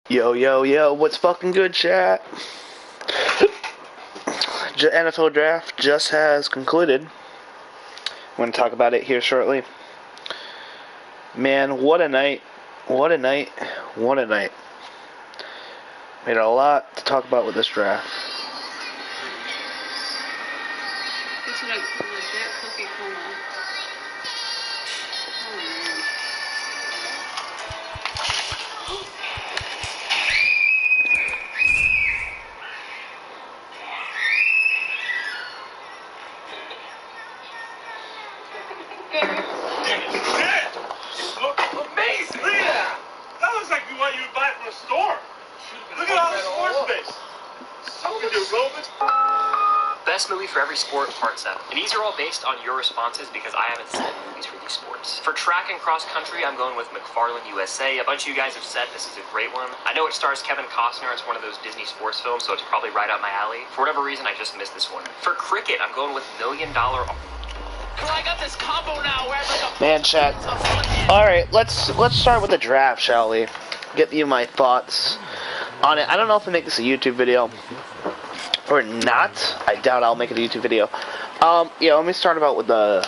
Yo, yo, yo, what's fucking good, chat? NFL draft just has concluded. I'm going to talk about it here shortly. Man, what a night. What a night. What a night. Made a lot to talk about with this draft. It's like legit cookie coma. Oh man. Amazing! Look at that! That looks like what you would buy from a store. Look at all the sports base. Something to do, Roman. Best movie for every sport, part 7. And these are all based on your responses because I haven't said movies for these sports. For track and cross country, I'm going with McFarland USA. A bunch of you guys have said this is a great one. I know it stars Kevin Costner. It's one of those Disney sports films, so it's probably right up my alley. For whatever reason, I just missed this one. For cricket, I'm going with $1 Million. I got this combo now where it's like a Man, chat. Alright, let's start with the draft, shall we? Get you my thoughts on it. I don't know if I make this a YouTube video or not. I doubt I'll make it a YouTube video. Yeah, let me start about with the,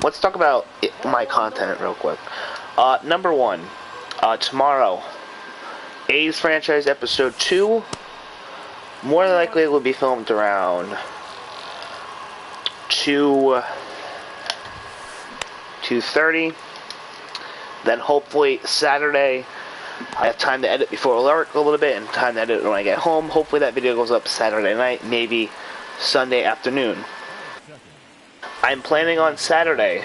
let's talk about my content real quick. Number one, tomorrow, A's Franchise Episode 2, more than likely it will be filmed around 2:30. Then hopefully Saturday, I have time to edit before work a little bit and time to edit when I get home. Hopefully that video goes up Saturday night, maybe Sunday afternoon. I'm planning on Saturday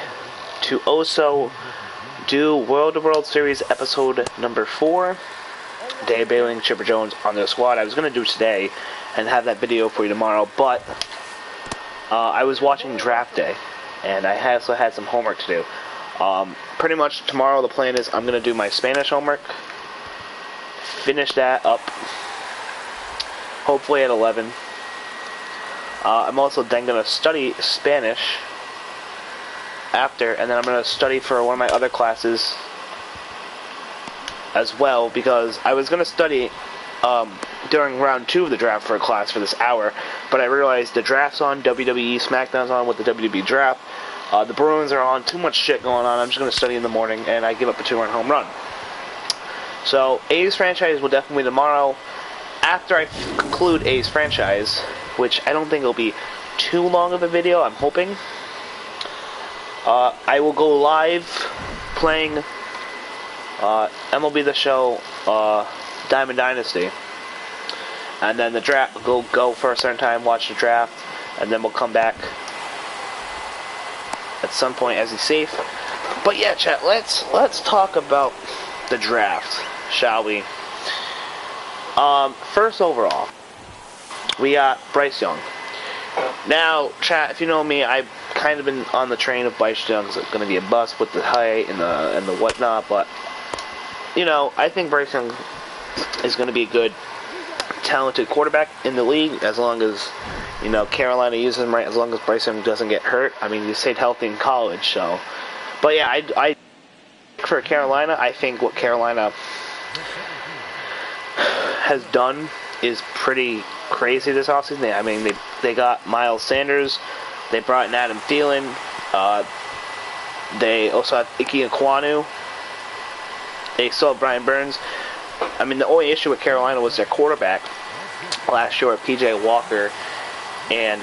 to also do World to World Series episode number 4. Dave Bailey and Chipper Jones on their squad. I was going to do today and have that video for you tomorrow, but I was watching Draft Day, and I also had some homework to do. Pretty much tomorrow the plan is I'm going to do my Spanish homework, finish that up, hopefully at 11. I'm also then going to study Spanish after, and then I'm going to study for one of my other classes as well, because I was going to study during round 2 of the draft for a class for this hour, but I realized the draft's on, WWE SmackDown's on with the WWE draft, the Bruins are on, too much shit going on. I'm just going to study in the morning, and I give up a 2-run home run. So, A's Franchise will definitely be tomorrow. After I conclude A's Franchise, which I don't think will be too long of a video, I'm hoping, I will go live playing MLB The Show Diamond Dynasty. And then the draft, we'll go for a certain time, watch the draft, and then we'll come back at some point as he's safe. But yeah, chat, let's talk about the draft, shall we? First overall, we got Bryce Young. Now, chat, if you know me, I've kind of been on the train of Bryce Young's going to be a bust with the height and the whatnot, but you know, I think Bryce Young is going to be a good, talented quarterback in the league, as long as, you know, Carolina uses him right, as long as Bryce Young doesn't get hurt. I mean, he stayed healthy in college, so. But yeah, I for Carolina, I think what Carolina has done is pretty crazy this offseason. I mean, they got Miles Sanders, they brought in Adam Thielen, they also have Ike Ekwonu, they still have Brian Burns. I mean, the only issue with Carolina was their quarterback last year with P.J. Walker and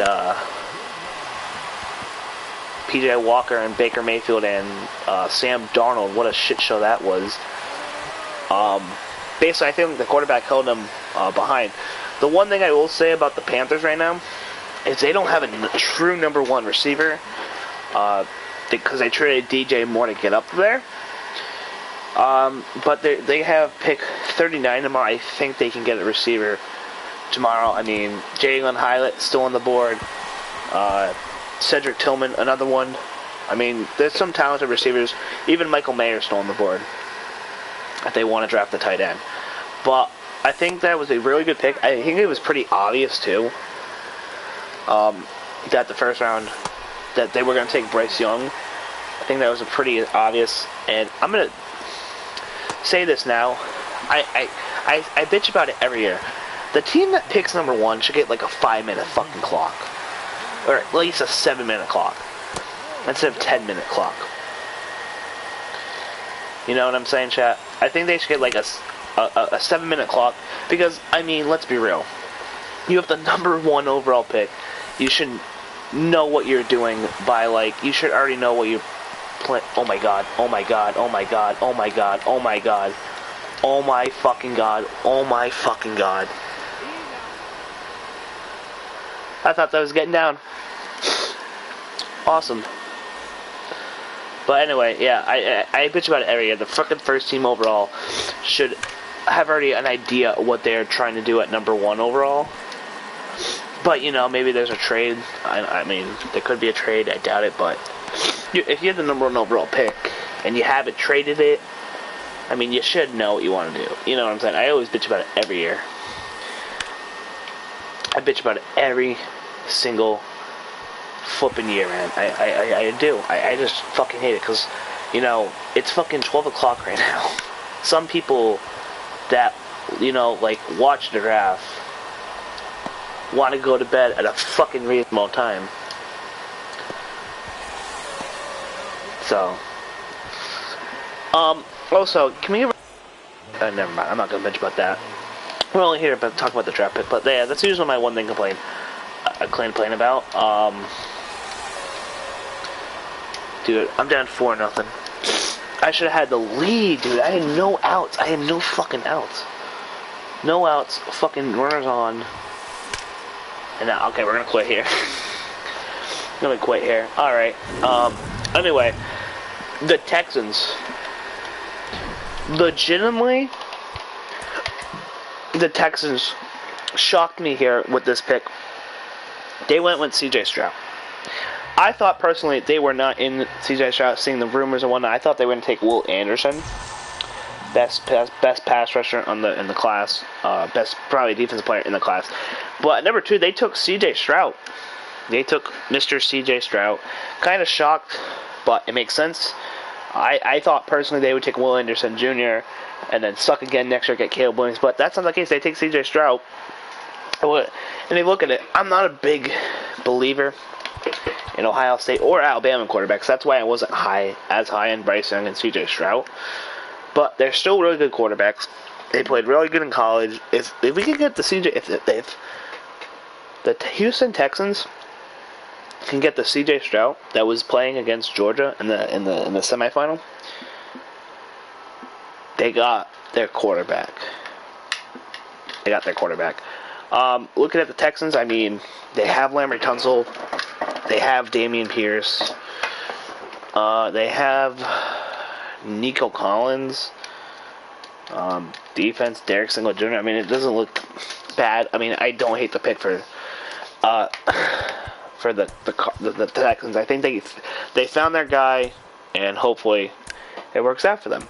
Baker Mayfield and Sam Darnold. What a shit show that was. Basically, I think the quarterback held them behind. The one thing I will say about the Panthers right now is they don't have a true number 1 receiver, because they traded DJ Moore to get up there. But they have pick 39 tomorrow. I think they can get a receiver tomorrow. I mean, Jalen Hyatt still on the board. Cedric Tillman, another one. I mean, there's some talented receivers. Even Michael Mayer still on the board if they want to draft the tight end. But I think that was a really good pick. I think it was pretty obvious, too, that the first round, that they were going to take Bryce Young. I think that was a pretty obvious. And I'm going to say this now. I bitch about it every year. The team that picks number 1 should get like a 5-minute fucking clock. Or at least a 7-minute clock. Instead of 10-minute clock. You know what I'm saying, chat? I think they should get like a 7-minute clock. Because, I mean, let's be real. You have the number 1 overall pick. You should know what you're doing by, like, you should already know what you're playing. Oh my god, oh my god, oh my god, oh my god, oh my god. Oh my fucking god, oh my fucking god. I thought that was getting down. Awesome. But anyway, yeah, I bitch about it every year. The fucking first team overall should have already an idea what they're trying to do at number 1 overall. But, you know, maybe there's a trade. I mean, there could be a trade. I doubt it, but if you have the number 1 overall pick and you haven't traded it, I mean, you should know what you want to do. You know what I'm saying? I always bitch about it every year. I bitch about it every single flipping year, man. I do. I just fucking hate it because, you know, it's fucking 12 o'clock right now. Some people that, you know, like, watch the draft want to go to bed at a fucking reasonable time. So, also, can we never mind, I'm not gonna bitch about that. We're only here to talk about the draft pick, but yeah, that's usually my one thing I complain about. Dude, I'm down 4-0. I should have had the lead, dude. I had no outs. I had no fucking outs. No outs. Fucking runners on. And now, okay, we're gonna quit here. I'm gonna quit here. Alright. Anyway, the Texans. Legitimately, the Texans shocked me here with this pick. They went with C.J. Stroud. I thought personally they were not in C.J. Stroud, seeing the rumors and whatnot. I thought they were going to take Will Anderson, best pass rusher in the class, best probably defensive player in the class. But number 2, they took C.J. Stroud. They took Mr. C.J. Stroud. Kind of shocked, but it makes sense. I thought personally they would take Will Anderson Jr. and then suck again next year, get Caleb Williams, but that's not the case. They take C.J. Stroud. And they look at it. I'm not a big believer in Ohio State or Alabama quarterbacks. That's why I wasn't as high in Bryce Young and C.J. Stroud. But they're still really good quarterbacks. They played really good in college. If we could get the C.J. If the Houston Texans can get the C.J. Stroud that was playing against Georgia in the semifinal, they got their quarterback. Looking at the Texans, I mean, they have Larry Tunsil, they have Damian Pierce, they have Nico Collins, defense, Derek Singleton Jr. I mean, it doesn't look bad. I mean, I don't hate the pick for the Texans. I think they found their guy, and hopefully it works out for them.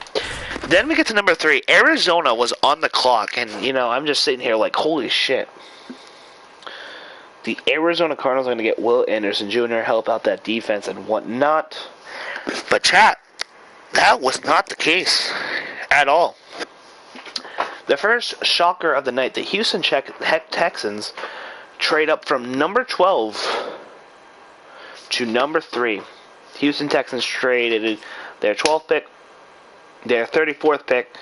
Then we get to number 3. Arizona was on the clock, and, you know, I'm just sitting here like, holy shit. The Arizona Cardinals are going to get Will Anderson Jr., help out that defense and whatnot. But, chat, that was not the case at all. The first shocker of the night, the Houston Texans trade up from number 12 to number 3. Houston Texans traded their 12th pick, their 34th pick,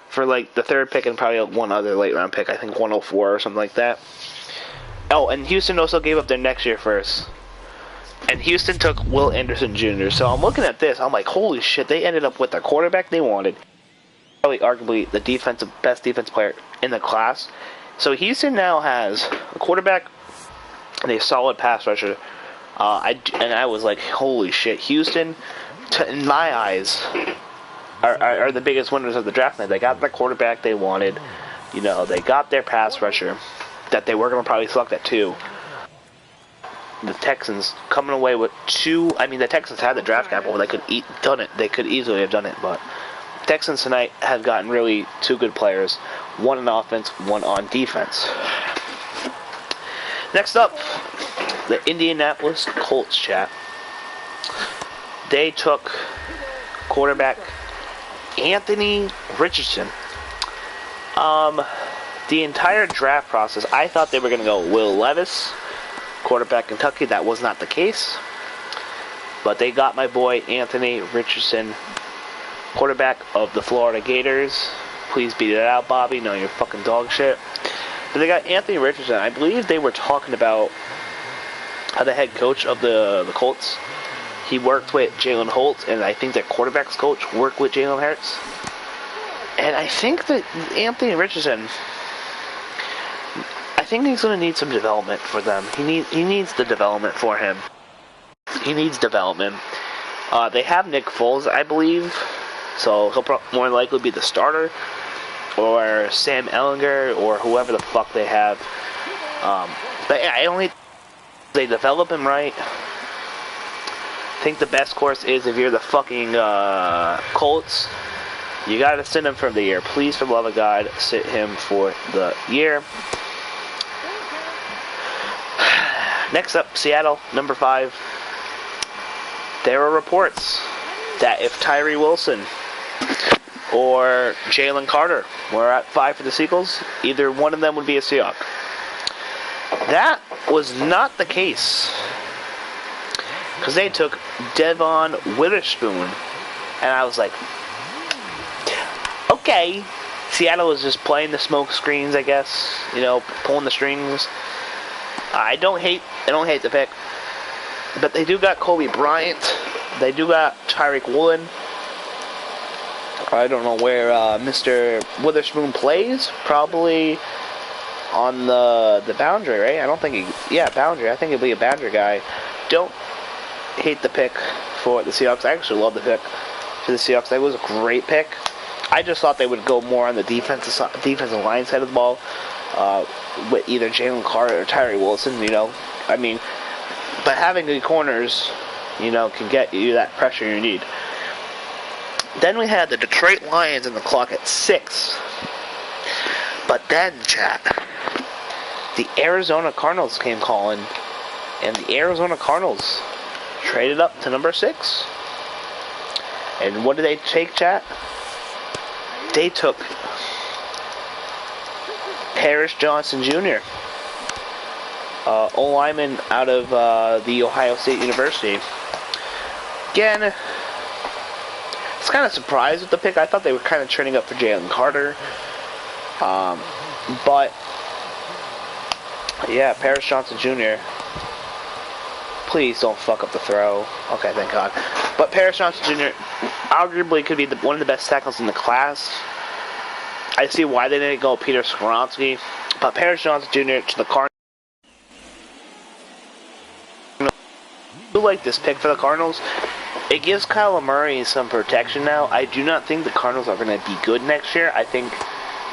for like the 3rd pick and probably one other late round pick, I think 104 or something like that. Oh, and Houston also gave up their next year first. And Houston took Will Anderson Jr. So I'm looking at this, I'm like, holy shit, they ended up with the quarterback they wanted. Probably arguably the best defense player in the class. So Houston now has a quarterback and a solid pass rusher. I was like, holy shit, Houston, in my eyes, are the biggest winners of the draft night. They got the quarterback they wanted. You know, they got their pass rusher that they were going to probably select at 2. The Texans coming away with 2. I mean, the Texans had the draft capital. They could done it. They could easily have done it, but Texans tonight have gotten really 2 good players. One on offense, one on defense. Next up, the Indianapolis Colts, chat. They took quarterback Anthony Richardson. The entire draft process, I thought they were going to go Will Levis, quarterback Kentucky. That was not the case. But they got my boy Anthony Richardson, quarterback of the Florida Gators. Please beat it out, Bobby. No, you're fucking dog shit. But they got Anthony Richardson. I believe they were talking about how the head coach of the Colts, he worked with Jalen Hurts, and I think their quarterback's coach worked with Jalen Hurts. And I think that Anthony Richardson, I think he's going to need some development for them. He needs the development for him. He needs development. They have Nick Foles, I believe, so he'll more likely be the starter, or Sam Ehlinger, or whoever the fuck they have. But yeah, I only they develop him right. I think the best course is, if you're the fucking Colts, you gotta sit him for the year. Please, for the love of God, sit him for the year. Next up, Seattle, number 5. There are reports that if Tyree Wilson or Jalen Carter were at 5 for the Seagulls, either one of them would be a Seahawk. That was not the case, because they took Devon Witherspoon, and I was like, okay. Seattle was just playing the smoke screens, I guess, pulling the strings. I don't hate the pick, but they do got Kobe Bryant. They do got Tyreek Woolen. I don't know where Mr. Witherspoon plays. Probably on the boundary, right? I don't think boundary. I think he'll be a boundary guy. Don't hate the pick for the Seahawks. I actually love the pick for the Seahawks. That was a great pick. I just thought they would go more on the defensive line side of the ball, with either Jalen Carter or Tyree Wilson. I mean, but having good corners, can get you that pressure you need. Then we had the Detroit Lions in the clock at 6. But then, chat, the Arizona Cardinals came calling, and the Arizona Cardinals traded up to number 6. And what did they take, chat? They took Paris Johnson Jr., O-lineman out of the Ohio State University. Again, I was kind of surprised with the pick. I thought they were kind of trending up for Jalen Carter. But, yeah, Paris Johnson Jr. Please don't fuck up the throw. Okay, thank God. But Paris Johnson Jr. arguably could be one of the best tackles in the class. I see why they didn't go Peter Skoronski. But Paris Johnson Jr. to the Cardinals. I do like this pick for the Cardinals. It gives Kyler Murray some protection now. I do not think the Cardinals are going to be good next year. I think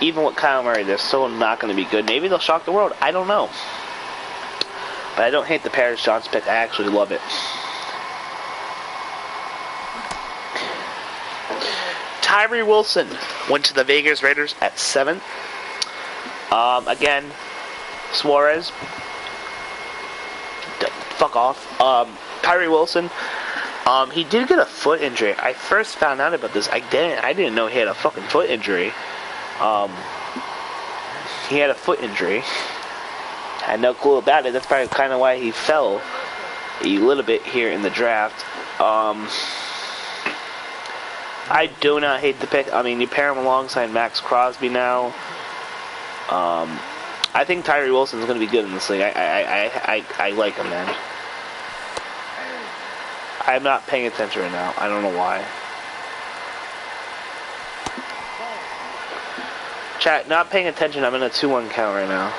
even with Kyler Murray, they're still not going to be good. Maybe they'll shock the world. I don't know. But I don't hate the Paris Johnson pick. I actually love it. Tyree Wilson went to the Vegas Raiders at 7. Again, Suarez, fuck off. Tyree Wilson, he did get a foot injury. I first found out about this. I didn't know he had a fucking foot injury. He had a foot injury. I had no clue about it. That's probably kind of why he fell a little bit here in the draft. I do not hate the pick. I mean, you pair him alongside Max Crosby now. I think Tyree Wilson's going to be good in this league. I like him, man. I'm not paying attention right now. I don't know why. Chat, not paying attention. I'm in a 2-1 count right now.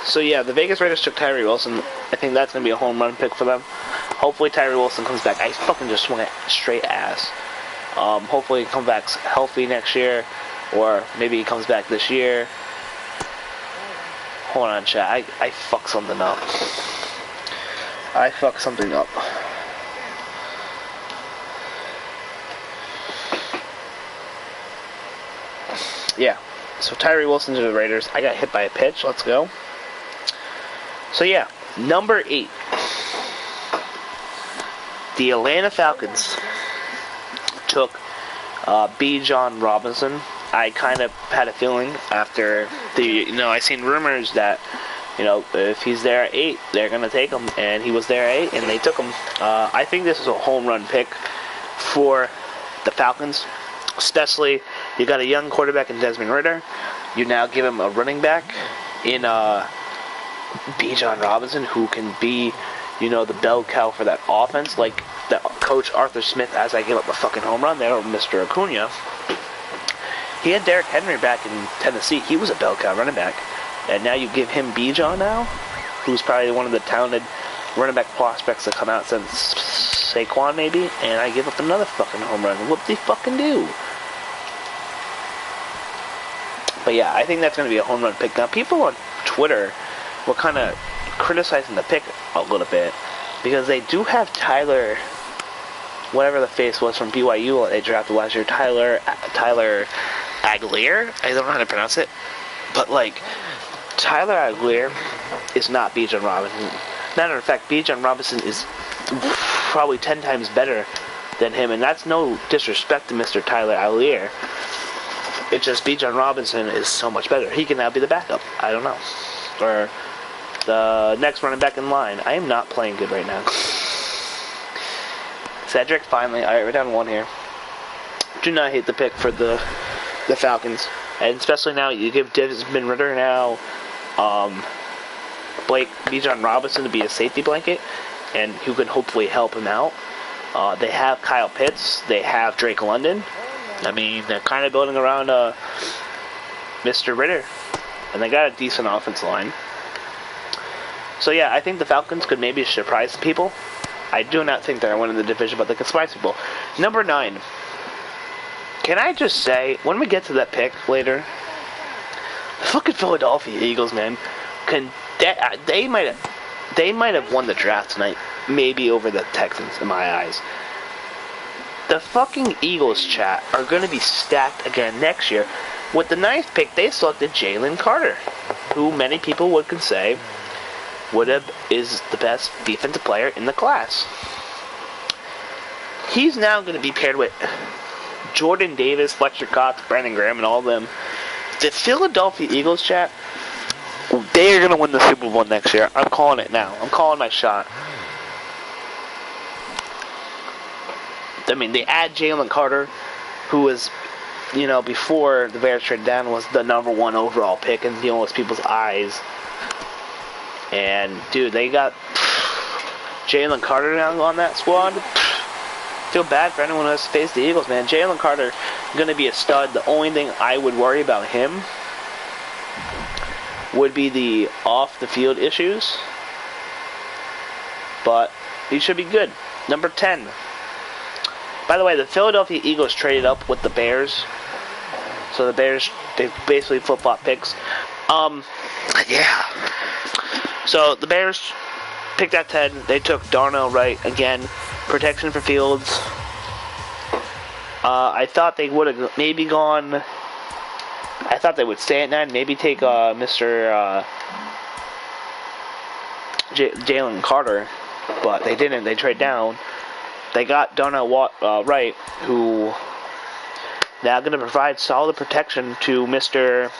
So yeah, the Vegas Raiders took Tyree Wilson. I think that's going to be a home run pick for them. Hopefully Tyree Wilson comes back. I fucking just swung it straight ass. Hopefully he comes back healthy next year. Or maybe he comes back this year. Hold on, chat. I fucked something up. I fucked something up. Yeah. So Tyree Wilson to the Raiders. I got hit by a pitch. Let's go. So yeah, number 8. The Atlanta Falcons took John Robinson. I kind of had a feeling after I seen rumors that, if he's there at 8, they're going to take him, and he was there at 8, and they took him. I think this is a home run pick for the Falcons, especially you got a young quarterback in Desmond Ridder. You now give him a running back in John Robinson, who can be, the bell cow for that offense, like that coach Arthur Smith, as I give up a fucking home run there, Mr. Acuna. He had Derrick Henry back in Tennessee. He was a bell cow running back. And now you give him Bijan now, who's probably one of the talented running back prospects that come out since Saquon, maybe, and I give up another fucking home run. What they fucking do? But yeah, I think that's going to be a home run pick. Now, people on Twitter were kind of criticizing the pick a little bit, because they do have Tyler, whatever the face was from BYU that they drafted last year, Tyler Aguilar. I don't know how to pronounce it, but Tyler Aguilar is not Bijan Robinson. Matter of fact, Bijan Robinson is probably 10 times better than him, and that's no disrespect to Mr. Tyler Aguilar. It's just Bijan Robinson is so much better. He can now be the backup. I don't know. Or the next running back in line. I am not playing good right now. Cedric, finally. Alright, we're down 1 here. Do not hate the pick for the Falcons. And especially now, you give Desmond Ridder now Bijan Robinson to be a safety blanket, and who can hopefully help him out. They have Kyle Pitts. They have Drake London. I mean, they're kind of building around Mr. Ridder. And they got a decent offensive line. So yeah, I think the Falcons could maybe surprise people. I do not think they're winning the division, but they could surprise people. Number 9. Can I just say, when we get to that pick later, the fucking Philadelphia Eagles, man, they might have won the draft tonight, maybe over the Texans in my eyes. The fucking Eagles, chat, are going to be stacked again next year. With the 9th pick, they selected Jalen Carter, who many people would say is the best defensive player in the class. He's now going to be paired with Jordan Davis, Fletcher Cox, Brandon Graham, and all of them. The Philadelphia Eagles, chat, they are going to win the Super Bowl next year. I'm calling it now. I'm calling my shot. I mean, they add Jalen Carter, who was, before the Bears traded down, was the number 1 overall pick in most people's eyes. And, dude, they got Jalen Carter now on that squad. Feel bad for anyone who has to face the Eagles, man. Jalen Carter is going to be a stud. The only thing I would worry about him would be the off-the-field issues. But he should be good. Number 10. By the way, the Philadelphia Eagles traded up with the Bears. So the Bears, they basically flip-flop picks. Yeah. So the Bears picked at 10. They took Darnell Wright again. Protection for Fields. I thought they would have maybe gone. I thought they would stay at 9. Maybe take Mr. Jalen Carter, but they didn't. They trade down. They got Darnell Wright, who now going to provide solid protection to Mr.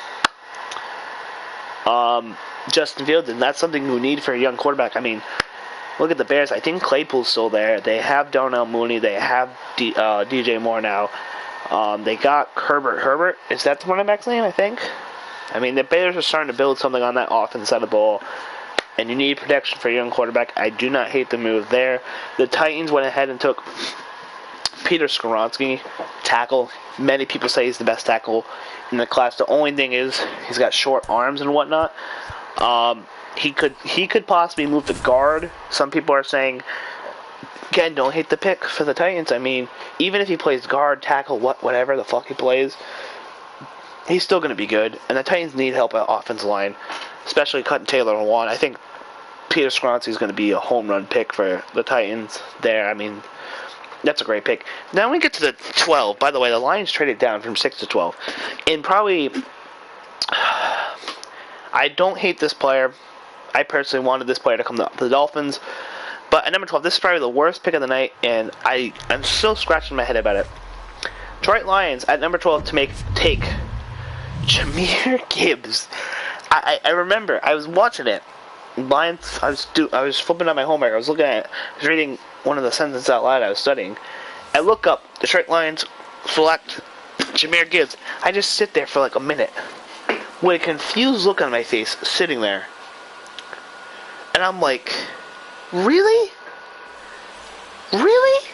Justin Fields, and that's something you need for a young quarterback. I mean, look at the Bears. I think Claypool's still there. They have Darnell Mooney. They have DJ Moore now. They got Herbert. Is that the running back's name, I think? I mean, the Bears are starting to build something on that offense side of the ball, and you need protection for a young quarterback. I do not hate the move there. The Titans went ahead and took Peter Skoronski, tackle. Many people say he's the best tackle in the class. The only thing is he's got short arms and whatnot. He could possibly move to guard. Some people are saying, again, don't hate the pick for the Titans. I mean, even if he plays guard, tackle, whatever the fuck he plays, he's still going to be good. And the Titans need help at offensive line, especially cutting Taylor and Juan. I think Peter Skoronski is going to be a home run pick for the Titans there. I mean, that's a great pick. Now we get to the 12. By the way, the Lions traded down from 6 to 12. And probably, I don't hate this player. I personally wanted this player to come to the Dolphins. But at number 12, this is probably the worst pick of the night, and I'm still scratching my head about it. Detroit Lions at number 12 to take Jahmyr Gibbs. I remember I was watching it. Lions. I was flipping on my homework. I was reading one of the sentences out loud I was studying. I look up. Detroit Lions select Jahmyr Gibbs. I just sit there for like a minute with a confused look on my face, sitting there, and I'm like, really? Really?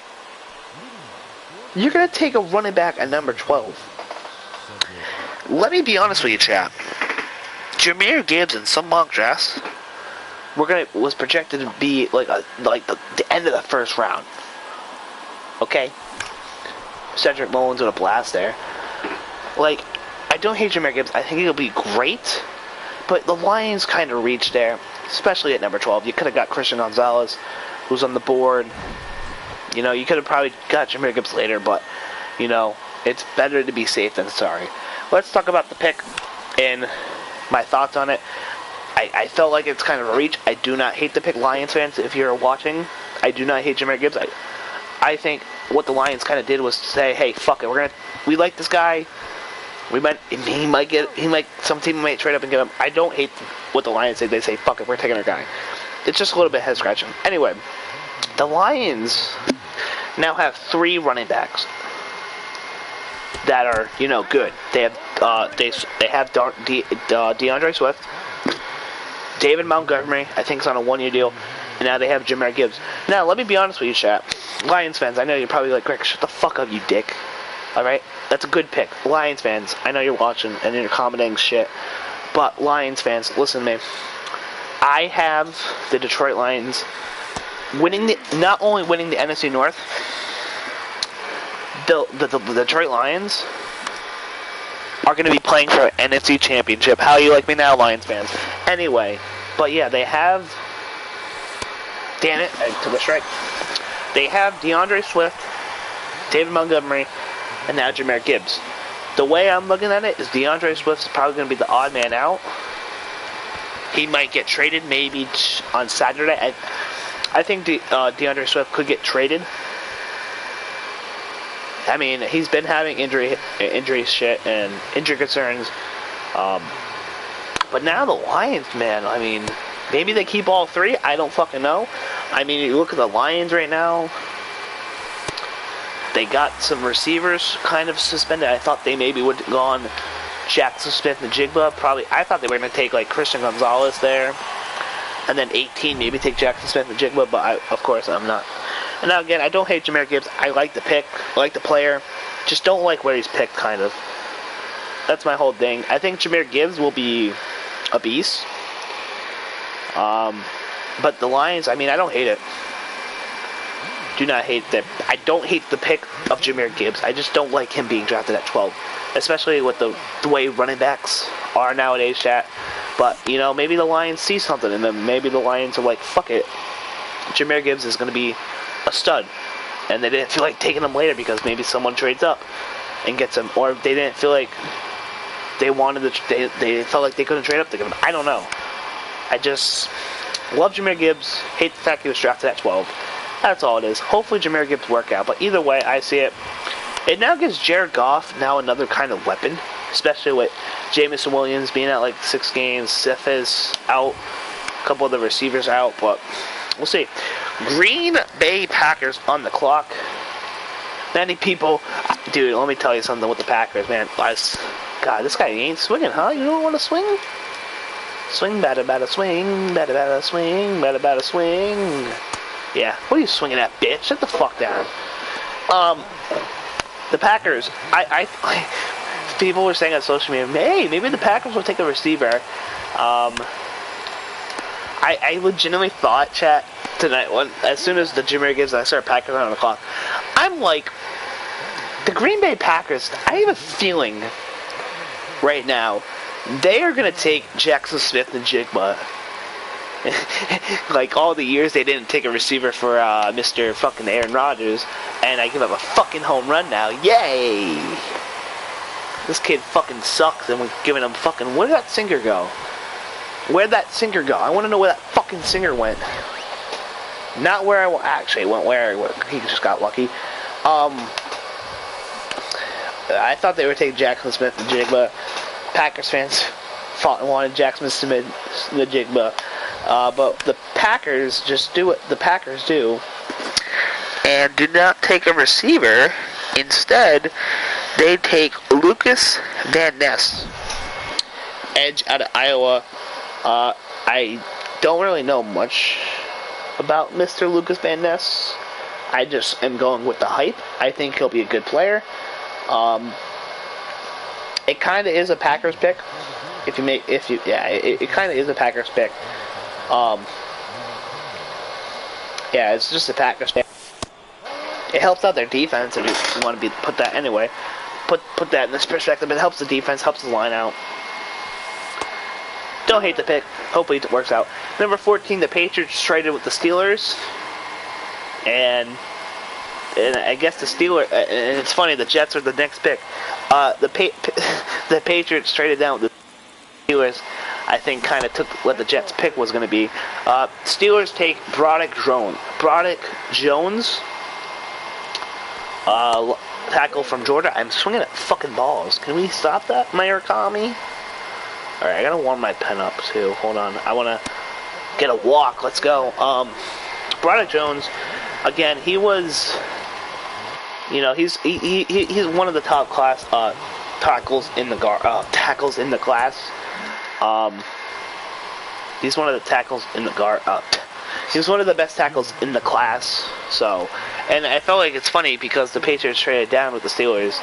You're going to take a running back at number 12. Let me be honest with you, chap. Jahmyr Gibbs in some mock drafts was projected to be like the end of the first round. Okay? Cedric Mullins with a blast there. Like, I don't hate Jahmyr Gibbs. I think he'll be great. But the Lions kind of reached there, especially at number 12. You could have got Christian Gonzalez, who's on the board. You know, you could have probably got Jahmyr Gibbs later, but, you know, it's better to be safe than sorry. Let's talk about the pick and my thoughts on it. I felt like it's kind of a reach. I do not hate the pick, Lions fans, if you're watching. I do not hate Jahmyr Gibbs. I think what the Lions kind of did was say, hey, fuck it, we like this guy. Some team might trade up and get him. I don't hate what the Lions say. They say, fuck it, we're taking our guy. It's just a little bit head scratching. Anyway, the Lions now have 3 running backs that are, you know, good. They have DeAndre Swift, David Montgomery, I think is on a 1-year deal, and now they have Jahmyr Gibbs. Now, let me be honest with you, chat. Lions fans, I know you're probably like, Greg, shut the fuck up, you dick. Alright? That's a good pick. Lions fans, I know you're watching and you're commenting shit, but Lions fans, listen to me. I have the Detroit Lions not only winning the NFC North, the Detroit Lions are going to be playing for an NFC Championship. How you like me now, Lions fans? Anyway, but yeah, they have... Damn it, I took a strike. They have DeAndre Swift, David Montgomery, and now Jahmyr Gibbs. The way I'm looking at it is DeAndre Swift is probably going to be the odd man out. He might get traded maybe on Saturday. I think DeAndre Swift could get traded. I mean, he's been having injury shit and injury concerns. But now the Lions, man, I mean, maybe they keep all 3. I don't fucking know. I mean, you look at the Lions right now. They got some receivers kind of suspended. I thought they maybe would have gone Jackson Smith and Jigba. Probably, I thought they were going to take like Christian Gonzalez there. And then 18, maybe take Jackson Smith and Jigba, but of course I'm not. And now again, I don't hate Jahmyr Gibbs. I like the pick. I like the player. Just don't like where he's picked, kind of. That's my whole thing. I think Jahmyr Gibbs will be a beast. But the Lions, I mean, I don't hate it. Do not hate that. I don't hate the pick of Jahmyr Gibbs. I just don't like him being drafted at 12. Especially with the way running backs are nowadays, chat. But, you know, maybe the Lions see something in them. Maybe the Lions are like, fuck it. Jahmyr Gibbs is going to be a stud. And they didn't feel like taking him later because maybe someone trades up and gets him. Or they didn't feel like they wanted to, they felt like they couldn't trade up to get him. I don't know. I just love Jahmyr Gibbs. Hate the fact he was drafted at 12. That's all it is. Hopefully Jahmyr Gibbs work out. But either way, I see it. It now gives Jared Goff now another kind of weapon. Especially with Jameson Williams being out like 6 games. Seth is out. A couple of the receivers out. But we'll see. Green Bay Packers on the clock. Many people... Dude, let me tell you something with the Packers, man. God, this guy ain't swinging, huh? You don't want to swing? Swing, batter, swing. Batter, swing. Batter, swing. Yeah, what are you swinging at, bitch? Shut the fuck down. The Packers, people were saying on social media, hey, maybe the Packers will take a receiver. I legitimately thought, chat, tonight, as soon as the Jahmyr Gibbs and I started Packers on the clock, I'm like, the Green Bay Packers, I have a feeling right now, they are going to take Jackson Smith and Jigba. Like all the years they didn't take a receiver for Mr. fucking Aaron Rodgers, and I give up a fucking home run now. Yay! This kid fucking sucks, and we're giving him fucking... Where'd that sinker go? Where'd that sinker go? I want to know where that fucking sinker went. Not where I... Actually, it went where he just got lucky. I thought they would take Jackson Smith-Njigba. Packers fans fought and wanted Jackson Smith-Njigba. But the Packers just do what the Packers do and do not take a receiver. Instead, they take Lucas Van Ness, edge out of Iowa. I don't really know much about Mr. Lucas Van Ness. I just am going with the hype. I think he'll be a good player. It kind of is a Packers pick. It kind of is a Packers pick. Yeah, it's just a Packers pick. It helps out their defense if you want to put that anyway. Put that in this perspective. It helps the defense, helps the line out. Don't hate the pick. Hopefully it works out. Number 14, the Patriots traded with the Steelers. And I guess the Steelers, and it's funny, the Jets are the next pick. The Patriots traded down with the Steelers. I think kind of took what the Jets pick was going to be. Steelers take Broderick Jones. Tackle from Georgia. I'm swinging at fucking balls. Can we stop that, Mayor Kami? Alright, I gotta warm my pen up too. Hold on. I wanna get a walk. Let's go. Broderick Jones, again, he was, he's one of the top class tackles in the class. He's one of the tackles in the He's one of the best tackles in the class. So, and I felt like it's funny because the Patriots traded down with the Steelers,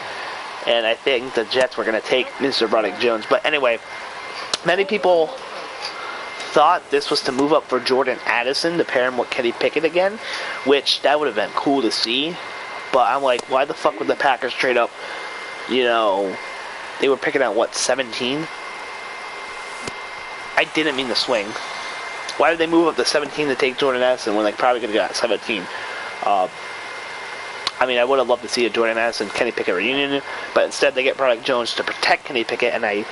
and I think the Jets were going to take Mr. Broderick Jones. But anyway, many people thought this was to move up for Jordan Addison to pair him with Kenny Pickett again, which that would have been cool to see. But I'm like, why the fuck would the Packers trade up? They were picking at 17? I didn't mean to swing. Why did they move up to 17 to take Jordan Addison when they probably could have got 17? I would have loved to see a Jordan Addison Kenny Pickett reunion, but instead they get Broderick Jones to protect Kenny Pickett, and I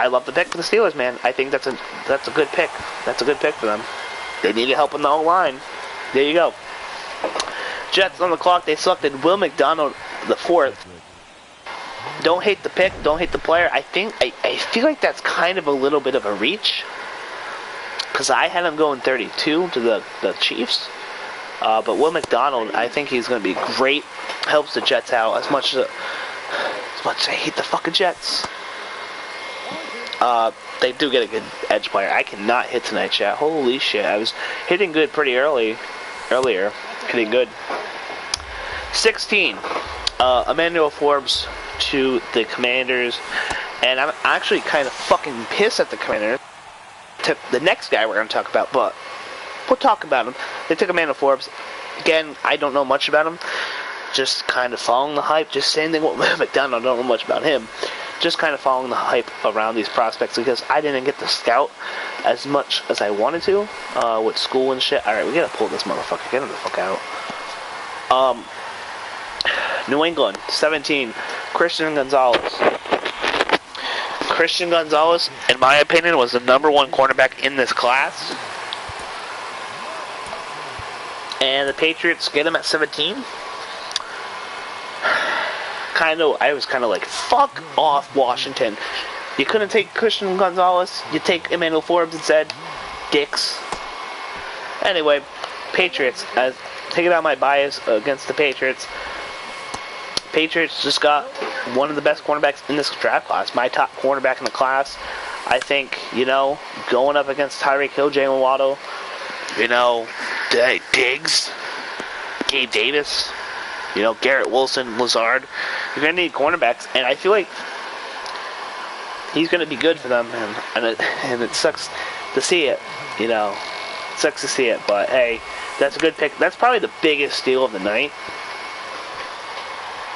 love the pick for the Steelers, man. I think that's a good pick. That's a good pick for them. They needed help in the O-line. There you go. Jets on the clock. They selected Will McDonald the fourth. Don't hate the pick. Don't hate the player. I feel like that's kind of a little bit of a reach, because I had him going 32 to the Chiefs. But Will McDonald, I think he's going to be great. Helps the Jets out as much as I hate the fucking Jets. They do get a good edge player. I cannot hit tonight, chat. Holy shit. I was hitting good pretty earlier. Hitting good. 16. Emmanuel Forbes to the Commanders. And I'm actually kind of fucking pissed at the Commanders. Took the next guy we're going to talk about, but we'll talk about him. They took Emmanuel Forbes. Again, I don't know much about him. Just kind of following the hype. Just same thing with McDonald. I don't know much about him. Just kind of following the hype around these prospects because I didn't get to scout as much as I wanted to with school and shit. Alright, we gotta pull this motherfucker. Get him the fuck out. New England, 17. Christian Gonzalez. Christian Gonzalez, in my opinion, was the number one cornerback in this class. And the Patriots get him at 17. I was kind of like, fuck off, Washington. You couldn't take Christian Gonzalez. You take Emmanuel Forbes instead. Dicks. Anyway, Patriots. Taking out my bias against the Patriots. Patriots just got one of the best cornerbacks in this draft class. My top cornerback in the class. I think, going up against Tyreek Hill, Jalen Waddle, Diggs, Gabe Davis, Garrett Wilson, Lazard. You're going to need cornerbacks, and I feel like he's going to be good for them, and it sucks to see it, It sucks to see it, but hey, that's a good pick. That's probably the biggest steal of the night.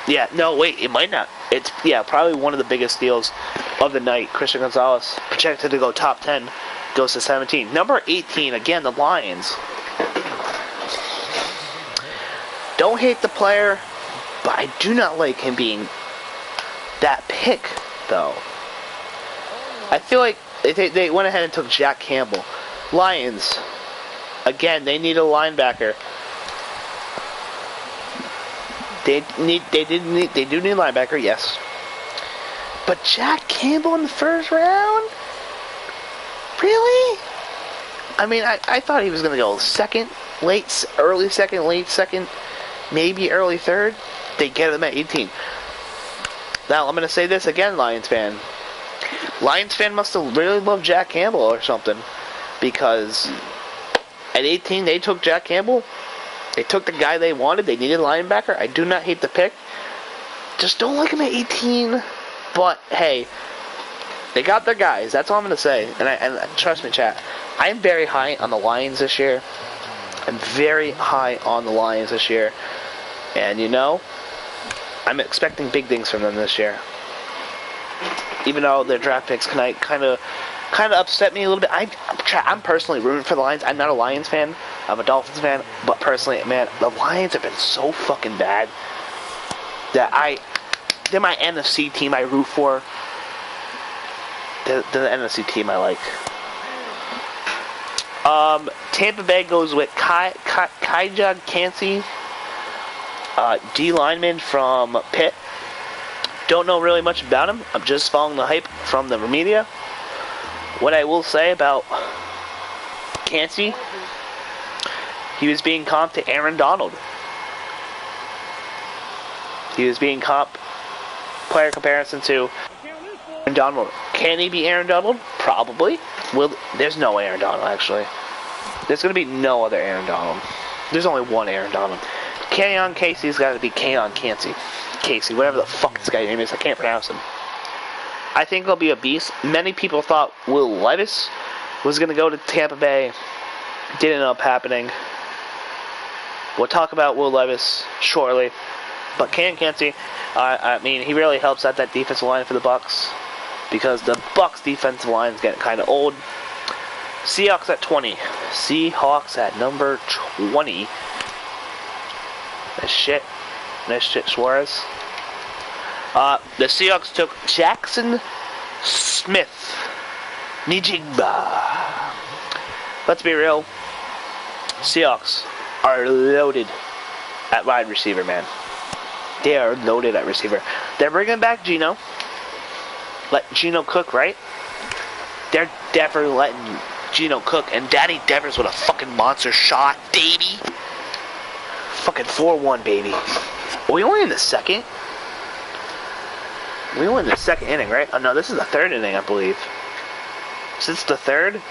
Yeah, no, wait, it might not. It's, probably one of the biggest steals of the night. Christian Gonzalez, projected to go top 10, goes to 17. Number 18, again, the Lions. Don't hate the player, but I do not like him being that pick, though. I feel like they went ahead and took Jack Campbell. Lions, again, they need a linebacker. They do need linebacker, yes. But Jack Campbell in the first round? Really? I mean, I thought he was going to go early second, late second, maybe early third. They get him at 18. Now, I'm going to say this again, Lions fan. Lions fan must have really loved Jack Campbell or something. Because at 18, they took Jack Campbell. They took the guy they wanted. They needed a linebacker. I do not hate the pick. Just don't like him at 18. But, hey, they got their guys. That's all I'm going to say. And trust me, chat, I'm very high on the Lions this year. I'm very high on the Lions this year. And, you know, I'm expecting big things from them this year. Even though their draft picks kind of upset me a little bit. I'm personally rooting for the Lions. I'm not a Lions fan. I'm a Dolphins fan. But personally, man, the Lions have been so fucking bad that they're my NFC team I root for. They're the NFC team I like. Tampa Bay goes with Kaija Cansey, D lineman from Pitt. Don't know really much about him. I'm just following the hype from the media. What I will say about Cansey, he was being comped to Aaron Donald. He was being player comparison to Aaron Donald. Can he be Aaron Donald? Probably. There's no Aaron Donald, actually. There's going to be no other Aaron Donald. There's only one Aaron Donald. Keon Casey's got to be Keon Casey, whatever the fuck this guy's name is. I can't pronounce him. I think he'll be a beast. Many people thought Will Levis was going to go to Tampa Bay. Didn't end up happening. We'll talk about Will Levis shortly. But Keon Casey, I mean, he really helps out that defensive line for the Bucs. Because the Bucs defensive line is getting kind of old. Seahawks at 20. Seahawks at number 20. Nice shit, Suarez. The Seahawks took Jackson Smith Njigba. Let's be real. Seahawks are loaded at wide receiver, man. They are loaded at receiver. They're bringing back Geno. Let Geno cook, right? They're definitely letting Geno cook. And Danny Devers with a fucking monster shot, baby. Fucking 4-1, baby. Are we only in the second? We only in the second inning, right? Oh, no, this is the third inning, I believe. Since the third,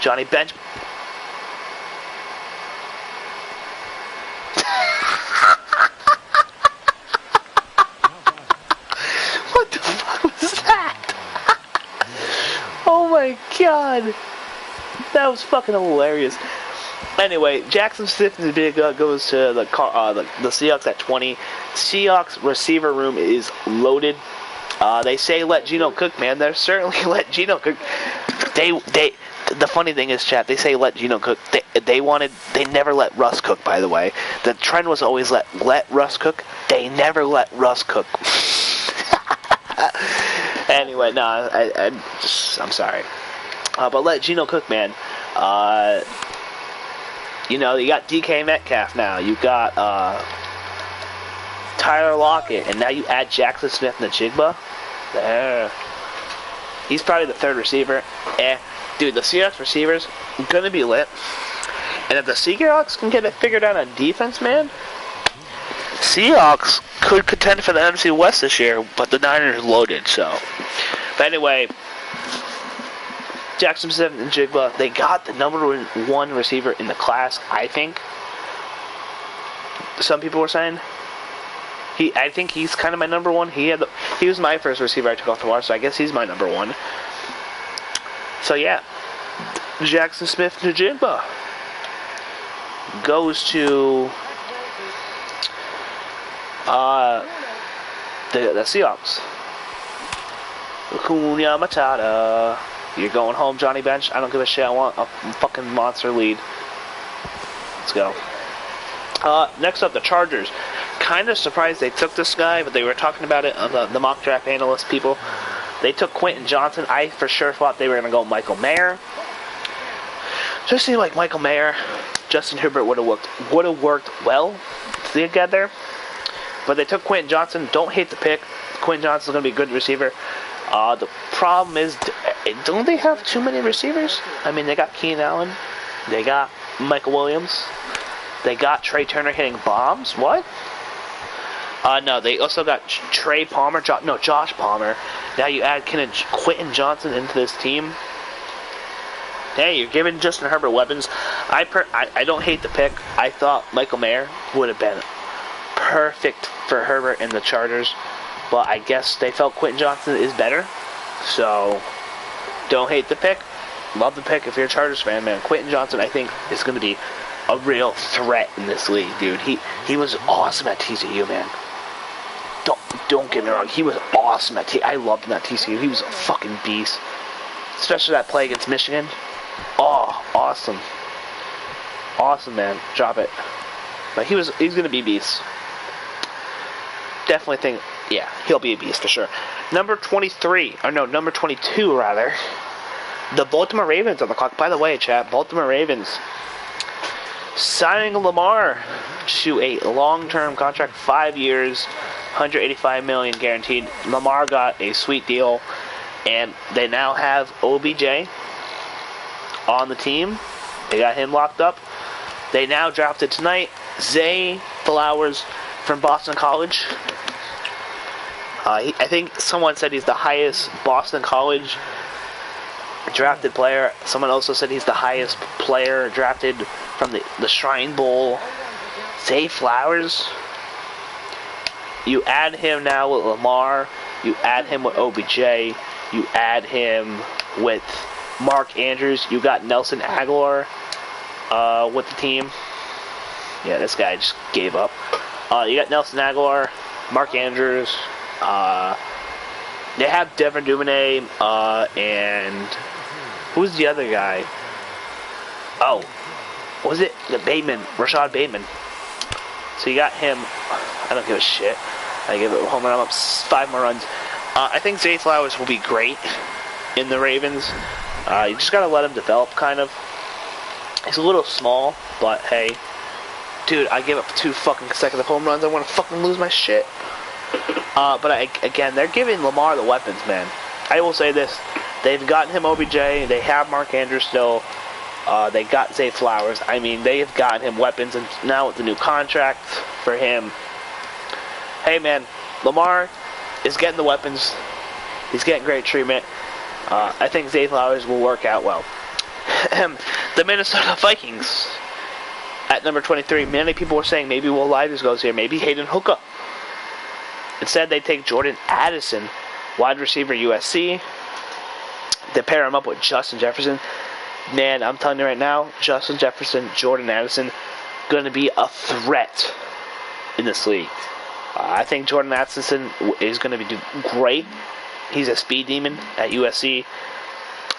Johnny Bench. What the fuck was that? Oh my god. That was fucking hilarious. Anyway, Jackson Smith goes to the Seahawks at 20. Seahawks receiver room is loaded. They say let Geno cook, man. They're certainly let Geno cook. The funny thing is, chat, they say let Geno cook. They never let Russ cook, by the way. The trend was always let Russ cook. They never let Russ cook. Anyway, no, I'm sorry. But let Geno cook, man. You know, you got DK Metcalf now. You got Tyler Lockett, and now you add Jackson Smith Njigba. There. He's probably the third receiver. Dude, the Seahawks receivers gonna be lit. And if the Seahawks can get it figured out on defense, man, Seahawks could contend for the NFC West this year, but the Niners loaded, so. But anyway, Jackson Smith and Njigba, they got the number one receiver in the class, I think. Some people were saying. I think he's kind of my number one. He was my first receiver I took off the wire, so I guess he's my number one. So yeah, Jackson Smith Njigba goes to the Seahawks. Kunya Matata. You're going home, Johnny Bench. I don't give a shit. I want a fucking monster lead. Let's go. Next up, the Chargers. Kind of surprised they took this guy, but they were talking about it on the mock draft analyst people. They took Quentin Johnson. I for sure thought they were going to go Michael Mayer. Just seemed like Michael Mayer, Justin Herbert would have worked well. together. But they took Quentin Johnson. Don't hate the pick. Quentin Johnson's going to be a good receiver. The problem is, don't they have too many receivers? I mean, they got Keenan Allen. They got Michael Williams. They got Trey Turner hitting bombs. What? No, they also got Trey Palmer. Josh Palmer. Now you add Quentin Johnson into this team. Hey, you're giving Justin Herbert weapons. I don't hate the pick. I thought Michael Mayer would have been perfect for Herbert and the Chargers, but I guess they felt Quentin Johnson is better. So, don't hate the pick. Love the pick if you're a Chargers fan, man. Quentin Johnson, I think, is going to be a real threat in this league, dude. He was awesome at TCU, man. Don't get me wrong. He was awesome at TCU. I loved him at TCU. He was a fucking beast. Especially that play against Michigan. Oh, awesome. Awesome, man. Drop it. But he's going to be a beast. Definitely think, yeah, he'll be a beast for sure. Number 22, rather. The Baltimore Ravens on the clock. By the way, chat, Baltimore Ravens signing Lamar to a long-term contract, 5 years, $185 million guaranteed. Lamar got a sweet deal, and they now have OBJ on the team. They got him locked up. They now drafted tonight Zay Flowers from Boston College. I think someone said he's the highest Boston College drafted player. Someone also said he's the highest player drafted from the Shrine Bowl. Zay Flowers. You add him now with Lamar. You add him with OBJ. You add him with Mark Andrews. You got Nelson Aguilar with the team. Yeah, this guy just gave up. You got Nelson Aguilar, Mark Andrews. They have Devin Duvernay, and who's the other guy? Oh, was it Bateman? Rashad Bateman. So you got him. I don't give a shit. I give it a home run. I'm up 5 more runs. I think Zay Flowers will be great in the Ravens. You just gotta let him develop, kind of. He's a little small, but hey, dude, I gave up 2 fucking consecutive home runs. I want to fucking lose my shit. But again, they're giving Lamar the weapons, man. I will say this. They've gotten him OBJ. They have Mark Andrews still. They got Zay Flowers. I mean, they have gotten him weapons. And now with the new contract for him. Hey, man. Lamar is getting the weapons. He's getting great treatment. I think Zay Flowers will work out well. The Minnesota Vikings at number 23. Many people were saying maybe Will Levis goes here. Maybe Hayden Hookup. Instead, they take Jordan Addison, wide receiver USC. They pair him up with Justin Jefferson. Man, I'm telling you right now, Justin Jefferson, Jordan Addison, going to be a threat in this league. I think Jordan Addison is going to be great. He's a speed demon at USC.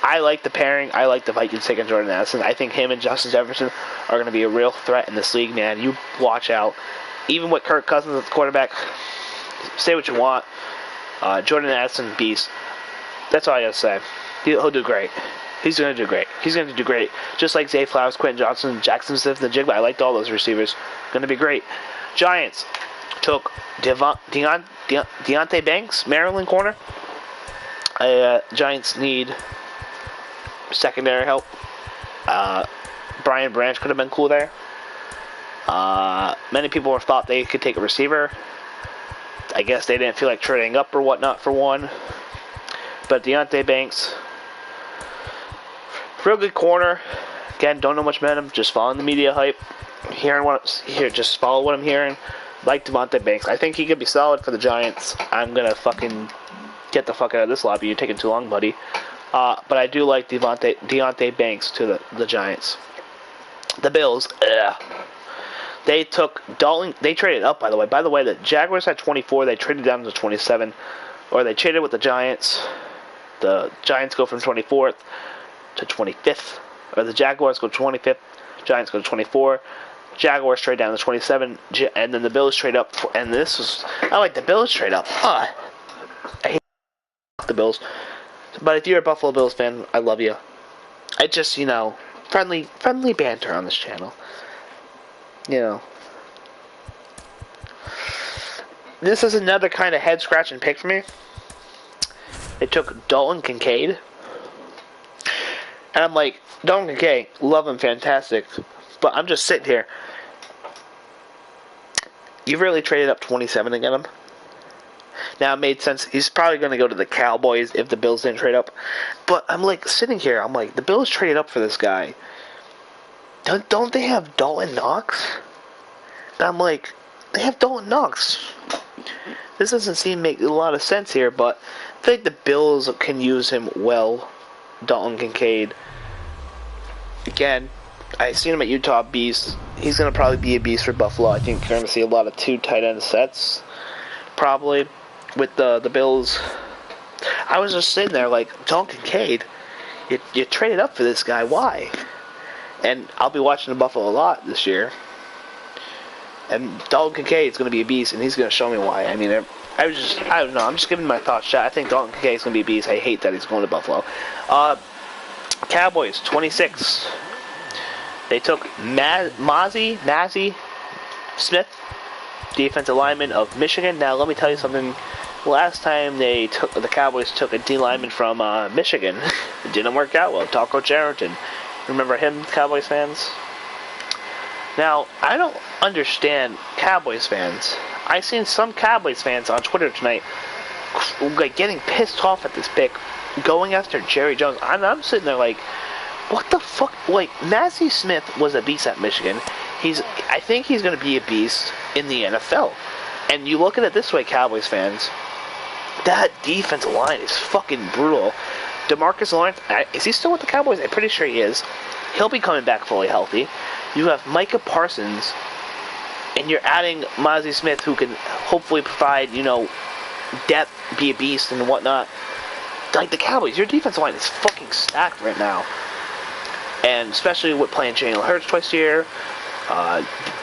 I like the pairing. I like the Vikings taking Jordan Addison. I think him and Justin Jefferson are going to be a real threat in this league, man. You watch out. Even with Kirk Cousins at the quarterback, say what you want. Jordan Addison, beast. That's all I got to say. He'll do great. He's going to do great. He's going to do great. Just like Zay Flowers, Quentin Johnson, Jackson Smith, and the Jigba. I liked all those receivers. Going to be great. Giants took Deontay Banks, Maryland corner. Giants need secondary help. Brian Branch could have been cool there. Many people thought they could take a receiver. I guess they didn't feel like trading up or whatnot for one. But Deontay Banks, real good corner. Again, don't know much about him. Just following the media hype. Just follow what I'm hearing. Like Devontae Banks. I think he could be solid for the Giants. I'm going to fucking get the fuck out of this lobby. You're taking too long, buddy. But I do like Deontay Banks to the Giants. The Bills, they took Dalton. They traded up, by the way. By the way, the Jaguars had 24. They traded down to 27. Or they traded with the Giants. The Giants go from 24th to 25th. Or the Jaguars go 25th. Giants go to 24. Jaguars trade down to 27. And then the Bills trade up. And I like the Bills trade up. I hate the Bills. But if you're a Buffalo Bills fan, I love you. I just, friendly banter on this channel. this is another kind of head-scratching pick for me. They took Dalton Kincaid. And I'm like, Dalton Kincaid, love him, fantastic. But I'm just sitting here. You really traded up 27 to get him? Now, it made sense. He's probably going to go to the Cowboys if the Bills didn't trade up. But I'm like, sitting here, I'm like, the Bills traded up for this guy. Don't they have Dalton Knox? And I'm like, they have Dalton Knox. This doesn't seem to make a lot of sense here, but I think the Bills can use him well. Dalton Kincaid. Again, I seen him at Utah Beast. He's going to probably be a beast for Buffalo. I think you're going to see a lot of 2 tight end sets. Probably. With the Bills. I was just sitting there like, Dalton Kincaid, you traded up for this guy. Why? And I'll be watching the Buffalo a lot this year. And Dalton Kincaid is going to be a beast, and he's going to show me why. I mean, I don't know. I'm just giving my thoughts shot. I think Dalton Kincaid is going to be a beast. I hate that he's going to Buffalo. Cowboys, 26. They took Mazi Smith, defensive lineman of Michigan. Now, let me tell you something. Last time the Cowboys took a D lineman from Michigan, it didn't work out well. Taco Charrington. Remember him, Cowboys fans? Now, I don't understand Cowboys fans. I've seen some Cowboys fans on Twitter tonight like getting pissed off at this pick, going after Jerry Jones. I'm sitting there like, what the fuck? Like, Mazi Smith was a beast at Michigan. I think he's going to be a beast in the NFL. And you look at it this way, Cowboys fans. That defensive line is fucking brutal. DeMarcus Lawrence, is he still with the Cowboys? I'm pretty sure he is. He'll be coming back fully healthy. You have Micah Parsons, and you're adding Mazi Smith, who can hopefully provide, depth, be a beast, and whatnot. Like the Cowboys, your defensive line is fucking stacked right now. And especially with playing Jalen Hurts twice a year,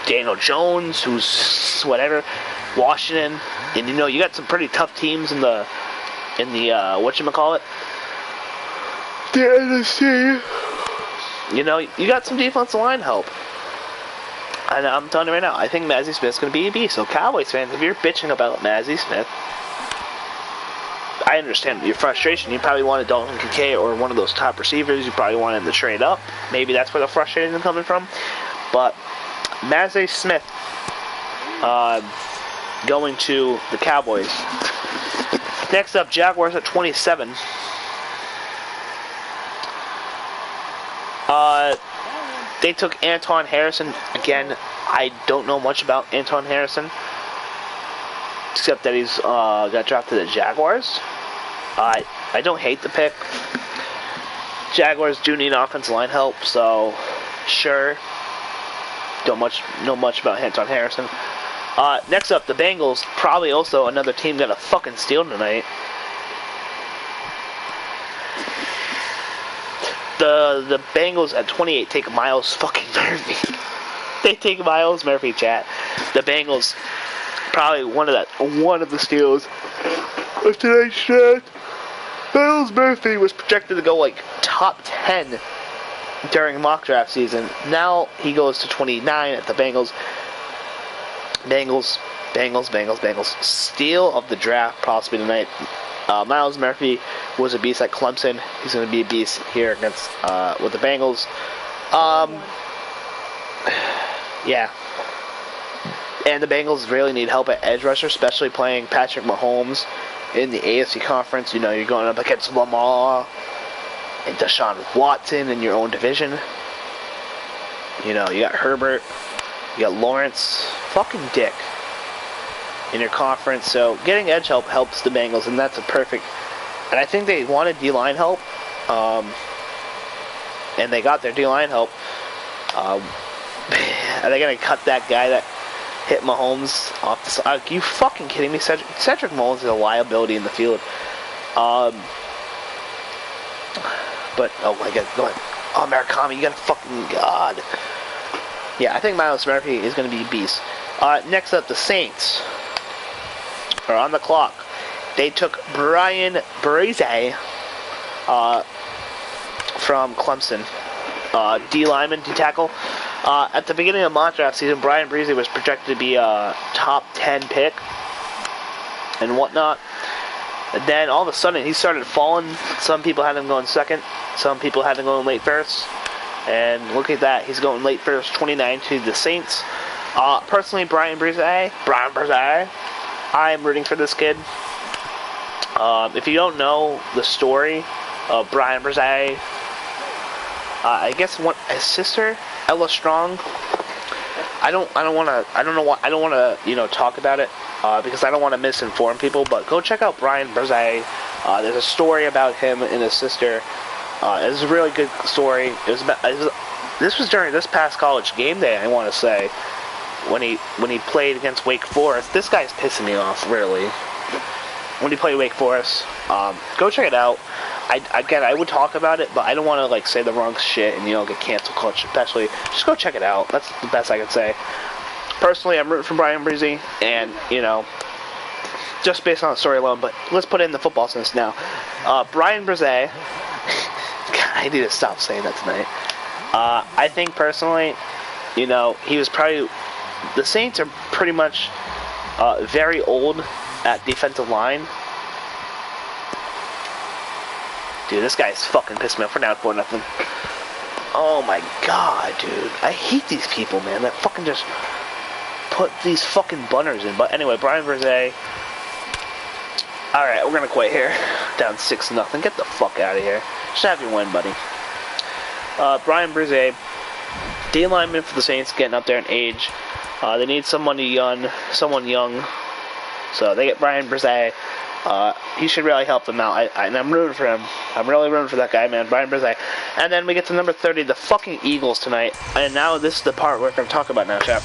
Daniel Jones, who's whatever, Washington, and you got some pretty tough teams in the whatchamacallit, the NFC. You got some defensive line help. And I'm telling you right now, I think Mazi Smith's going to be a beast. So Cowboys fans, if you're bitching about Mazi Smith, I understand your frustration. You probably wanted Dalton Kincaid or one of those top receivers. You probably wanted him to trade up. Maybe that's where the frustration is coming from. But Mazi Smith going to the Cowboys. Next up, Jaguars at 27. They took Anton Harrison. Again, I don't know much about Anton Harrison, except that he's got drafted to the Jaguars. I don't hate the pick. Jaguars do need offensive line help, so sure. Don't know much about Anton Harrison. Next up, the Bengals. Probably also another team got a fucking steal tonight. The Bengals at 28 take Miles fucking Murphy. They take Miles Murphy, chat. The Bengals, probably one of the steals of tonight's draft. Miles Murphy was projected to go like top 10 during mock draft season. Now he goes to 29 at the Bengals. Bengals. Steal of the draft possibly tonight. Miles Murphy was a beast at Clemson. He's going to be a beast here against with the Bengals. Yeah. And the Bengals really need help at edge rusher, especially playing Patrick Mahomes in the AFC conference. You're going up against Lamar and Deshaun Watson in your own division. You got Herbert, you got Lawrence, fucking Dick in your conference. So getting edge help helps the Bengals, and that's a perfect. And I think they wanted D-line help, and they got their D-line help. Are they gonna cut that guy that hit Mahomes off the side? Are you fucking kidding me? Cedric Mahomes is a liability in the field. But oh my god, go ahead. Oh, Murakami, you got a fucking god. Yeah, I think Miles Murphy is gonna be a beast. Next up, the Saints are on the clock. They took Brian Bresee from Clemson. D lineman, D tackle. At the beginning of mock draft season, Brian Bresee was projected to be a top 10 pick. and whatnot. And then all of a sudden he started falling. Some people had him going second. Some people had him going late first. And look at that. He's going late first, 29 to the Saints. Personally, Brian Brzee, I'm rooting for this kid. If you don't know the story of Brian Brzee, I guess his sister, Ella Strong. I don't want to talk about it because I don't want to misinform people. But go check out Brian Brzee. There's a story about him and his sister. It's a really good story. This was during this past college game day, I want to say, when he played against Wake Forest. This guy's pissing me off, really. When he played Wake Forest, go check it out. I would talk about it, but I don't want to say the wrong shit and get cancel culture. Especially, just go check it out. That's the best I can say. Personally, I'm rooting for Brian Brzee, and just based on the story alone. But let's put it in the football sense now. Brian Brzee. I need to stop saying that tonight. I think personally, he was probably. The Saints are pretty much very old at defensive line. Dude, this guy's fucking pissed me off. We're down 4-0. Oh my god, dude. I hate these people, man. That fucking just put these fucking bunners in. But anyway, Brian Brzee. Alright, we're gonna quit here. Down 6-0. Get the fuck out of here. Just have your win, buddy. Brian Brzee, D lineman for the Saints, getting up there in age. They need someone young. So they get Brian Brzee. He should really help them out. And I'm rooting for him. I'm really rooting for that guy, man. Brian Brzee. And then we get to number 30, the fucking Eagles tonight. And now this is the part we're going to talk about now, chap.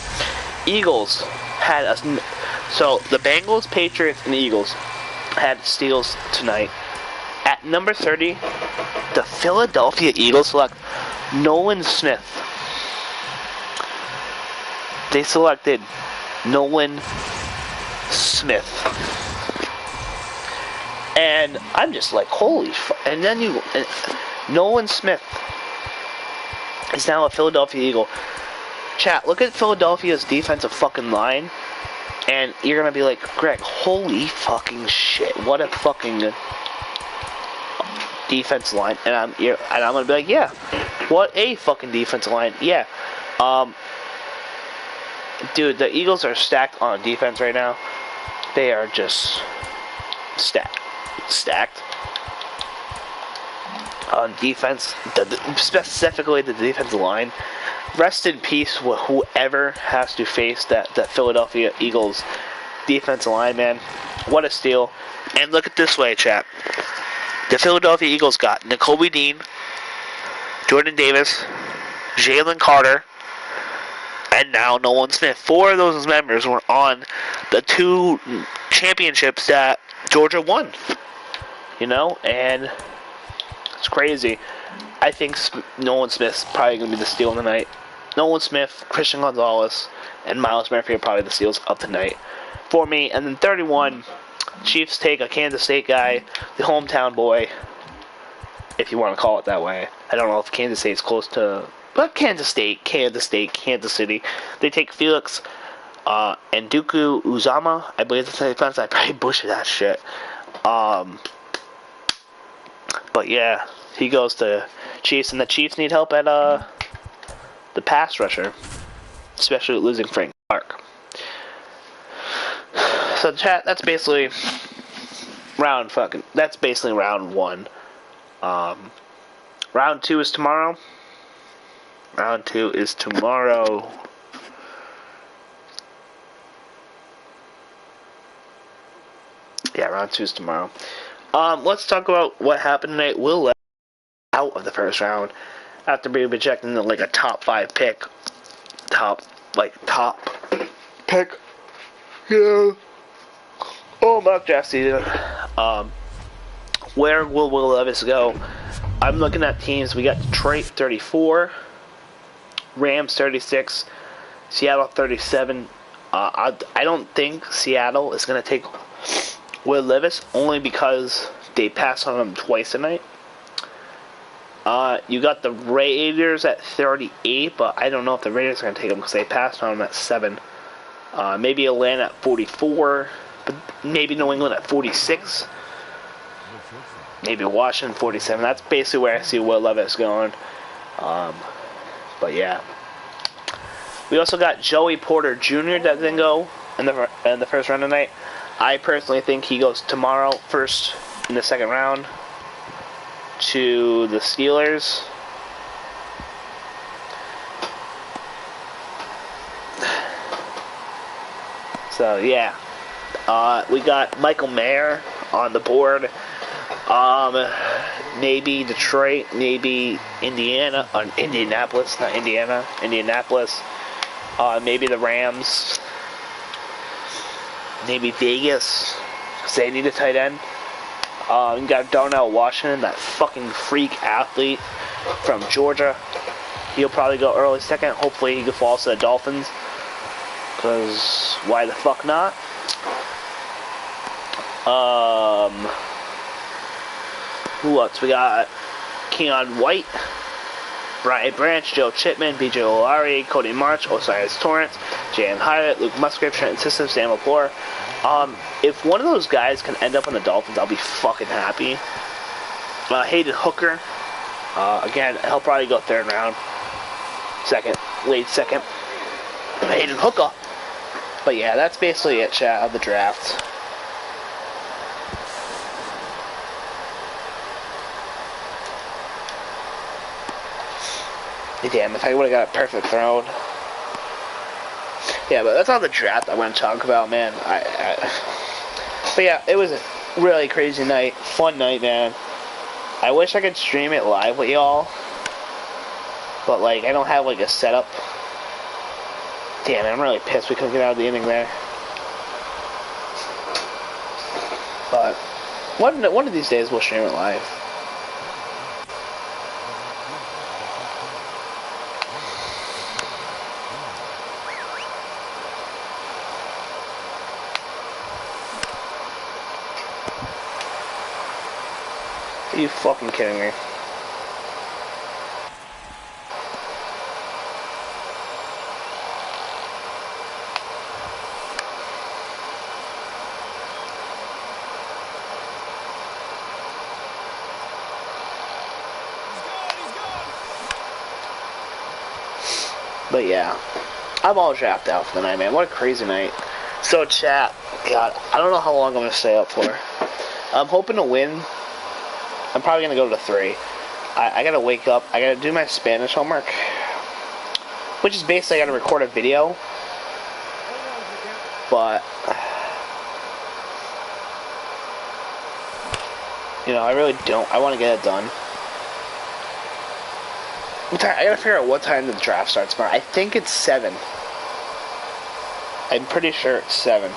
Eagles had us. So the Bengals, Patriots, and the Eagles had steals tonight. At number 30, the Philadelphia Eagles select Nolan Smith. They selected Nolan Smith. And I'm just like, holy fuck. And then Nolan Smith is now a Philadelphia Eagle. Chat, look at Philadelphia's defensive fucking line. And you're going to be like, Greg, holy fucking shit. What a fucking defense line. And I'm going to be like, yeah. What a fucking defensive line. Yeah. Dude, the Eagles are stacked on defense right now. They are just stacked on defense, specifically the defensive line. Rest in peace whoever has to face that Philadelphia Eagles defensive line, man. What a steal. And look at this way, chap. The Philadelphia Eagles got Nakobe Dean, Jordan Davis, Jalen Carter, and now Nolan Smith. 4 of those members were on the 2 championships that Georgia won. And it's crazy. I think Nolan Smith's probably going to be the steal of the night. Nolan Smith, Christian Gonzalez, and Myles Murphy are probably the steals of the night for me. And then 31, Chiefs take a Kansas State guy, the hometown boy, if you want to call it that way. I don't know if Kansas State's close to... But Kansas State, Kansas City. They take Felix Nduku Uzama. I believe that's how you pronounce it. I probably butchered that shit. But yeah, he goes to Chiefs, and the Chiefs need help at the pass rusher, especially with losing Frank Clark. So chat, that's basically round 1. Round 2 is tomorrow. Round 2 is tomorrow. Yeah, round 2 is tomorrow. Let's talk about what happened tonight. Will Levis out of the first round after being rejected into a top 5 pick. Top pick. Yeah. Oh, mock draft season. Where will Will Levis go? I'm looking at teams. We got Detroit 34, Rams 36, Seattle 37. I don't think Seattle is going to take Will Levis, only because they passed on him twice tonight. You got the Raiders at 38, but I don't know if the Raiders are going to take him because they passed on him at 7. Maybe Atlanta at 44, maybe New England at 46. Maybe Washington 47. That's basically where I see Will Levis going. But yeah. We also got Joey Porter Jr. that didn't go in the first round tonight. I personally think he goes tomorrow first in the second round to the Steelers. So yeah. We got Michael Mayer on the board. Maybe Detroit, maybe Indianapolis, not Indiana, Indianapolis. Maybe the Rams. Maybe Vegas, because they need a tight end. You got Darnell Washington, that fucking freak athlete from Georgia. He'll probably go early second. Hopefully he can fall to the Dolphins, because why the fuck not? Who else? We got Keon White, Brian Branch, Joe Chipman, B.J. Olari, Cody March, Osiris Torrance, Jan Hyatt, Luke Musgrave, Trenton Sisson, Sam LaFleur. If one of those guys can end up on the Dolphins, I'll be fucking happy. Hayden Hooker. Again, he'll probably go third round. Late second. Hayden Hooker. But yeah, that's basically it, chat, of the draft. Damn, if I would have got a perfect thrown. Yeah, but that's not the draft I want to talk about, man. But yeah, it was a really crazy night. Fun night, man. I wish I could stream it live with y'all. But, like, I don't have, like, a setup. Damn, I'm really pissed we couldn't get out of the inning there. But one of these days we'll stream it live. Are you fucking kidding me? But yeah, I'm all jacked out for the night, man. What a crazy night. So chat, God, I don't know how long I'm going to stay up for. I'm hoping to win. I'm probably going to go to 3. I got to wake up. I got to do my Spanish homework. Which is basically I got to record a video. But, you know, I really don't. I want to get it done. I got to figure out what time the draft starts tomorrow. I think it's 7. I'm pretty sure it's 7.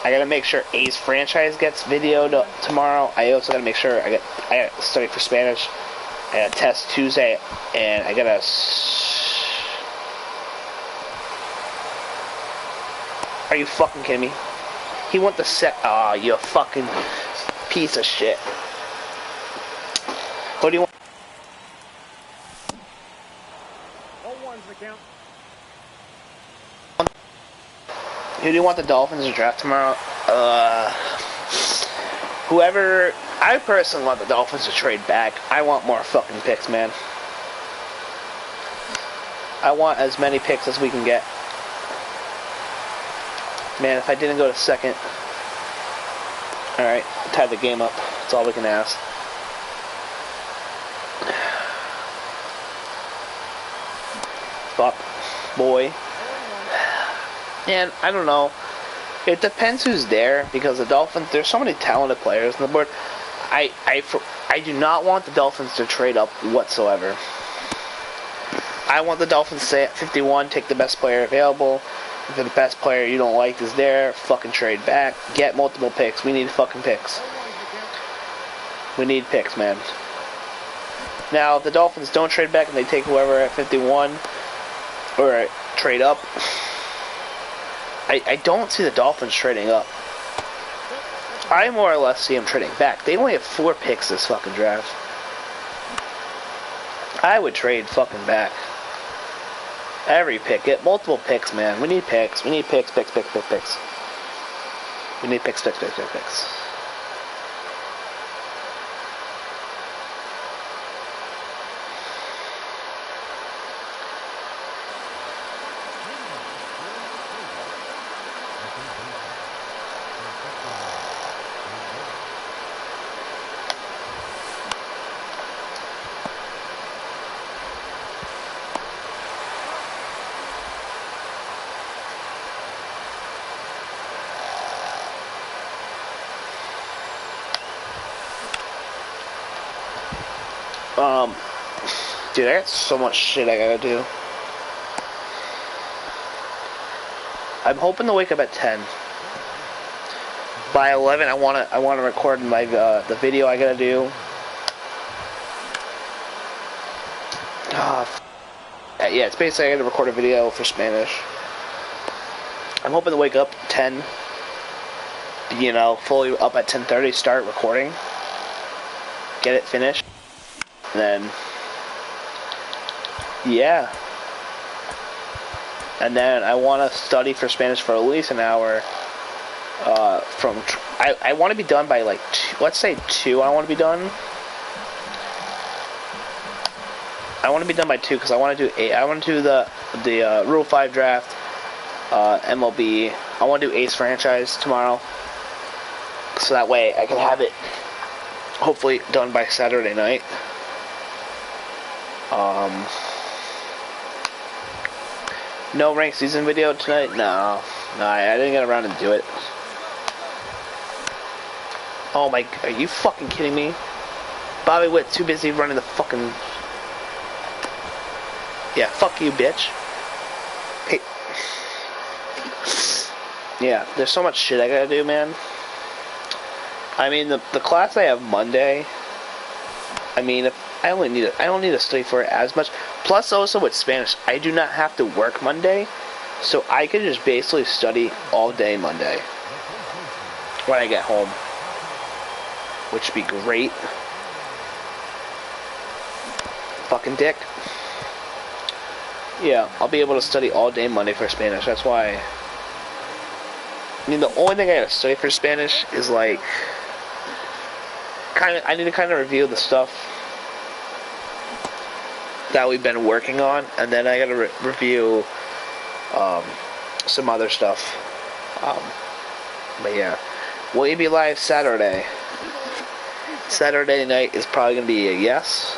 I gotta make sure A's franchise gets videoed tomorrow. I also gotta make sure I gotta study for Spanish. I gotta test Tuesday, and I gotta. Are you fucking kidding me? He went the set. Aw, you fucking piece of shit. What do you want? 0-1's the count. Who do you want the Dolphins to draft tomorrow? Whoever. I personally want the Dolphins to trade back. I want more fucking picks, man. I want as many picks as we can get. Man, if I didn't go to second. Alright, tie the game up. That's all we can ask. Fuck. Boy. And I don't know. It depends who's there, because the Dolphins, there's so many talented players on the board. I do not want the Dolphins to trade up whatsoever. I want the Dolphins to stay at 51, take the best player available. If the best player you don't like is there, fucking trade back. Get multiple picks. We need fucking picks. We need picks, man. Now, if the Dolphins don't trade back and they take whoever at 51, or trade up, I don't see the Dolphins trading up. I more or less see them trading back. They only have 4 picks this fucking draft. I would trade fucking back. Every pick. Get multiple picks, man. We need picks. We need picks. We need picks. Dude, I got so much shit I gotta do. I'm hoping to wake up at 10. By 11, I wanna record my the video I gotta do. Yeah, it's basically I gotta record a video for Spanish. I'm hoping to wake up 10. You know, fully up at 10:30. Start recording. Get it finished. Then. Yeah. And then I want to study for Spanish for at least an hour. I want to be done by like let's say 2. I want to be done. I want to be done by 2 because I want to do 8. I want to do the Rule 5 draft, MLB. I want to do Ace franchise tomorrow, so that way I can have it hopefully done by Saturday night. No ranked season video tonight? No, I didn't get around to do it. Oh my, are you fucking kidding me? Bobby Witt too busy running the fucking... Yeah, fuck you, bitch. Hey. Yeah, there's so much shit I gotta do, man. I mean, the class I have Monday, I mean, I don't need to study for it as much. Plus, also with Spanish, I do not have to work Monday, so I could just basically study all day Monday when I get home, which would be great. Fucking dick. Yeah, I'll be able to study all day Monday for Spanish. That's why. I mean, the only thing I gotta study for Spanish is like, I need to kind of review the stuff that we've been working on, and then I gotta review some other stuff. But yeah, will you be live Saturday? Saturday night is probably gonna be a yes.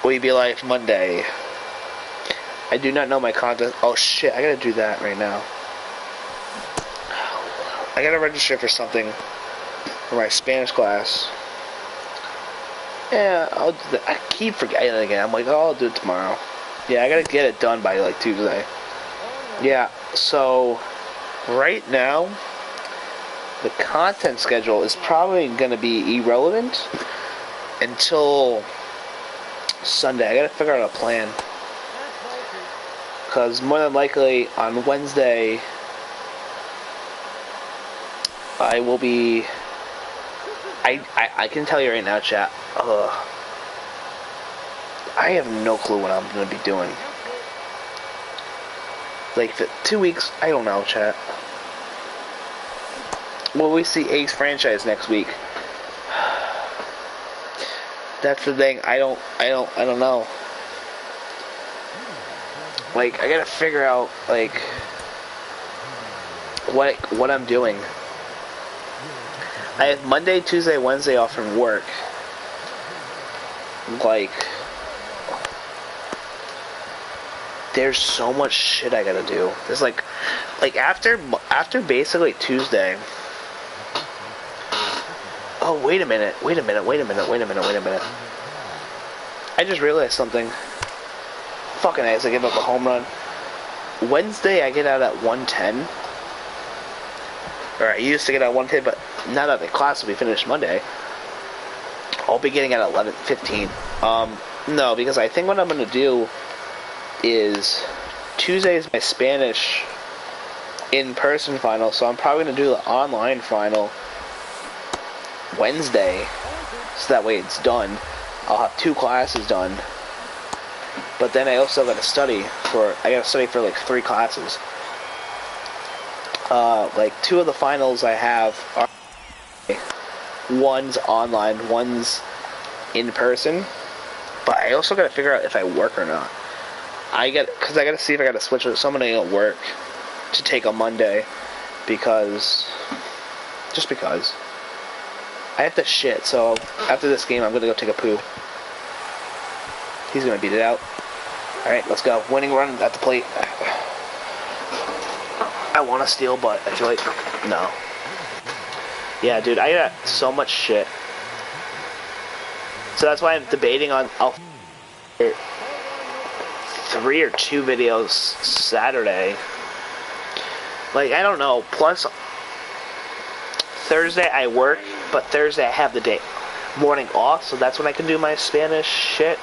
Will you be live Monday? I do not know my content. Oh shit, I gotta do that right now. I gotta register for something for my Spanish class. Yeah, I'll do that. I keep forgetting it again. I'm like, oh, I'll do it tomorrow. Yeah, I gotta get it done by like Tuesday. Yeah, so right now the content schedule is probably gonna be irrelevant until Sunday. I gotta figure out a plan, because more than likely on Wednesday I will be. I can tell you right now, chat. I have no clue what I'm gonna be doing. Like 2 weeks, I don't know, chat. Will we see Ace franchise next week? That's the thing. I don't know. Like, I gotta figure out like what I'm doing. I have Monday, Tuesday, Wednesday off from work. Like, there's so much shit I gotta do. There's like after basically Tuesday. Oh, wait a minute. I just realized something. Fucking ass, I give up a home run. Wednesday I get out at 1:10. Or I used to get out at 1:10, but now that the class will be finished Monday, I'll be getting out at 11:15. No, because I think what I'm gonna do is Tuesday is my Spanish in-person final, so I'm probably gonna do the online final Wednesday, so that way it's done. I'll have 2 classes done, but then I also gotta study for like 3 classes. Like 2 of the finals I have are one's online, one's in person. But I also gotta figure out if I work or not. Cause I gotta see if I gotta switch with somebody at work to take a Monday, just because. I have to shit, so after this game I'm gonna go take a poo. He's gonna beat it out. Alright, let's go. Winning run at the plate. I wanna steal, but I feel like, no. Yeah, dude, I got so much shit. So that's why I'm debating on, I'll 3 or 2 videos Saturday. Like, I don't know. Plus, Thursday I work, but Thursday I have the day morning off, so that's when I can do my Spanish shit.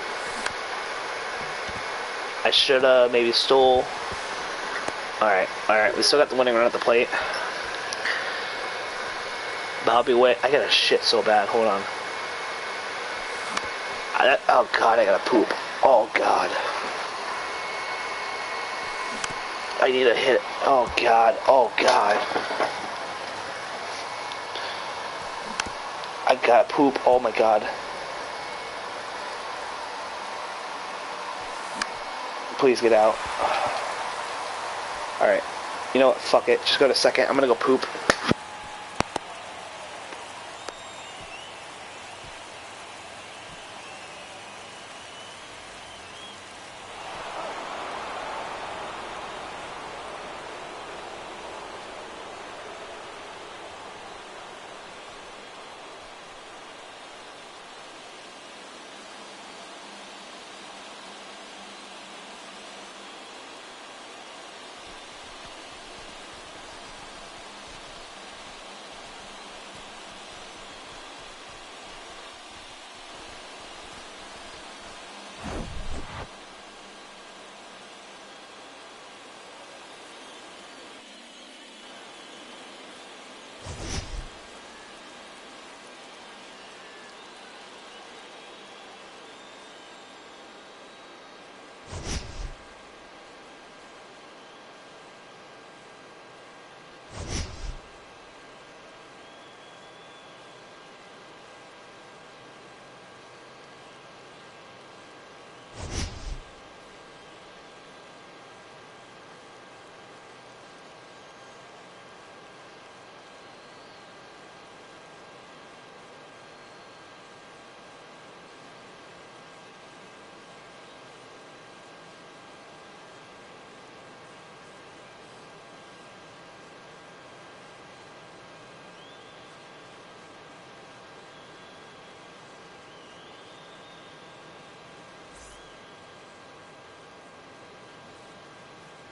I should have maybe stole. Alright, we still got the winning run at the plate. But I'll be wait. I gotta shit so bad. Hold on. Oh god, I gotta poop. Oh god. I need to hit. Oh god. Oh god. I gotta poop. Oh my god. Please get out. Alright. You know what? Fuck it. Just go to second. I'm gonna go poop.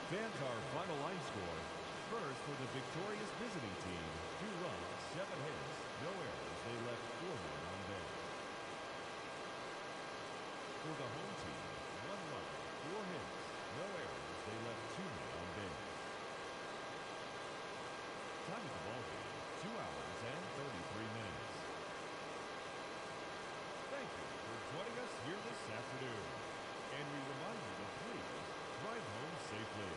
Fans our final line score. First for the victorious visiting team, 2 runs, 7 hits, no errors. They left 4 men on base. For the home team, 1 run, 4 hits, no errors. They left 2 men on base. Time of the ball game, 2 hours and 33 minutes. Thank you for joining us here this afternoon. And we remind you to please drive home safely.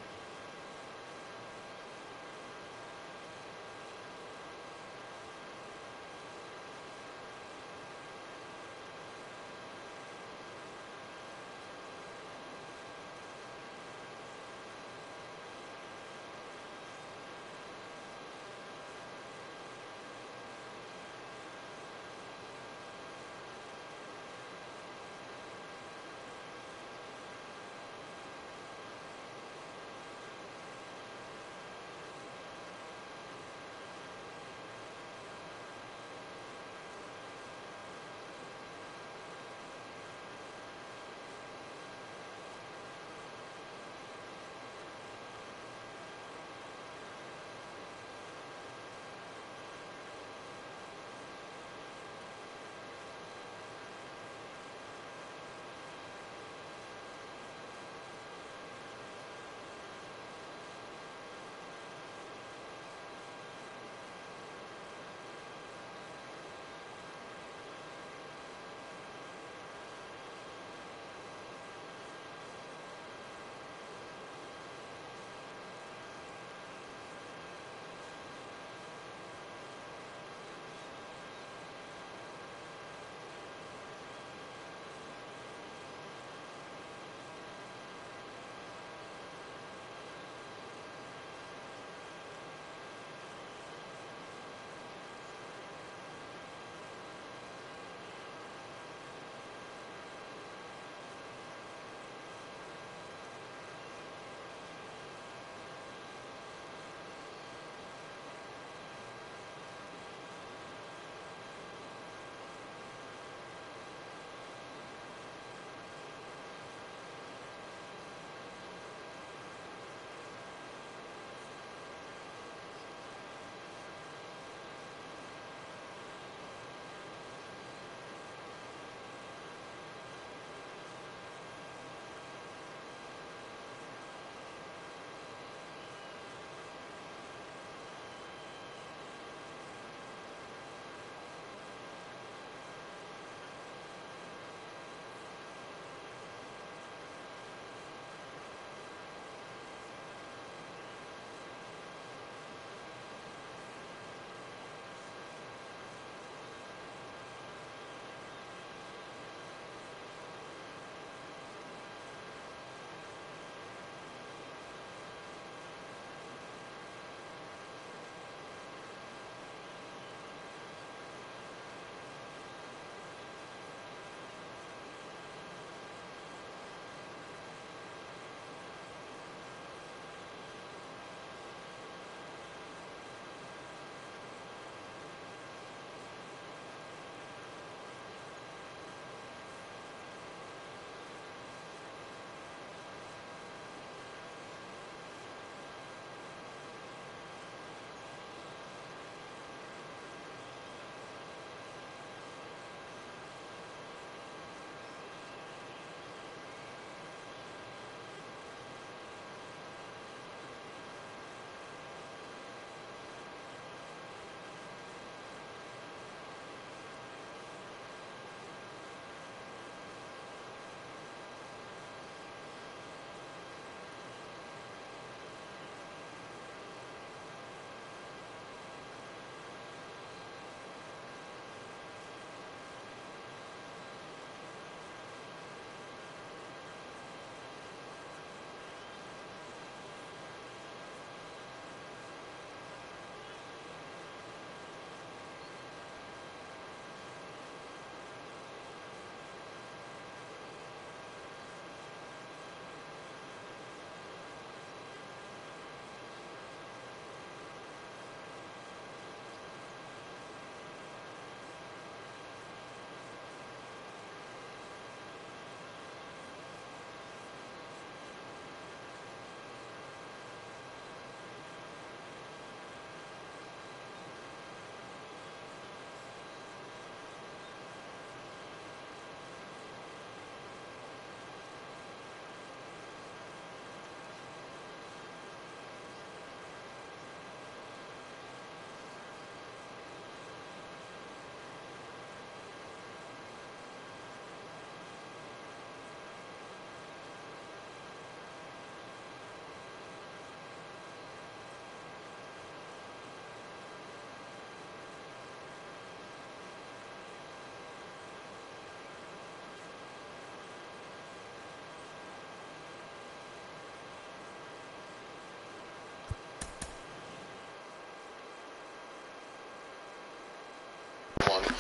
long.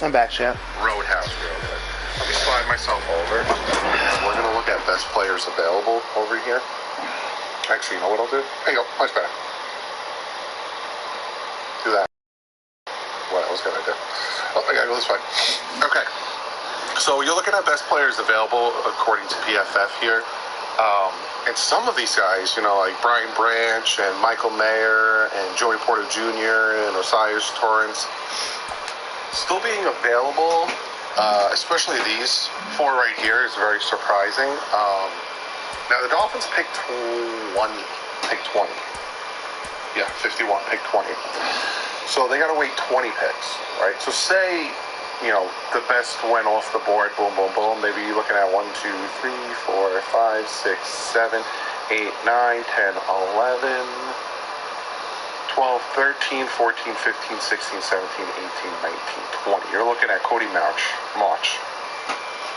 I'm back, champ. Roadhouse real quick. Let me slide myself over. We're going to look at best players available over here. Actually, you know what I'll do? There you go. Much better. Do that. What I was going to do. Oh, I got to go this way. Okay. So you're looking at best players available according to PFF here. And some of these guys, you know, like Brian Branch and Michael Mayer and Joey Porter Jr. and Osiris Torrance, still being available, especially these four right here, is very surprising. Now the Dolphins picked 20. Yeah, 51, picked 20. So they got to wait 20 picks, right? So say, you know, the best went off the board, boom, boom, boom. Maybe you're looking at 1, 2, 3, 4, 5, 6, 7, 8, 9, 10, 11, 12, 13, 14, 15, 16, 17, 18, 19, 20. You're looking at Cody March,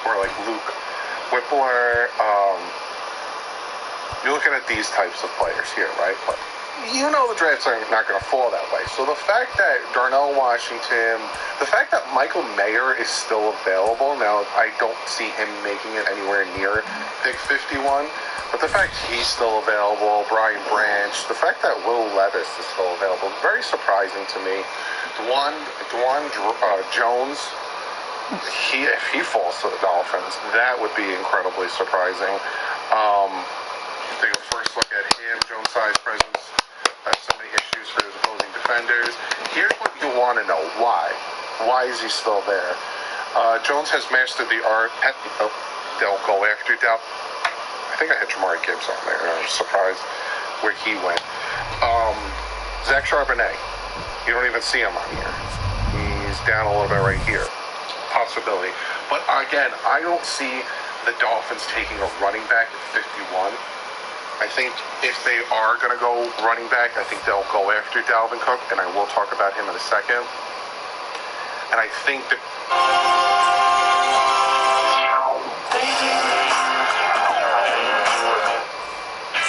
or like Luke Whippler. You're looking at these types of players here, right? But you know the drafts are not going to fall that way. So the fact that Darnell Washington, the fact that Michael Mayer is still available, now I don't see him making it anywhere near pick 51, but the fact he's still available, Brian Branch, the fact that Will Levis is still available, very surprising to me. Dwan Jones, if he falls to the Dolphins, that would be incredibly surprising. Take a first look at him, Jones' size, presence. So many issues for his opposing defenders. Here's what you want to know. Why? Why is he still there? Jones has mastered the art. They'll go after Dell. I think I had Jamari Gibbs on there. I'm surprised where he went. Zach Charbonnet. You don't even see him on here. He's down a little bit right here. Possibility. But again, I don't see the Dolphins taking a running back at 51. I think if they are going to go running back, I think they'll go after Dalvin Cook, and I will talk about him in a second. And I think that...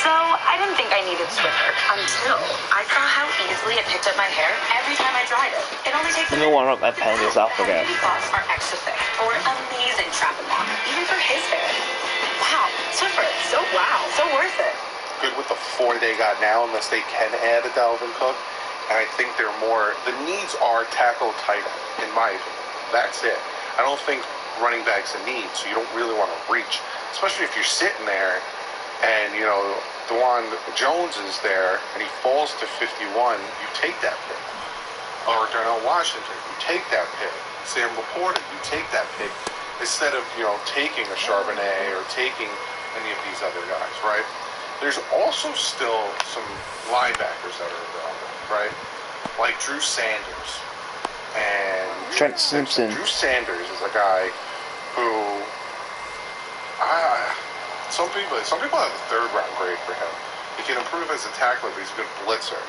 So, I didn't think I needed Swiffer until I saw how easily it picked up my hair every time I dried it. It only takes a You don't want to rub my panties off again. Heavy gloss are extra thick for amazing trap and lock, even for his hair. Wow, Swiffer, so worth it. Good with the 4 they got now, unless they can add a Dalvin Cook. And I think they're more, the needs are tackle tight end, in my opinion. That's it. I don't think running back's a need, so you don't really want to reach, especially if you're sitting there and, you know, Dwan Jones is there and he falls to 51, you take that pick. Or Darnell Washington, you take that pick. Sam Laporta, you take that pick instead of, you know, taking a Charbonnet or taking any of these other guys, right? There's also still some linebackers that are available, right? Like Drew Sanders and Trent Simpson. Drew Sanders is a guy who some people have a third-round grade for him. He can improve as a tackler, but he's a good blitzer.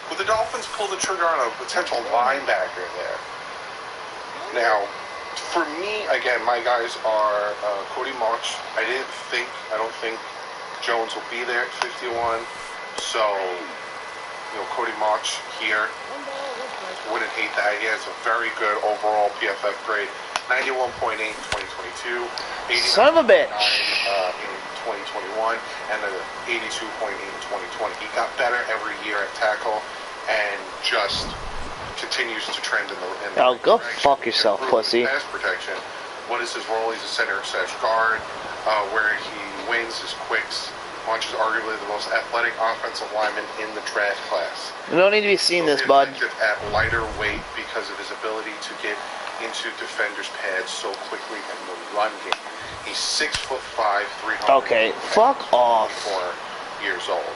Would the Dolphins pull the trigger on a potential linebacker there? Now, for me, again, my guys are Cody March. I don't think Jones will be there at 51, so, you know, Cody March here, wouldn't hate that. He has a very good overall PFF grade, 91.8 in 2022, 89.9 Son of a bitch. In 2021, and 82.8 in 2020. He got better every year at tackle, and just continues to trend in the Oh, right go direction. fuck yourself, pussy. Pass protection. What is his role? He's a center/guard, where he wins his quicks. March is arguably the most athletic offensive lineman in the draft class. You don't need to be seeing this, bud. Effective at lighter weight because of his ability to get into defenders' pads so quickly in the run game. He's 6'5", 300. Okay, fuck off. 24 years old.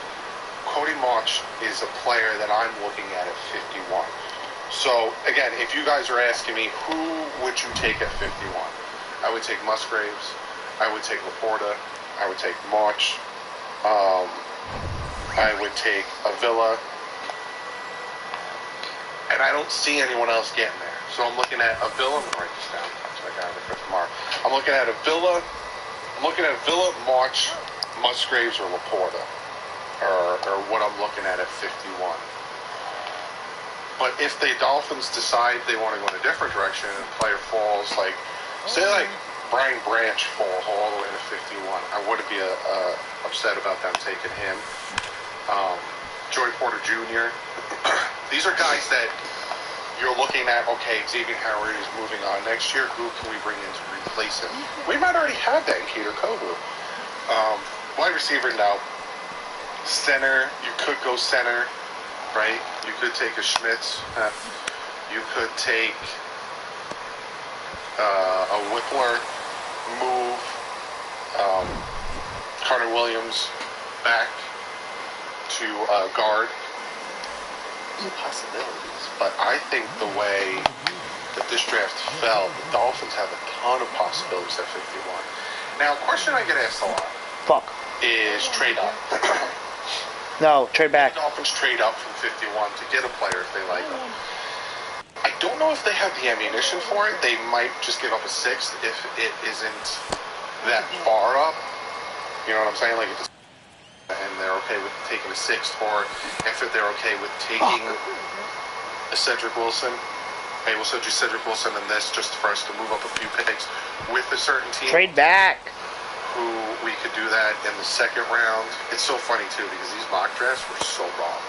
Cody March is a player that I'm looking at 51. So, again, if you guys are asking me, who would you take at 51? I would take Musgraves. I would take Laporta. I would take March. I would take Avila. And I don't see anyone else getting there. So I'm looking at Avila. I'm going to write this down so I got it for tomorrow. I'm looking at Avila. I'm looking at Avila, March, Musgraves, or Laporta. Or what I'm looking at 51. But if the Dolphins decide they want to go in a different direction and a player falls, like, say like Brian Branch falls all the way to 51, I wouldn't be upset about them taking him. Joey Porter Jr. These are guys that you're looking at, okay, Xavier Howard is moving on next year. Who can we bring in to replace him? We might already have that in Kader Kobu. Wide receiver, no. Center, you could go center, right? You could take a Schmitz. You could take a Whippler, move Carter Williams back to guard. Some possibilities, but I think the way that this draft fell, the Dolphins have a ton of possibilities at 51. Now, a question I get asked a lot is trade up. No, trade back. The Dolphins trade up from 51 to get a player if they like him. I don't know if they have the ammunition for it. They might just give up a sixth if it isn't that far up. You know what I'm saying? Like, if it's and they're okay with taking a sixth, or if they're okay with taking a Cedric Wilson. Hey, we'll send you Cedric Wilson in this just for us to move up a few picks with a certain team. Trade back. Who we could do that in the second round. It's so funny too because these mock drafts were so wrong.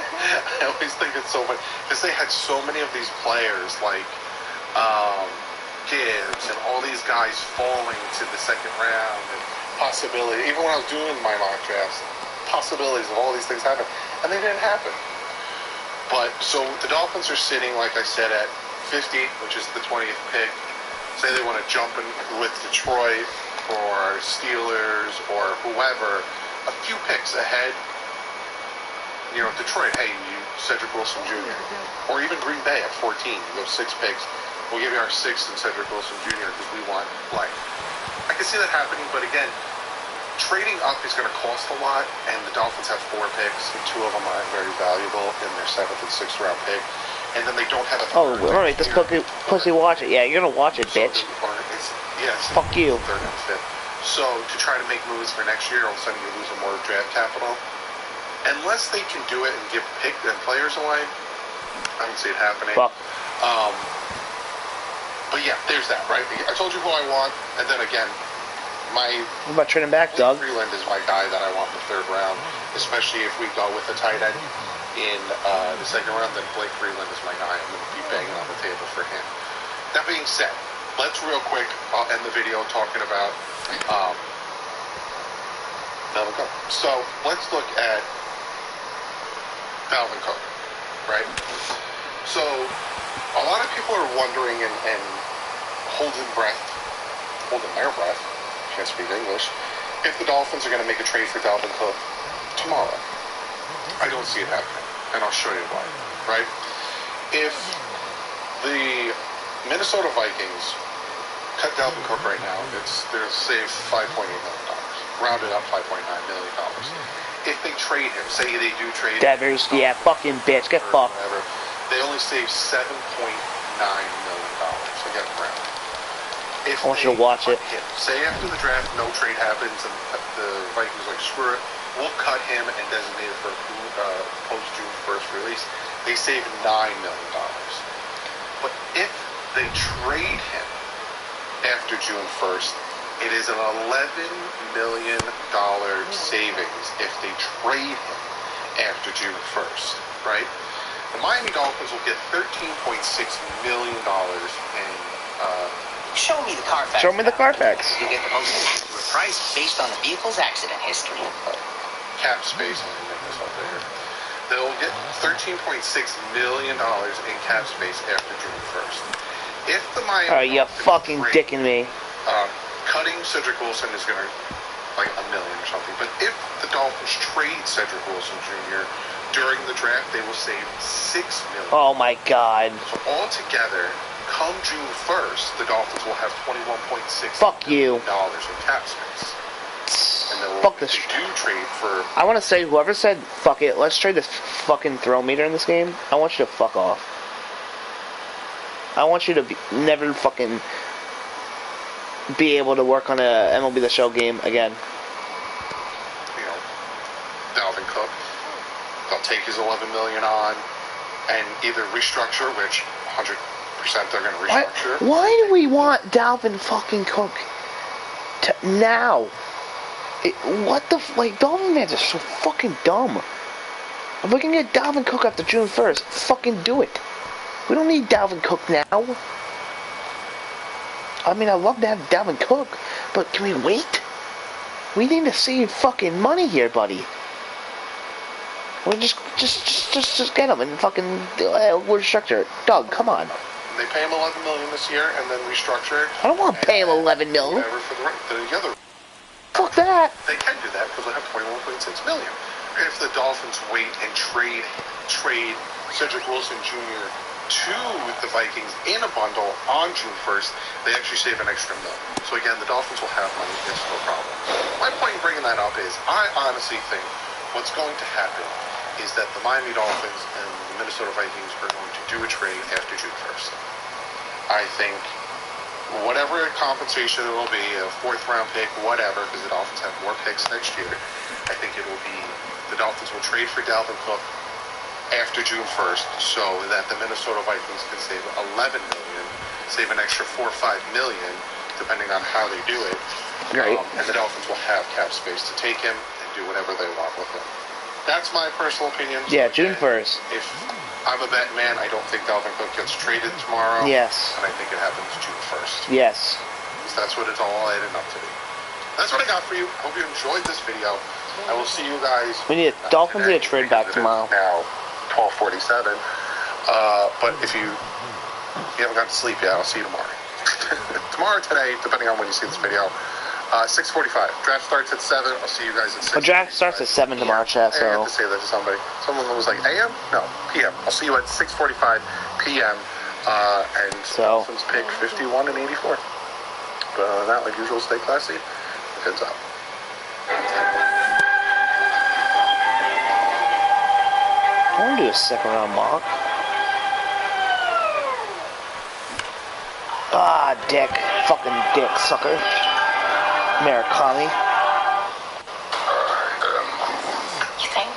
I always think it's so funny because they had so many of these players like Gibbs and all these guys falling to the second round and possibility. Even when I was doing my mock drafts, possibilities of all these things happen, and they didn't happen. But so the Dolphins are sitting, like I said, at 50, which is the 20th pick. Say they want to jump in with Detroit or Steelers or whoever, a few picks ahead. You know, Detroit, hey, you Cedric Wilson Jr. Or even Green Bay at 14, you go 6 picks. We'll give you our 6th and Cedric Wilson Jr. because we want blank. I can see that happening, but again, trading up is going to cost a lot, and the Dolphins have 4 picks, and 2 of them are very valuable in their 7th and 6th round pick. And then they don't have a Oh, alright, this pussy watch it. Yeah, you're gonna watch it, bitch. Fuck you. 3rd and 5th. So, to try to make moves for next year, all of a sudden you lose more draft capital. Unless they can do it and give pick and players away, I don't see it happening. Fuck. But yeah, there's that, right? I told you who I want, and then again, What about trading back, Doug? Freeland is my guy that I want in the 3rd round, especially if we go with a tight end in the 2nd round. Then Blake Freeland is my guy. I'm going to be banging on the table for him. That being said, let's real quick end the video talking about Dalvin Cook. So let's look at Dalvin Cook, right? So a lot of people are wondering and holding their breath, can't speak English, if the Dolphins are going to make a trade for Dalvin Cook tomorrow. I don't see it happening, and I'll show you why, right? If the Minnesota Vikings cut Dalvin Cook right now, they'll save $5.8 million, rounded up $5.9 million. If they trade him, say they do trade Devers, yeah, fucking bitch, get fucked. Whatever, they only save $7.9 million. Again, round. If I want you to watch it. Say after the draft, no trade happens, and the Vikings like, screw it, we'll cut him and designate it for post-June 1st release. They save $9 million. But if they trade him after June 1st, it is an $11 million savings if they trade him after June 1st, right? The Miami Dolphins will get $13.6 million in Show me the Carfax. Show me the Carfax. You get the most accurate price based on the vehicle's accident history. Cap space. Let me make this up there. They'll get $13.6 million in cap space after June 1st. If the Miami Alright, you fucking dicking me. Cutting Cedric Wilson is going to like $1 million or something. But if the Dolphins trade Cedric Wilson Jr. during the draft, they will save $6 million. Oh my god. So altogether, come June 1st, the Dolphins will have $21.6 Fuck you. million in cap space. And then Fuck this. they do trade for. I want to say, whoever said, fuck it, let's trade this fucking throw meter in this game, I want you to fuck off. I want you to never fucking be able to work on a MLB The Show game again. You know, Dalvin Cook. They'll take his $11 million on. and either restructure, which 100% they're going to restructure. Why do we want Dalvin fucking Cook now? Dolphin fans are so fucking dumb. If we can get Dalvin Cook after June 1st, fucking do it. We don't need Dalvin Cook now. I mean, I love to have Dalvin Cook, but can we wait? We need to save fucking money here, buddy. We'll just get him and fucking we'll restructure it. Doug, come on. They pay him $11 million this year and then restructure it. I don't want to pay him $11 million. Whatever for the other. Fuck that. They can do that because they have $21.6 million. If the Dolphins wait and trade Cedric Wilson Jr. to the Vikings in a bundle on June 1st, they actually save an extra $1 million. So again, the Dolphins will have money. It's no problem. My point in bringing that up is I honestly think what's going to happen is that the Miami Dolphins and the Minnesota Vikings are going to do a trade after June 1st. I think whatever compensation it will be, a 4th-round pick, whatever, because the Dolphins have more picks next year, I think it will be the Dolphins will trade for Dalvin Cook after June 1st so that the Minnesota Vikings can save $11 million, save an extra $4 or $5 million, depending on how they do it. Right. And the Dolphins will have cap space to take him and do whatever they want with him. That's my personal opinion. Yeah, June 1st. If I'm a bet man, I don't think Dalvin Cook gets traded tomorrow. Yes. And I think it happens June 1st. Yes. So that's what it's all adding up to be. That's what I got for you. Hope you enjoyed this video. I will see you guys. We need Dolphins need a trade back tomorrow. Now, 12:47. But if you haven't gotten to sleep yet, I'll see you tomorrow. Tomorrow, today, depending on when you see this video. 6:45. Draft starts at 7. I'll see you guys at 6. The draft starts at 7 tomorrow, chat. I had to say that to somebody. Someone was like, AM? No, PM. I'll see you at 6:45 PM. And Dolphins pick 51 and 84. But other than that, like usual, stay classy. Heads up. I want to do a 2nd-round mock. Ah, dick. Fucking dick sucker. Americani. You think?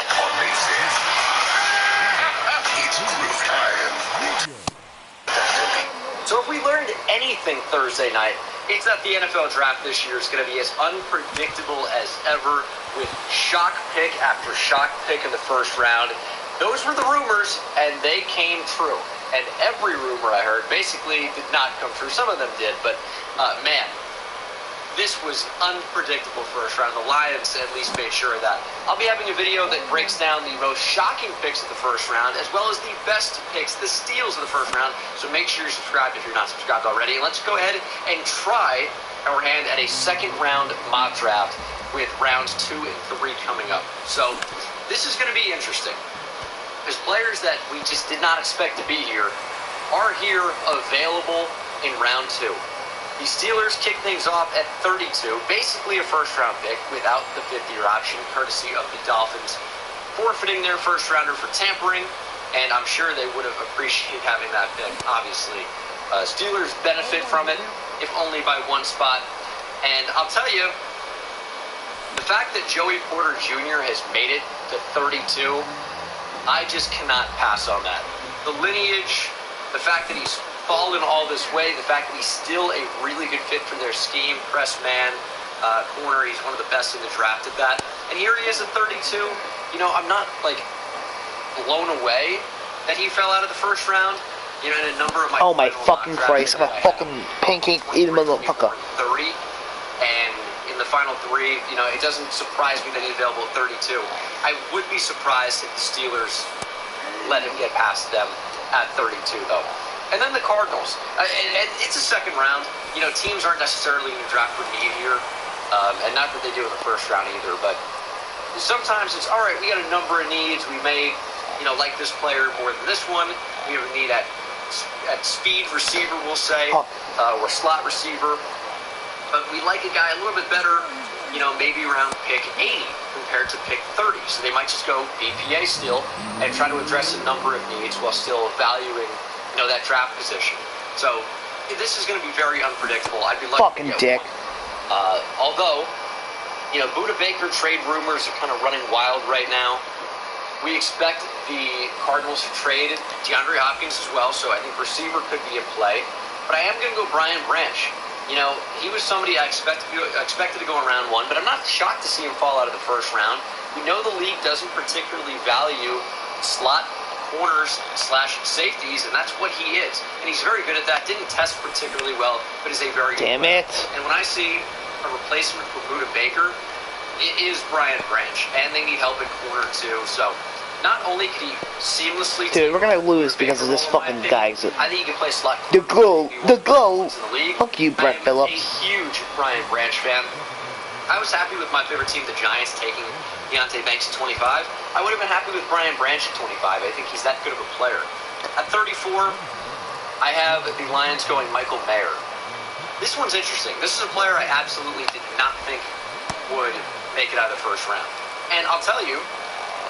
So if we learned anything Thursday night, it's that the NFL draft this year is going to be as unpredictable as ever, with shock pick after shock pick in the 1st round. Those were the rumors, and they came true. And every rumor I heard basically did not come true. Some of them did, but man, this was unpredictable 1st round. The Lions at least made sure of that. I'll be having a video that breaks down the most shocking picks of the 1st round, as well as the best picks, the steals of the 1st round. So make sure you're subscribed if you're not subscribed already. And let's go ahead and try our hand at a 2nd-round mock draft with rounds 2 and 3 coming up. So this is going to be interesting. There's players that we just did not expect to be here are here available in round 2. The Steelers kick things off at 32, basically a 1st-round pick without the 5th-year option, courtesy of the Dolphins forfeiting their 1st-rounder for tampering, and I'm sure they would have appreciated having that pick, obviously. Steelers benefit from it, if only by 1 spot, and I'll tell you, the fact that Joey Porter Jr. has made it to 32, I just cannot pass on that. The lineage, the fact that he's fallen all this way, the fact that he's still a really good fit for their scheme, press man, corner, he's one of the best in the draft at that. And here he is at 32. You know, I'm not, like, blown away that he fell out of the 1st round. You know, in a number of my... Oh my fucking Christ, I'm a fucking pancake eating motherfucker. 30, and in the final 3, you know, it doesn't surprise me that he's available at 32. I would be surprised if the Steelers let him get past them at 32, though. And then the Cardinals. And it's a 2nd round. You know, teams aren't necessarily going to draft for need here. And not that they do in the 1st round either. But sometimes it's, all right, we got a number of needs. We may, you know, like this player more than this one. We have a need at speed receiver, we'll say, or slot receiver. But we like a guy a little bit better, you know, maybe around pick 80 compared to pick 30. So they might just go BPA still and try to address a number of needs while still valuing, you know, that draft position. So this is going to be very unpredictable. I'd be lucky fucking to get dick. one. Although, you know, Buda Baker trade rumors are kind of running wild right now. We expect the Cardinals to trade DeAndre Hopkins as well, so I think receiver could be in play. But I am going to go Brian Branch. You know, he was somebody I expected to go in round 1, but I'm not shocked to see him fall out of the first round. We know the league doesn't particularly value slot corners / safeties, and that's what he is. And he's very good at that. Didn't test particularly well, but is a very good player. And when I see a replacement for Buda Baker, it is Brian Branch, and they need help at corner too. So not only could he seamlessly... Dude, we're gonna lose because of this fucking guy. I think he can play slot The goal! Fuck you, Brett I'm Phillips. a huge Brian Branch fan. I was happy with my favorite team, the Giants, taking Deontay Banks at 25. I would have been happy with Brian Branch at 25. I think he's that good of a player. At 34, I have the Lions going Michael Mayer. This one's interesting. This is a player I absolutely did not think would make it out of the first round. And I'll tell you,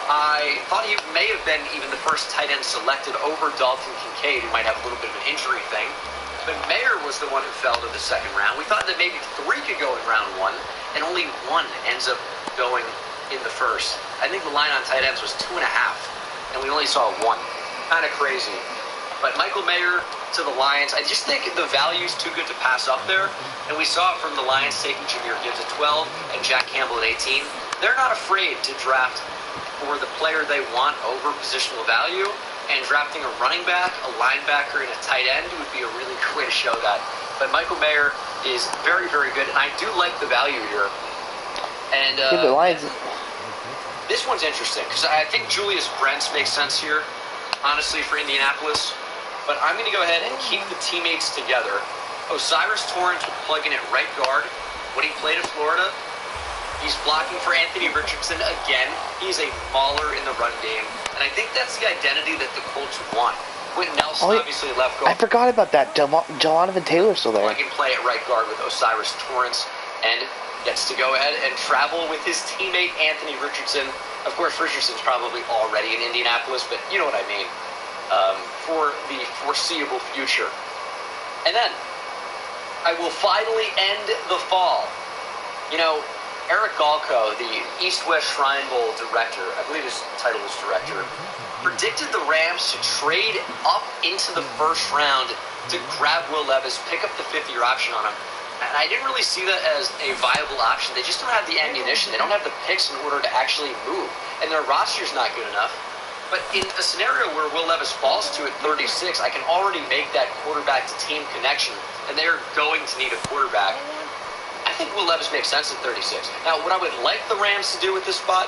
I thought he may have been even the first tight end selected over Dalton Kincaid, who might have a little bit of an injury thing. But Mayer was the one who fell to the second round. We thought that maybe 3 could go in round 1, and only 1 ends up going in the first. I think the line on tight ends was 2.5, and we only saw 1. Kind of crazy. But Michael Mayer to the Lions, I just think the value's too good to pass up there. And we saw it from the Lions taking Jahmyr Gibbs at 12 and Jack Campbell at 18. They're not afraid to draft for the player they want over positional value, and drafting a running back, a linebacker, and a tight end would be a really good way to show that. But Michael Mayer is very, very good, and I do like the value here. And the Lions. This one's interesting, because I think Julius Brents makes sense here, honestly, for Indianapolis. But I'm going to go ahead and keep the teammates together. Osiris Torrance would plug in at right guard. When he played at Florida, he's blocking for Anthony Richardson again. He's a mauler in the run game. And I think that's the identity that the Colts want. Quentin Nelson, obviously, left guard. I forgot about that. Jonathan Taylor's still there. Plug and play at right guard with Osiris Torrance. And gets to go ahead and travel with his teammate Anthony Richardson. Of course, Richardson's probably already in Indianapolis, but you know what I mean. For the foreseeable future. And then, I will finally end the fall. You know, Eric Galco, the East-West Shrine Bowl director, I believe his title is director, predicted the Rams to trade up into the first round to grab Will Levis, pick up the 5th-year option on him. And I didn't really see that as a viable option. They just don't have the ammunition. They don't have the picks in order to actually move. And their roster's not good enough. But in a scenario where Will Levis falls to at 36, I can already make that quarterback-to-team connection, and they're going to need a quarterback. I think Will Levis makes sense at 36. Now, what I would like the Rams to do with this spot,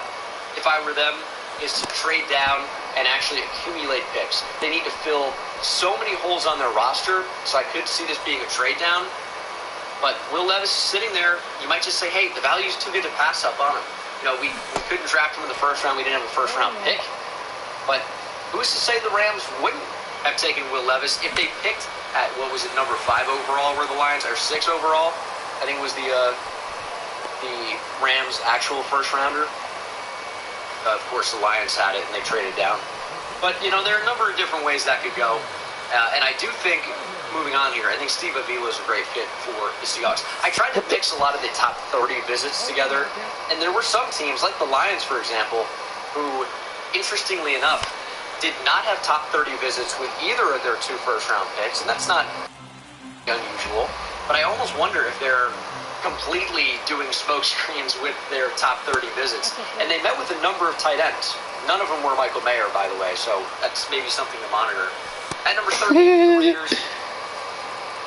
if I were them, is to trade down and actually accumulate picks. They need to fill so many holes on their roster, so I could see this being a trade down. But Will Levis is sitting there. You might just say, hey, the value's too good to pass up on him. You know, we couldn't draft him in the first round. We didn't have a first-round pick. But who's to say the Rams wouldn't have taken Will Levis if they picked at, what was it, number 5 overall were the Lions, or 6 overall? I think it was the Rams' actual first-rounder. Of course, the Lions had it, and they traded down. But, you know, there are a number of different ways that could go. And I do think, moving on here, I think Steve Avila is a great fit for the Seahawks. I tried to mix a lot of the top 30 visits together, and there were some teams, like the Lions, for example, who, interestingly enough, did not have top 30 visits with either of their 2 first-round picks, and that's not unusual. But I almost wonder if they're completely doing smoke screens with their top 30 visits. And they met with a number of tight ends. None of them were Michael Mayer, by the way, so that's maybe something to monitor. At number 30, the Raiders,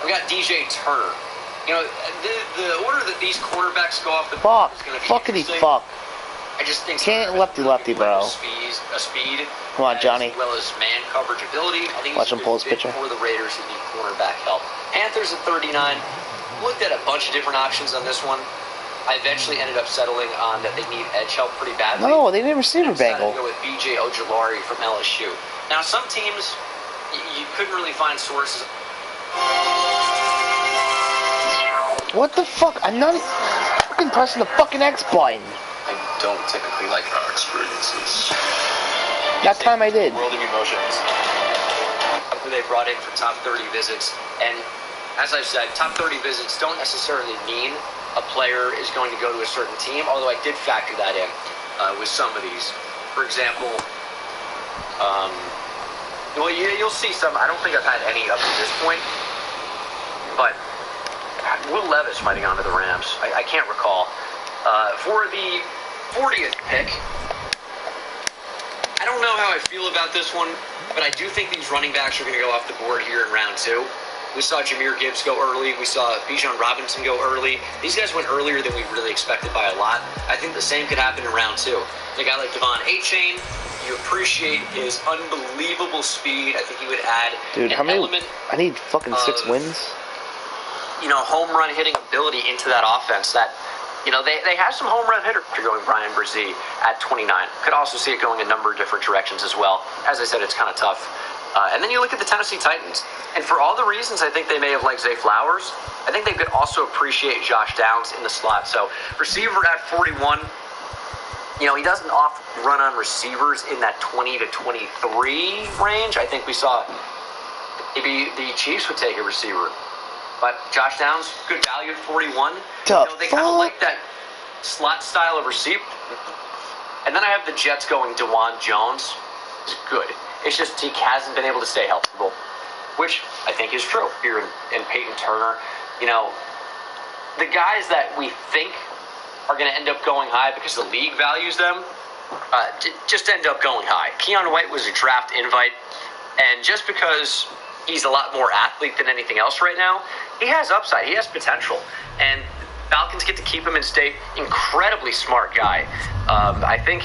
we got DJ Turner. You know, the order that these quarterbacks go off the board is going to be interesting. I just think can't lefty, bro. Speed. Come on, Johnny. As well as man coverage ability. I think watch him pull his picture. For the Raiders who need cornerback help. Panthers at 39. Looked at a bunch of different options on this one. I eventually ended up settling on that they need edge help pretty badly. No, they didn't receive a Bengal. I decided to go with B.J. Ojulari from LSU. Now, some teams, you couldn't really find sources. What the fuck? I'm not fucking pressing the fucking X button. I don't typically like our experiences. That time I did. World of emotions. Who they brought in for top 30 visits. And as I've said, top 30 visits don't necessarily mean a player is going to go to a certain team, although I did factor that in with some of these. For example, Well, you'll see some. I don't think I've had any up to this point, but Will Levis might have gone to the Rams. I can't recall. For the 40th pick, I don't know how I feel about this one, but I do think these running backs are going to go off the board here in round 2. We saw Jahmyr Gibbs go early. We saw Bijan Robinson go early. These guys went earlier than we really expected by a lot. I think the same could happen in round 2. A guy like Devon Achane, you appreciate his unbelievable speed. I think he would add an element. I need fucking 6 wins. Home run hitting ability into that offense. That, they have some home run hitters. You're going Brian Brzee at 29. Could also see it going a number of different directions as well. As I said, it's kind of tough. And then you look at the Tennessee Titans, and for all the reasons I think they may have liked Zay Flowers, I think they could also appreciate Josh Downs in the slot. So receiver at 41, he doesn't often run on receivers in that 20 to 23 range. I think we saw maybe the Chiefs would take a receiver. But Josh Downs, good value at 41. They kind of like that slot style of receiver. And then I have the Jets going DeJuan Jones. It's good. It's just he hasn't been able to stay healthy, which I think is true here in Peyton Turner. The guys that we think are going to end up going high because the league values them just end up going high. Keon White was a draft invite, and just because he's a lot more athlete than anything else right now, he has upside. He has potential, and Falcons get to keep him in state. Incredibly smart guy. I think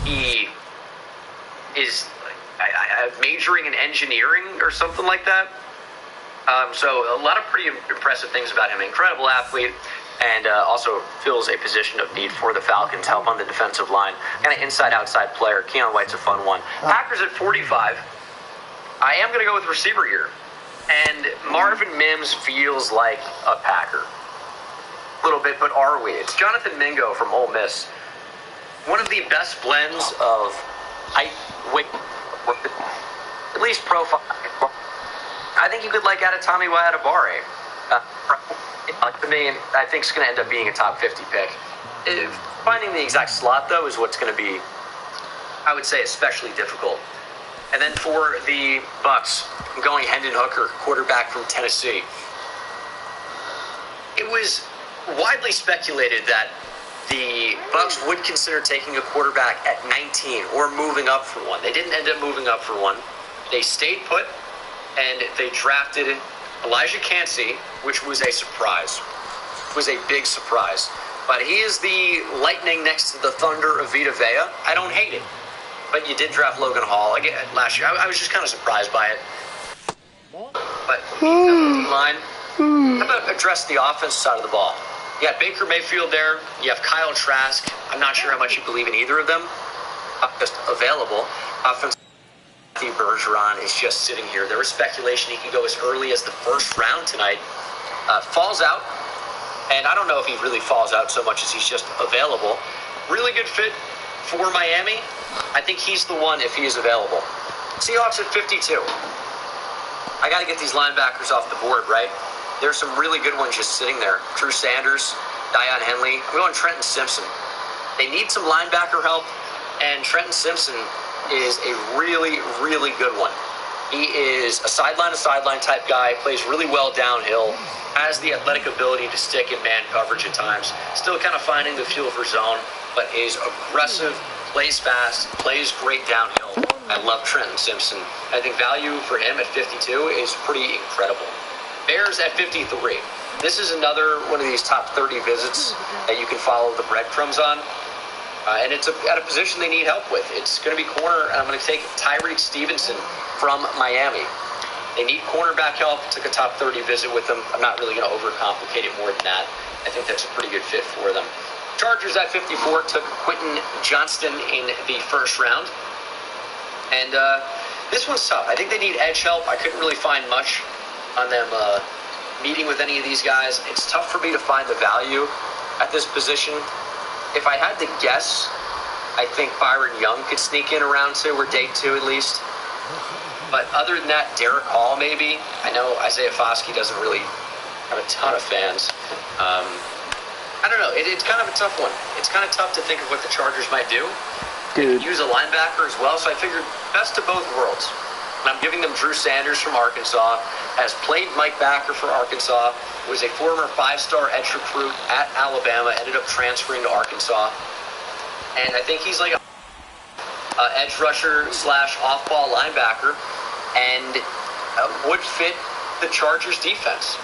he is majoring in engineering or something like that. So a lot of pretty impressive things about him. Incredible athlete, and also fills a position of need for the Falcons. Help on the defensive line. Kind of inside-outside player. Keon White's a fun one. Packers at 45. I am going to go with receiver here. And Marvin Mims feels like a Packer. A little bit, but are we? It's Jonathan Mingo from Ole Miss. One of the best blends of height, weight, at least profile. I think you could like Adetomiwa Adebawore. To me, I think it's going to end up being a top 50 pick. Finding the exact slot, though, is what's going to be, I would say, especially difficult. And then for the Bucs, I'm going Hendon Hooker, quarterback from Tennessee. It was widely speculated that the Bucs would consider taking a quarterback at 19 or moving up for one. They didn't end up moving up for one. They stayed put, and they drafted Elijah Cansey, which was a surprise. It was a big surprise. But he is the lightning next to the thunder of Vita Vea. I don't hate it. But you did draft Logan Hall again last year. I was just kind of surprised by it. But line, how about address the offensive side of the ball? You got Baker Mayfield there. You have Kyle Trask. I'm not sure how much you believe in either of them. Just available. Offensive Bergeron is just sitting here. There was speculation he could go as early as the first round tonight. Falls out. And I don't know if he really falls out so much as he's just available. Really good fit for Miami. I think he's the one if he is available. Seahawks at 52. I got to get these linebackers off the board, right? There's some really good ones just sitting there. Drew Sanders, Deion Henley. I'm going Trenton Simpson. They need some linebacker help, and Trenton Simpson is a really, really good one. He is a sideline-to-sideline type guy, plays really well downhill, has the athletic ability to stick in man coverage at times, still kind of finding the feel for zone, but is aggressive, plays fast, plays great downhill. I love Trenton Simpson. I think value for him at 52 is pretty incredible. Bears at 53. This is another one of these top 30 visits that you can follow the breadcrumbs on. And it's at a position they need help with. It's going to be corner, and I'm going to take Tyreek Stevenson from Miami. They need cornerback help. Took a top 30 visit with them. I'm not really going to overcomplicate it more than that. I think that's a pretty good fit for them. Chargers at 54 took Quentin Johnston in the first round. And this one's tough. I think they need edge help. I couldn't really find much on them meeting with any of these guys. It's tough for me to find the value at this position. If I had to guess, I think Byron Young could sneak in around 2 or day 2 at least. But other than that, Derek Hall maybe. I know Isaiah Foskey doesn't really have a ton of fans. I don't know. It's kind of a tough one. It's kind of tough to think of what the Chargers might do. Dude. Use a linebacker as well, so I figured best of both worlds. And I'm giving them Drew Sanders from Arkansas, has played Mike Backer for Arkansas, was a former 5-star edge recruit at Alabama, ended up transferring to Arkansas. And I think he's like a edge rusher slash off-ball linebacker and would fit the Chargers defense.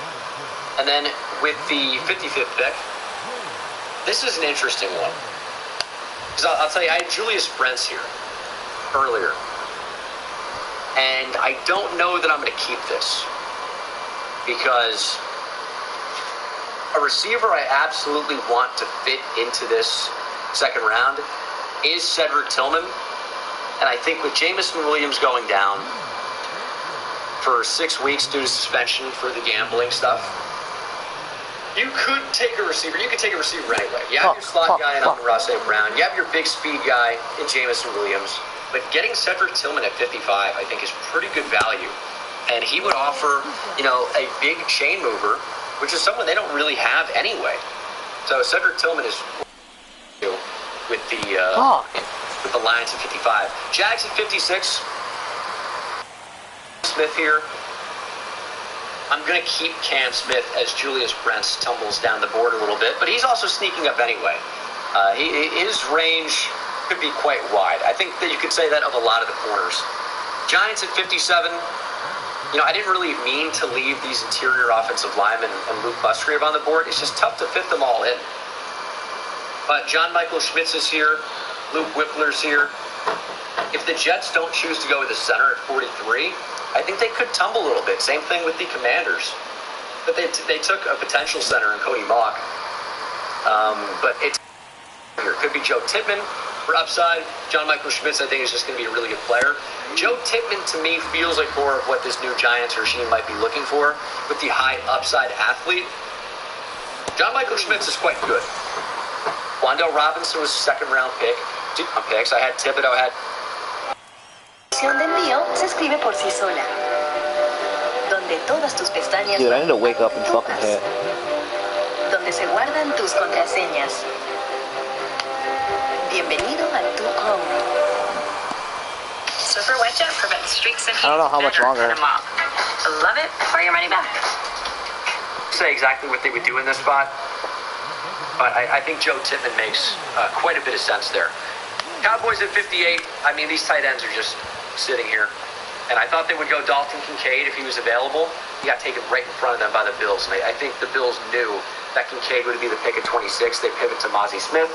And then with the 55th pick, this is an interesting one. Because I'll tell you, I had Julius Brents here earlier. And I don't know that I'm going to keep this. Because a receiver I absolutely want to fit into this second round is Cedric Tillman. And I think with Jamison Williams going down for 6 weeks due to suspension for the gambling stuff, you could take a receiver. You could take a receiver anyway. You have your slot guy in Amon-Ra St. Brown. You have your big speed guy in Jamison Williams. But getting Cedric Tillman at 55, I think, is pretty good value. And he would offer, a big chain mover, which is someone they don't really have anyway. So Cedric Tillman is with the Lions at 55. Jags at 56. Smith here. I'm going to keep Cam Smith as Julius Brents tumbles down the board a little bit, but he's also sneaking up anyway. His range could be quite wide. I think that you could say that of a lot of the corners. Giants at 57. I didn't really mean to leave these interior offensive linemen and Luke Musgrave on the board. It's just tough to fit them all in. But John Michael Schmitz is here. Luke Whippler's here. If the Jets don't choose to go with the center at 43, I think they could tumble a little bit. Same thing with the Commanders. But they took a potential center in Cody Mock. But it could be Joe Tippmann for upside. John Michael Schmitz, I think, is just going to be a really good player. Joe Tippmann, to me, feels like more of what this new Giants regime might be looking for with the high upside athlete. John Michael Schmitz is quite good. Wandale Robinson was a second-round pick. 2 picks. I had Thibodeau, I had... de envío se escribe por sí sola. Donde todas tus pestañas. Dude, I need to wake up and fucking hit. Donde se guardan tus contraseñas. Bienvenido a tu Chrome. Super Wet Jet prevents streaks and heat. I don't know how much longer. Love it or your money back. Say exactly what they would do in this spot, but I think Joe Tippmann makes quite a bit of sense there. Cowboys at 58. I mean, these tight ends are just sitting here. And I thought they would go Dalton Kincaid if he was available. He got taken right in front of them by the Bills. And I think the Bills knew that Kincaid would be the pick at 26. They pivot to Mozzie Smith.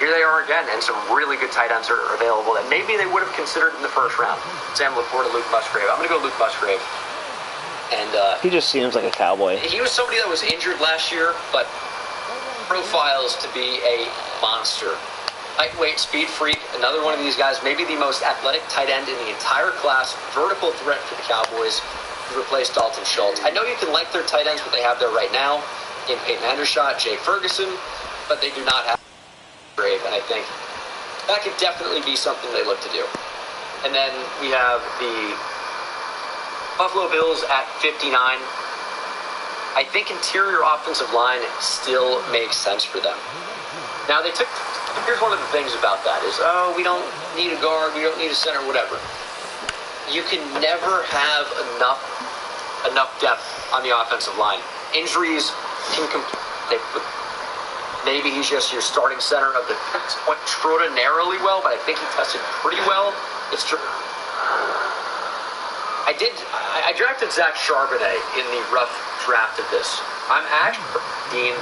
Here they are again, and some really good tight ends are available that maybe they would have considered in the first round. Sam LaPorta, Luke Musgrave. I'm going to go Luke Musgrave. And he just seems like a cowboy. He was somebody that was injured last year, but profiles to be a monster. Lightweight speed freak, another one of these guys, maybe the most athletic tight end in the entire class, vertical threat for the Cowboys to replace Dalton Schultz. I know you can like their tight ends, what they have there right now, in Peyton Hendershot, Jay Ferguson, but they do not have Grave, and I think that could definitely be something they look to do. And then we have the Buffalo Bills at 59. I think interior offensive line still makes sense for them. Now here's one of the things about that is, we don't need a guard, we don't need a center, whatever. You can never have enough depth on the offensive line. Injuries can maybe he's just your starting center of the went extraordinarily well, but I think he tested pretty well. It's true. I drafted Zach Charbonnet in the rough draft of this. I'm actually Dean.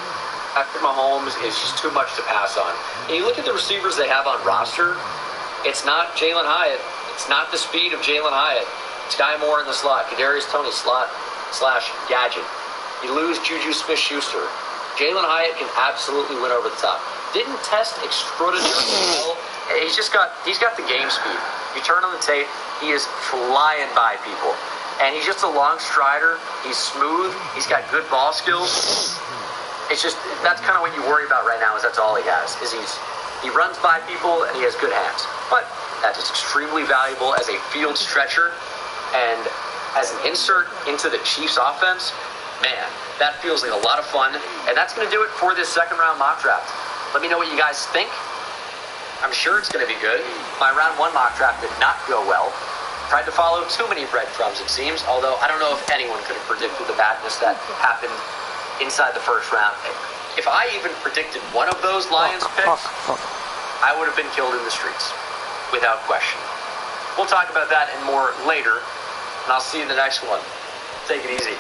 Patrick Mahomes is just too much to pass on. And you look at the receivers they have on roster, it's not Jalen Hyatt. It's not the speed of Jalen Hyatt. It's Guy Moore in the slot. Kadarius Toney slot / gadget. You lose Juju Smith-Schuster. Jalen Hyatt can absolutely win over the top. Didn't test extraordinarily well. He's got the game speed. You turn on the tape, he is flying by people. And he's just a long strider. He's smooth. He's got good ball skills. It's just, that's kind of what you worry about right now, is that's all he has. He runs by people and he has good hands. But that is extremely valuable as a field stretcher and as an insert into the Chiefs offense. Man, that feels like a lot of fun. And that's going to do it for this second round mock draft. Let me know what you guys think. I'm sure it's going to be good. My round 1 mock draft did not go well. Tried to follow too many breadcrumbs, it seems, although I don't know if anyone could have predicted the madness that happened inside the first round. If I even predicted one of those Lions picks, I would have been killed in the streets, without question. We'll talk about that and more later, and I'll see you in the next one. Take it easy.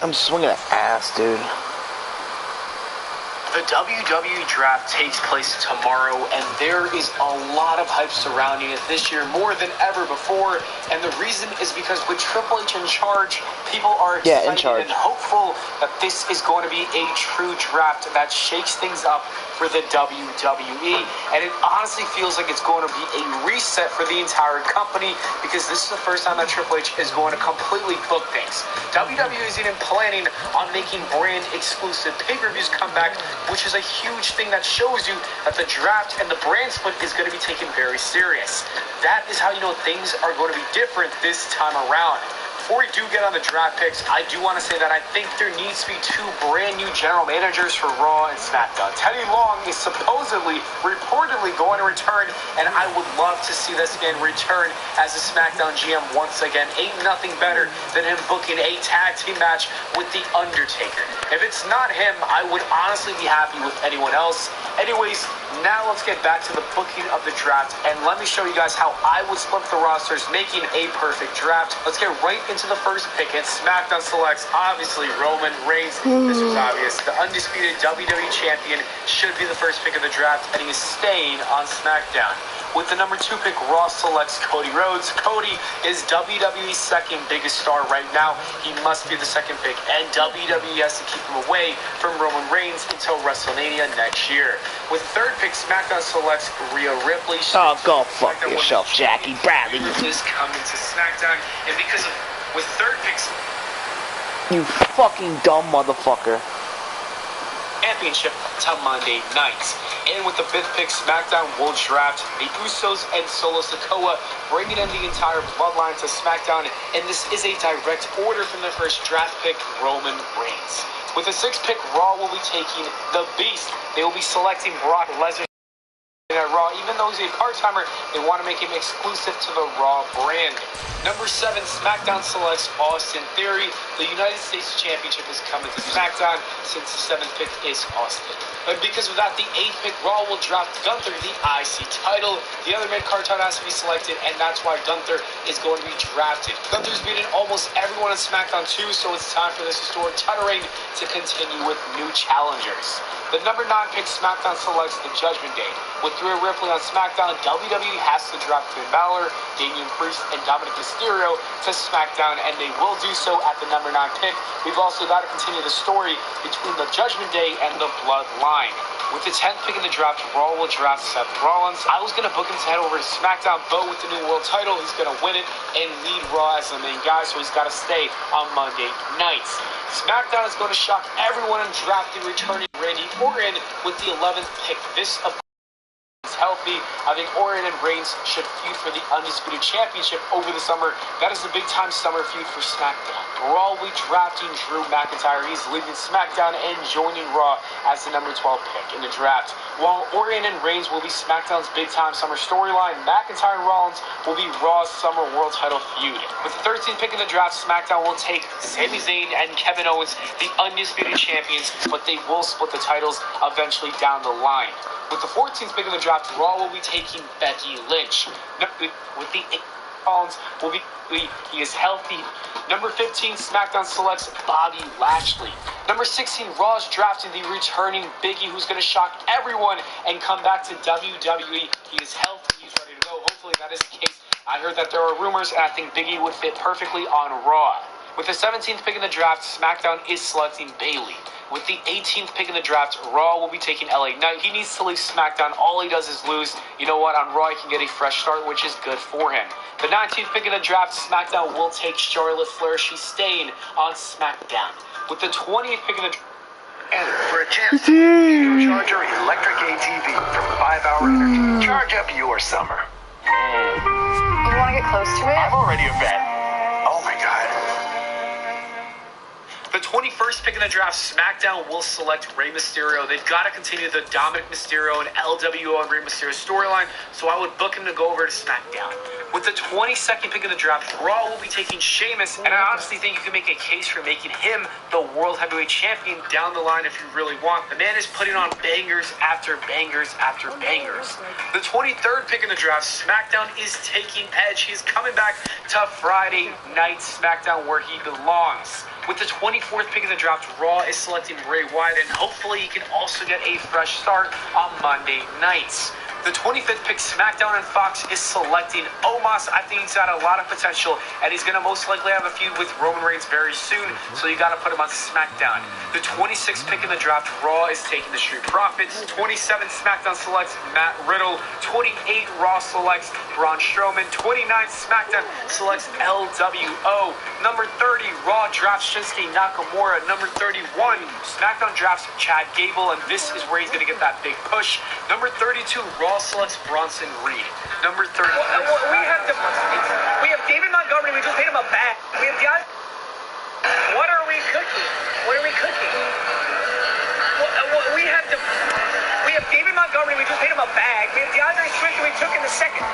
I'm swinging an ass, dude. The WWE Draft takes place tomorrow, and there is a lot of hype surrounding it this year, more than ever before. And the reason is because with Triple H in charge, people are excited and hopeful that this is going to be a true draft that shakes things up for the WWE. And it honestly feels like it's going to be a reset for the entire company, because this is the first time that Triple H is going to completely book things. WWE is even planning on making brand exclusive pay-per-views come back, which is a huge thing that shows you that the draft and the brand split is going to be taken very serious. That is how you know things are going to be different this time around. Before we do get on the draft picks, I do want to say that I think there needs to be 2 brand new general managers for Raw and SmackDown. Teddy Long is reportedly going to return, and I would love to see this man return as a SmackDown GM once again. Ain't nothing better than him booking a tag team match with The Undertaker. If it's not him, I would honestly be happy with anyone else. Anyways, now let's get back to the booking of the draft, and let me show you guys how I would split the rosters, making a perfect draft. Let's get right into the first pick. And SmackDown selects, obviously, Roman Reigns. This was obvious. The undisputed WWE Champion should be the first pick of the draft, and he is staying on SmackDown. With the number 2 pick, Raw selects Cody Rhodes. Cody is WWE's second biggest star right now. He must be the second pick, and WWE has to keep him away from Roman Reigns until WrestleMania next year. With 3rd pick, SmackDown selects Rhea Ripley. Oh, go fuck yourself, Jackie Bradley. Is coming to SmackDown, and because of with 3rd picks, you fucking dumb motherfucker. Championship to Monday nights. And with the 5th pick, SmackDown will draft the Usos and Solo Sikoa, bringing in the entire bloodline to SmackDown. And this is a direct order from the first draft pick, Roman Reigns. With the 6th pick, Raw will be taking the Beast. They will be selecting Brock Lesnar at Raw. Even though he's a part-timer, they want to make him exclusive to the Raw brand. Number 7, SmackDown selects Austin Theory. The United States Championship is coming to SmackDown since the 7th pick is Austin. And because of that, the 8th pick, Raw will draft Gunther, the IC title. The other mid-card title has to be selected, and that's why Gunther is going to be drafted. Gunther's beaten almost everyone on SmackDown too, so it's time for this historic title reign to continue with new challengers. The number 9 pick, SmackDown selects the Judgment Day. With Rhea Ripley on SmackDown, WWE has to draft Finn Balor, Damian Priest, and Dominic Mysterio to SmackDown, and they will do so at the number 9 pick. We've also got to continue the story between the Judgment Day and the Bloodline. With the 10th pick in the draft, Raw will draft Seth Rollins. I was going to book him to head over to SmackDown, but with the new world title, he's going to win it and lead Raw as the main guy, so he's got to stay on Monday nights. SmackDown is going to shock everyone in drafting returning Randy Orton with the 11th pick. This, of course, is healthy. I think Orton and Reigns should feud for the Undisputed Championship over the summer. That is a big-time summer feud for SmackDown. Raw will be drafting Drew McIntyre. He's leaving SmackDown and joining Raw as the number 12 pick in the draft. While Orton and Reigns will be SmackDown's big-time summer storyline, McIntyre and Rollins will be Raw's summer world title feud. With the 13th pick in the draft, SmackDown will take Sami Zayn and Kevin Owens, the Undisputed Champions, but they will split the titles eventually down the line. With the 14th pick in the draft, Raw will be taking Becky Lynch. With the 8th, Rollins will be he is healthy. Number 15, SmackDown selects Bobby Lashley. Number 16, Raw's drafting the returning Biggie, who's going to shock everyone and come back to WWE. He is healthy. He's ready to go. Hopefully that is the case. I heard that there are rumors, and I think Biggie would fit perfectly on Raw. With the 17th pick in the draft, SmackDown is selecting Bayley. With the 18th pick in the draft, Raw will be taking LA Knight. He needs to leave SmackDown. All he does is lose. You know what? On Raw, he can get a fresh start, which is good for him. The 19th pick in the draft, SmackDown will take Charlotte Flair. She's staying on SmackDown. With the 20th pick in the draft, and for a chance to charge your electric ATV from 5-Hour Energy. Charge up your summer. You want to get close to it? I'm already a vet. Oh my God. The 21st pick in the draft, SmackDown will select Rey Mysterio. They've got to continue the Dominic Mysterio and LWO and Rey Mysterio storyline, so I would book him to go over to SmackDown. With the 22nd pick in the draft, Raw will be taking Sheamus, and I honestly think you can make a case for making him the World Heavyweight Champion down the line if you really want. The man is putting on bangers after bangers after bangers. The 23rd pick in the draft, SmackDown is taking Edge. He's coming back to Friday Night SmackDown where he belongs. With the 24th pick in the draft, Raw is selecting Bray Wyatt, and hopefully he can also get a fresh start on Monday nights. The 25th pick, SmackDown and Fox is selecting Omos. I think he's got a lot of potential, and he's going to most likely have a feud with Roman Reigns very soon, so you got to put him on SmackDown. The 26th pick in the draft, Raw is taking the Street Profits. 27th, SmackDown selects Matt Riddle. 28, Raw selects Braun Strowman. 29, SmackDown selects LWO. Number 30, Raw drafts Shinsuke Nakamura. Number 31, SmackDown drafts Chad Gable, and this is where he's going to get that big push. Number 32, Raw selects Bronson Reed. Number 30. We have David Montgomery. We just paid him a bag. We have Deion. What are we cooking? What are we cooking? We have David Montgomery. We just paid him a bag. We have DeAndre Swift. We took in the second.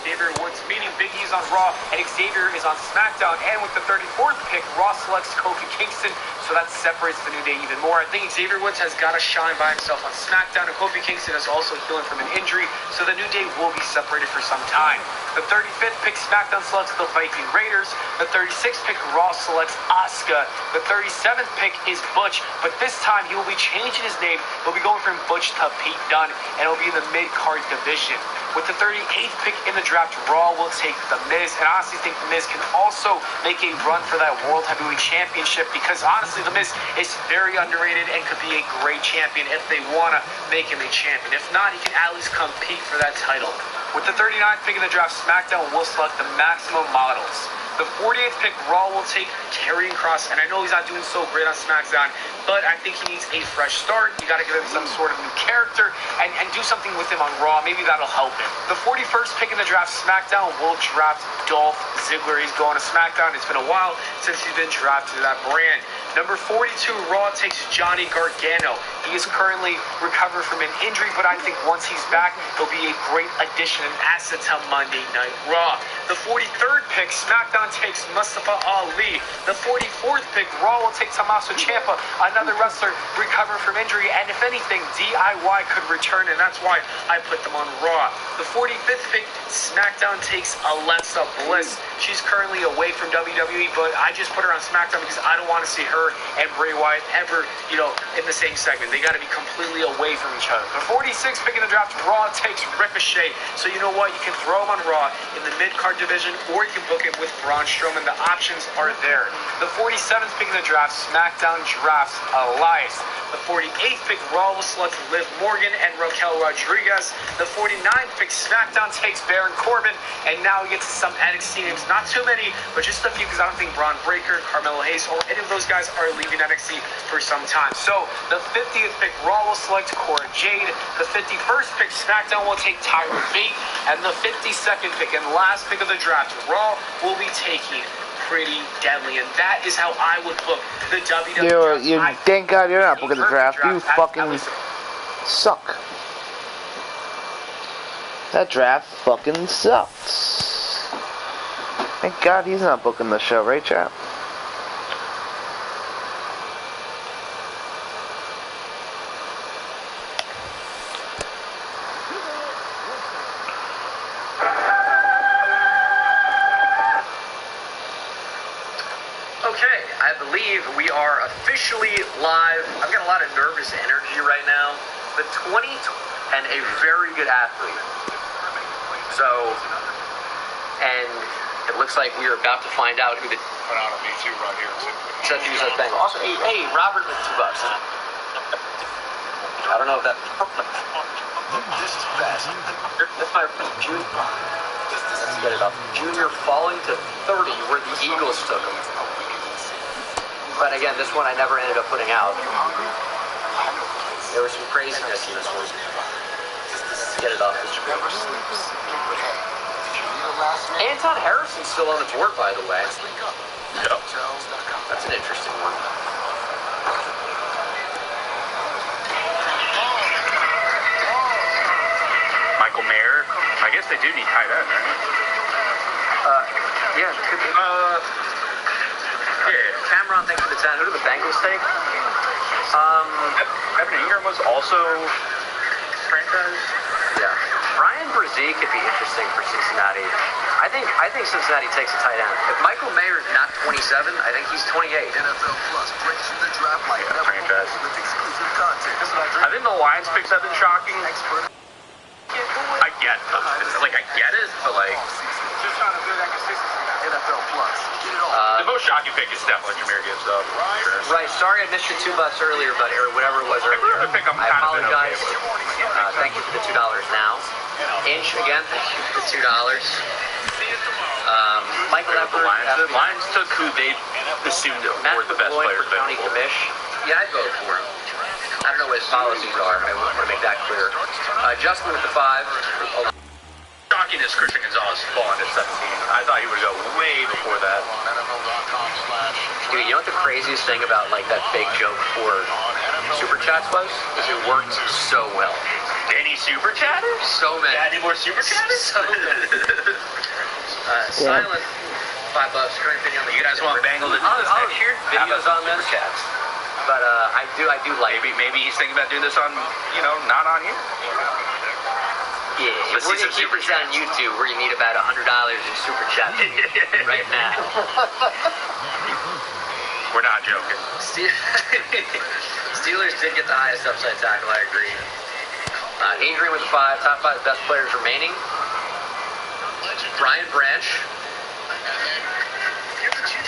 Xavier Woods meeting Big E's on Raw, and Xavier is on SmackDown. And with the 34th pick, Raw selects Kofi Kingston, so that separates the New Day even more. I think Xavier Woods has got to shine by himself on SmackDown, and Kofi Kingston is also healing from an injury, so the New Day will be separated for some time. The 35th pick, SmackDown selects the Viking Raiders. The 36th pick, Raw selects Asuka. The 37th pick is Butch, but this time he will be changing his name. He'll be going from Butch to Pete Dunne, and it'll be in the mid-card division. With the 38th pick in the draft, Raw will take The Miz, and I honestly think The Miz can also make a run for that World Heavyweight Championship because honestly, The Miz is very underrated and could be a great champion if they want to make him a champion. If not, he can at least compete for that title. With the 39th pick in the draft, SmackDown will select the Maximum Models. The 48th pick, Raw will take Karrion Kross, and I know he's not doing so great on SmackDown, but I think he needs a fresh start. You got to give him some sort of new character and do something with him on Raw. Maybe that'll help him. The 41st pick in the draft, SmackDown will draft Dolph Ziggler. He's going to SmackDown. It's been a while since he's been drafted to that brand. Number 42, Raw takes Johnny Gargano. He is currently recovering from an injury, but I think once he's back, he'll be a great addition and asset to Monday Night Raw. The 43rd pick, SmackDown takes Mustafa Ali. The 44th pick, Raw will take Tommaso Ciampa, another wrestler recovering from injury, and if anything, DIY could return, and that's why I put them on Raw. The 45th pick, SmackDown takes Alexa Bliss. She's currently away from WWE, but I just put her on SmackDown because I don't want to see her and Bray Wyatt ever, in the same segment. They got to be completely away from each other. The 46th pick in the draft, Raw takes Ricochet. So you know what? You can throw him on Raw in the mid-card division, or you can book him with Braun Strowman. The options are there. The 47th pick in the draft, SmackDown drafts Elias. The 48th pick, Raw will select Liv Morgan and Raquel Rodriguez. The 49th pick, SmackDown takes Baron Corbin, and now we get to some NXT names. Not too many, but just a few, because I don't think Braun Breaker, Carmelo Hayes, or any of those guys are leaving NXT for some time. So the 50th pick, Raw will select Cora Jade. The 51st pick, SmackDown will take Tyler Bate. And the 52nd pick and last pick of the draft, Raw will be taking Pretty Deadly, and that is how I would book the WWE. You thank God you're not booking the draft. You fucking suck. That draft fucking sucks. Thank God he's not booking the show, right, chap? Okay, I believe we are officially live. I've got a lot of nervous energy right now. The 20 and a very good athlete. So, and it looks like we are about to find out who the. Put out a me too right here. Seth Hughes has been. Also, hey, Robert with $2. I don't know if that. This is fast. That's my junior. Let's get it up. Junior falling to 30, where the Eagles took him. But again, this one I never ended up putting out. There was some craziness in this one. Get it off. Anton Harrison's still on the board, by the way. Yep. That's an interesting one. Michael Mayer. I guess they do need tight end, right? Yeah, could be. Yeah. Cameron, thanks for the 10. Who do the Bengals take? Evan Ingram was also franchised. Yeah. Brian Brzee could be interesting for Cincinnati. I think Cincinnati takes a tight end. If Michael Mayer is not 27, I think he's 28. NFL Plus breaks through the draft like never franchise. before with exclusive content. I think the Lions picks have been shocking. I get it. Like, I get it, but like... Just trying to build that consistency. NFL Plus. Get it on. The most shocking pick is definitely Jameer Gibbs, though. Sure. Right, sorry I missed your $2 earlier, buddy, or whatever it was earlier. I apologize. Thank you for the $2 now. Inch, again, thank you for the $2. Michael Everett. The Lions took who they assumed were the best players County Commish. Yeah, I'd vote for him. I don't know what his policies are. I want to make that clear. Justin with the 5. Shocking is Christian Gonzalez falling at 17. I thought he would go way before that. Dude, you know what the craziest thing about like that fake joke for Super Chats was? Is it worked so well. Any Super Chatters? So many. Any more Super Chatters? So many. Silent. $5. Current opinion on the. You guys want Bangle to do this next year? Videos on this? Chats. But I do like. Maybe he's thinking about doing this on, not on here. Yeah, Let's we're see going to some keep Super this on YouTube where you need about $100 in Super Chat right now. We're not joking. Steelers did get the highest upside tackle, I agree. Adrian with the 5, top 5 best players remaining. Brian Branch.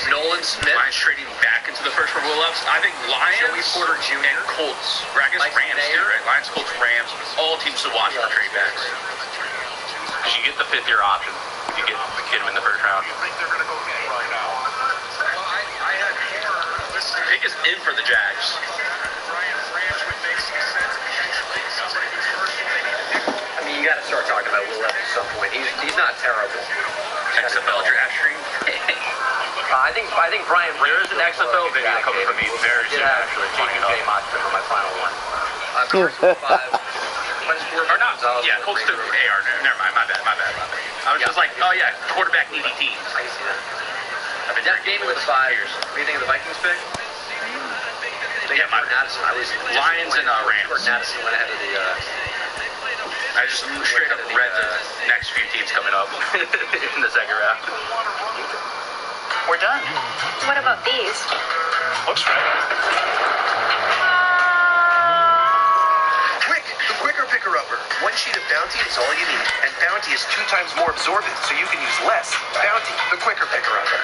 Nolan Smith. Lions trading back into the first for Will Levis. I think Lions, Joey Porter Jr. and Colts. Or I guess Mike Rams Mayer. too, right? Lions, Colts, Rams. All teams to watch for trade backs. Because you get the 5th-year option. You get him in the first round. Pick is in for the Jags. I mean, you got to start talking about Will Levis at some point. He's not terrible. XFL draft stream. I think Brian Branch. There is an XFL video coming from me very soon, actually. Funny enough. On my final one. Carson with 5. Or not. Yeah, Colts took AR. Never mind. My bad. I was just like, oh yeah, quarterback needy teams. I can see that. Derek Damon with 5. What do you think of the Vikings pick? Yeah, my Addison. I was Lions and Rams. Jordan Addison went ahead of the. I just straight up read the next few teams coming up in the second round. We're done. What about these? Looks right. Quick, the Quicker Picker-Upper. One sheet of Bounty is all you need. And Bounty is 2 times more absorbent, so you can use less. Bounty, the Quicker Picker-Upper.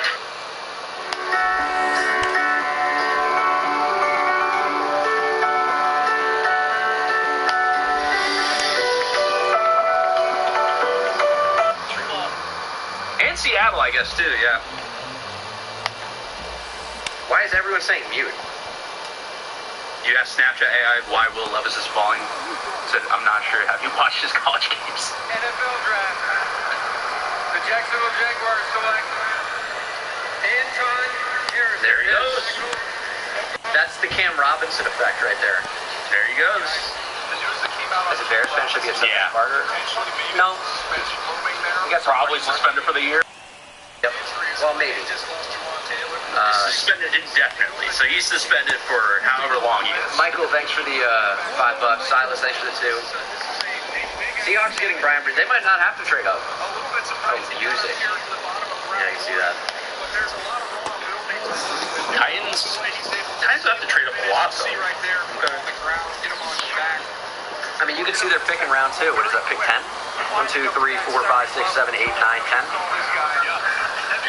And Seattle, I guess, too, yeah. Why is everyone saying mute? You have Snapchat AI why Will Levis is falling. Said, I'm not sure. Have you watched his college games? NFL draft. The Jacksonville Jaguars select Anton Harrison. There he goes. That's the Cam Robinson effect right there. There he goes. As a Bears fan, should be a second starter. No. He got Probably suspended for the year. Yep. Well, maybe. Suspended indefinitely. So he's suspended for however long he is. Michael, thanks for the $5. Silas, thanks for the 2. Seahawks getting Brian Bridge. They might not have to trade up. Oh, use it. Yeah, you see that. Titans have to trade up a lot, though. I mean, you can see they're picking round 2. What is that, pick 10? 1, 2, 3, 4, 5, 6, 7, 8, 9, 10.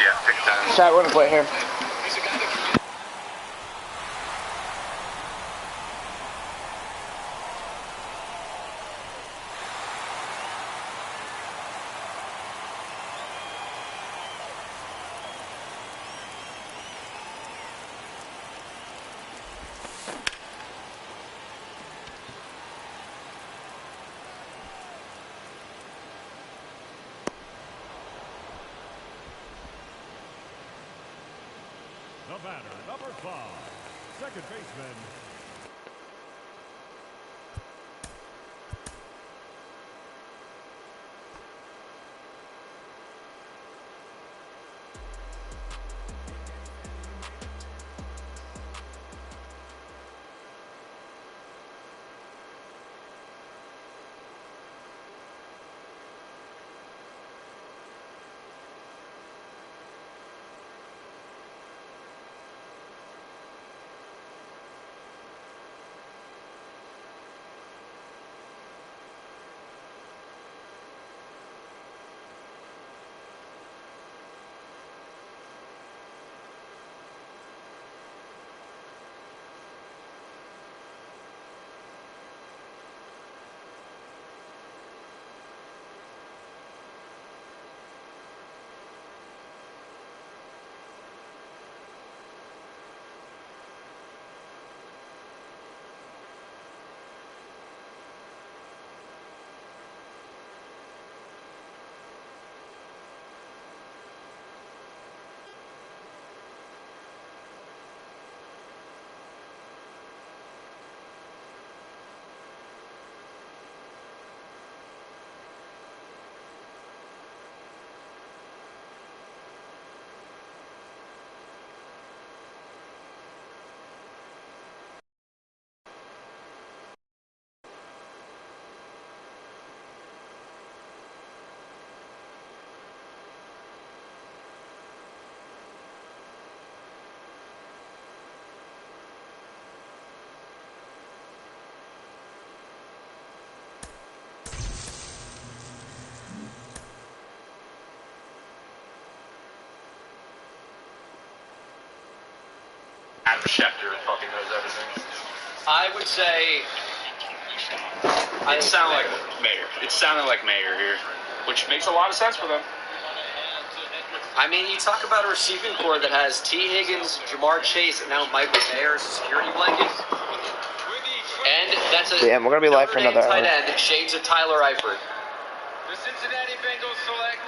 Yeah, pick 10. Chat, we're gonna play here. The batter, number 5, second baseman, Adam Schefter fucking knows everything. I would say... It sounded like Mayer. It sounded like Mayer here, which makes a lot of sense for them. I mean, you talk about a receiving core that has T. Higgins, Jamar Chase, and now Michael Mayer as a security blanket. And that's a Damn, we're gonna be live for another tight hour. end, shades of Tyler Eifert. The Cincinnati Bengals select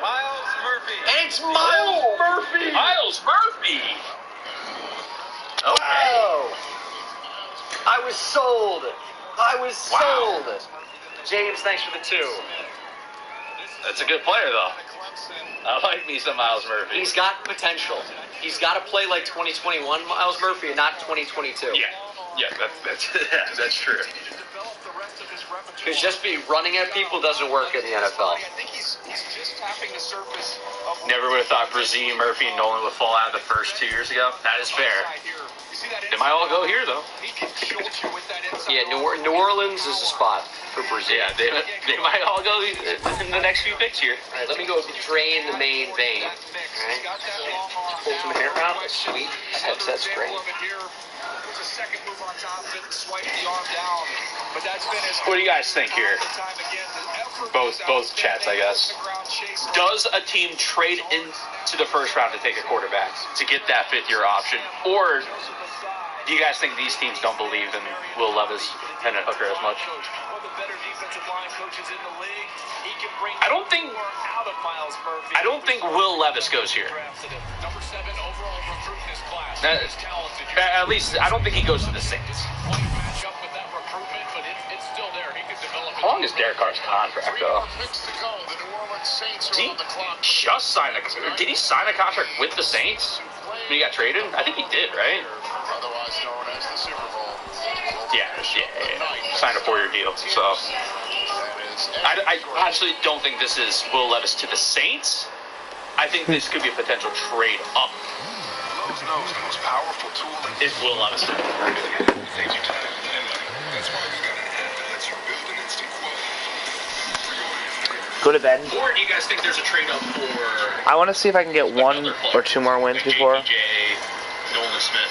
Miles Murphy. And it's Miles Murphy! Miles Murphy! Wow! I was sold. I was sold. James, thanks for the 2. That's a good player, though. I like me some Miles Murphy. He's got potential. He's got to play like 2021 Miles Murphy and not 2022. Yeah, that's true. Because just be running at people doesn't work in the NFL. Never would have thought Brazil, Murphy, and Nolan would fall out of the first 2 years ago. That is fair. They might all go here, though. Yeah, New Orleans is a spot for Brazil. Yeah, they might all go in the next few picks here. All right, let me go drain the main vein. All right. Pull some hair out. Sweet. Headset's great. What do you guys think here? Both chats, I guess. Does a team trade into the first round to take a quarterback to get that 5th-year option, or do you guys think these teams don't believe in Will Levis and Hooker as much? I don't think Will Levis goes here. At least I don't think he goes to the Saints. How long is Derek Carr's contract, though? Did he just sign Did he sign a contract with the Saints when he got traded? I think he did, right? Yeah. Signed a 4-year deal. So I actually don't think this is Will Levis to the Saints. I think this could be a potential trade up. Is Will Levis. Could have been. Or do you guys think there's a trade up for? I want to see if I can get one or two more wins before. JPJ, Nolan Smith.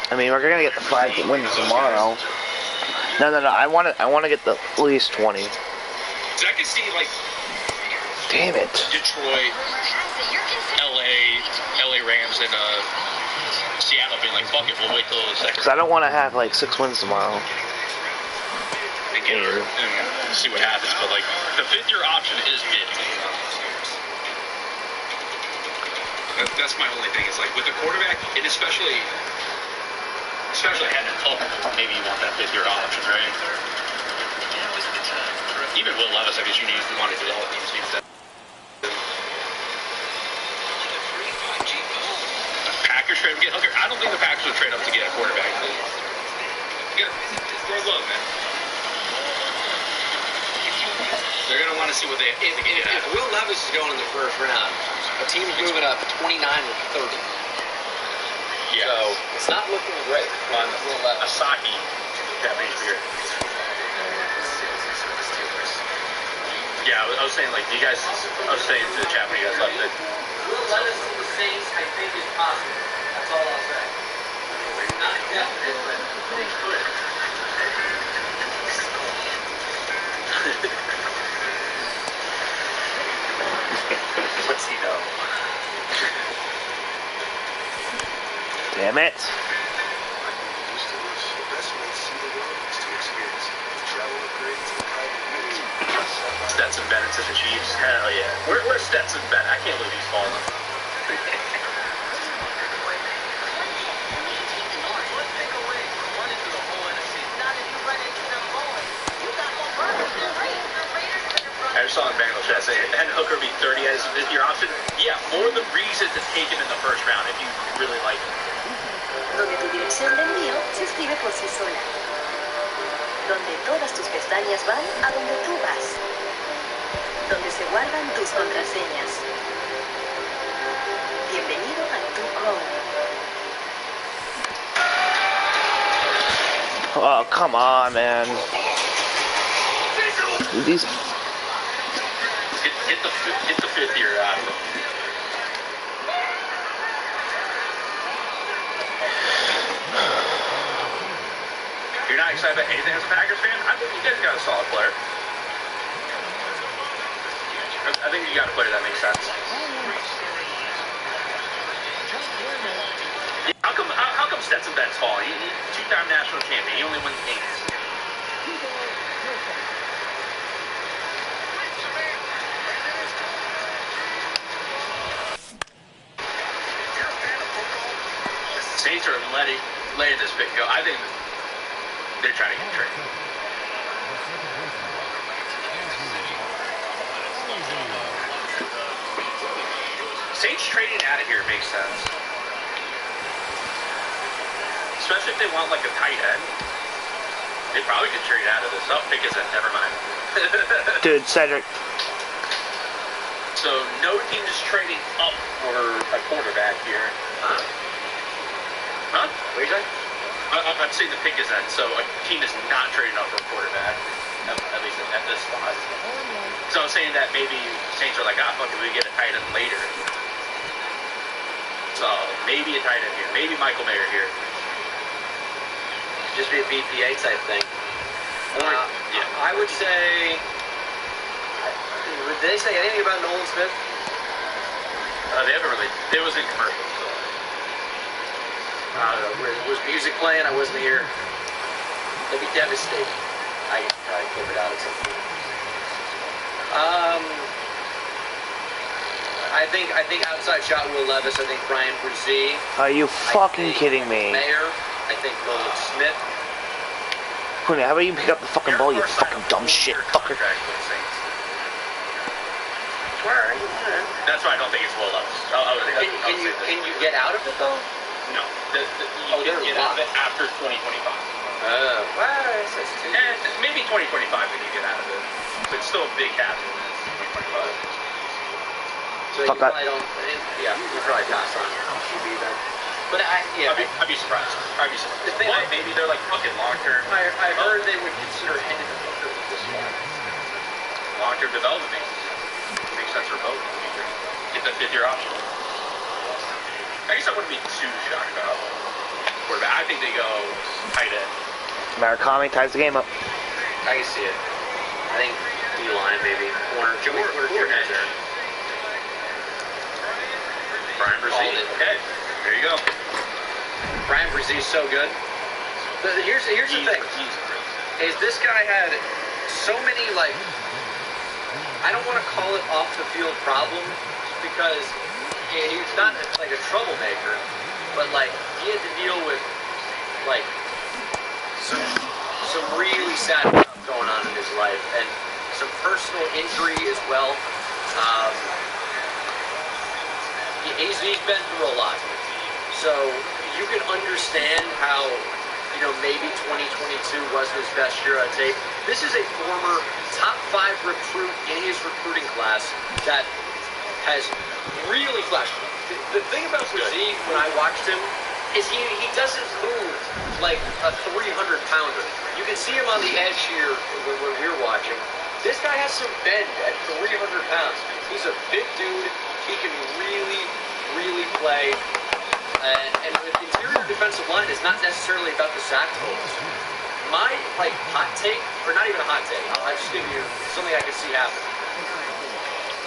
I mean, we're gonna get the 5 wins tomorrow. No. I want to get the at least 20. Cause I can see like. Damn it. Detroit, LA Rams, and Seattle being like, fuck it, we'll wait till the second. Because I don't want to have like 6 wins tomorrow. And get her and see what happens. But like, the 5th-year option is big. That's my only thing. It's like with the quarterback, and especially having a couple, maybe you want that 5th-year option, right? Even Will Levis, I guess you want to develop these things. Packers trade get Hooker. I don't think the Packers would trade up to get a quarterback. Throw low, man. They're gonna want to see what they. If Will Levis is going in the first round, a team's moving up 29 or 30. Yeah. So it's not looking great on Will Levis. Asaki, Japanese beer. Yeah, I was saying, like, you guys, I was saying to the chat when you guys left it. Will Levis to the Saints, I think, is possible. That's all I'll say. Not definite, but it's good. What's he know? Damn it. Stetson Bennett to the Chiefs. Hell yeah. Where's Stetson Bennett? I can't believe he's falling. I just saw in Bengals chat say, and Hooker be 30 as a 5th-year option. Yeah, for the reason to take him in the first round if you really like him. Donde tu dirección de envío se escribe por sí sola. Donde todas tus pestañas van a donde tú vas. Donde se guardan tus contraseñas. Bienvenido a tu Chrome. Oh, come on, man. These. Get the 5th-year out of it. You're not excited about anything as a Packers fan? I think you guys got a solid player. I think you got a player that makes sense. Yeah, how come Stetson Bennett's falling? He's 2-time national champion. He only wins games. Saints are letting this pick go. I think they're trying to get traded. Saints trading out of here makes sense. Especially if they want like a tight end. They probably could trade out of this. Oh, pick is in. Never mind. Dude, Cedric. So no team is trading up for a quarterback here. Huh? What are you saying? I'm saying the pick is in, so a team is not trading up for a quarterback, at least at this spot. So I'm saying that maybe Saints are like, fuck it, we get a tight end later. So maybe a tight end here, maybe Michael Mayer here. Just be a BPA type thing. Or, yeah. I would say. Did they say anything about Nolan Smith? They haven't really. It was in commercials. So. I don't know. Was music playing? I wasn't here. They'd be devastated. I could probably clip it out at some point. I think outside shot Will Levis. I think Brian Brzee. Are you fucking kidding me? Mayer. I think Nolan Smith. How about you pick up the fucking ball, you fucking dumb shit fucker? That's why I don't think it's Will Levis. Can you get out of it though? No. You can get out of it after 2025. Well, and maybe 2025 we can get out of it. But it's still a big cap in 2025. So you probably don't. Yeah, you probably pass on QB then. But I'd be surprised. The thing, maybe they're like fucking long term. I heard they would consider handing the Hooker with this one. long-term development makes sense for both. Get that 5th-year option. I guess I wouldn't be too shocked about quarterback. I think they go tight end. Murakami ties the game up. I can see it. I think D-line maybe. Corner, Joey Porter Jr. there. Brian Brzee. Okay, there you go. Brian Brzee is so good. Here's the thing. Is this guy had so many, like, I don't want to call it off the field problems because he's not like a troublemaker, but like he had to deal with like some really sad stuff going on in his life and some personal injury as well. He's been through a lot, so you can understand how, you know, maybe 2022 wasn't his best year on tape. This is a former top 5 recruit in his recruiting class that has really flashed. The thing about Brzee, when I watched him, is he doesn't move like a 300-pounder. You can see him on the edge here when we're watching. This guy has some bend at 300 pounds. He's a big dude. He can really, really play. And with interior defensive line, it's not necessarily about the sack totals. My, like, hot take, or not even a hot take, I'll just give you something I could see happen.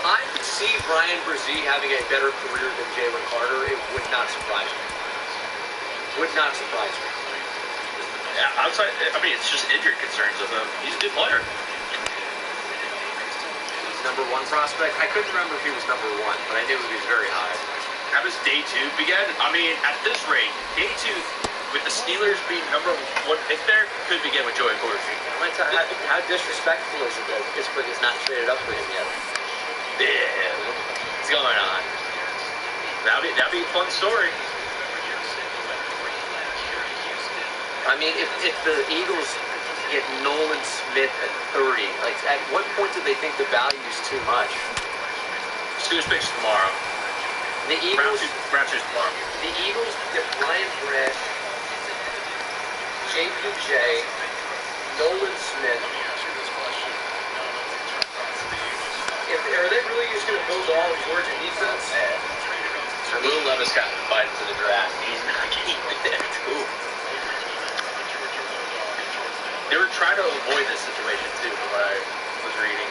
I could see Brian Brzee having a better career than Jalen Carter. It would not surprise me. Would not surprise me. Yeah, outside, I mean, it's just injury concerns of him. He's a good player. He's number 1 prospect. I couldn't remember if he was number 1, but I knew he was very high. How does day 2 begin? I mean, at this rate, day 2, with the Steelers being number 1 pick there, could begin with Joey Porter Jr. How disrespectful is it that Pittsburgh has not traded up for him yet? Yeah, what's going on? That'd be a fun story. I mean, if the Eagles get Nolan Smith at 30, like, at what point do they think the value is too much? Steelers picks tomorrow. The Eagles, Brown choose tomorrow. The Eagles get Brian Branch, JPJ, Nolan Smith. Are they really just going to build all Georgia defense? So Will Levis got invited to the draft. He's not keeping that too. They were trying to avoid this situation too, from what I was reading.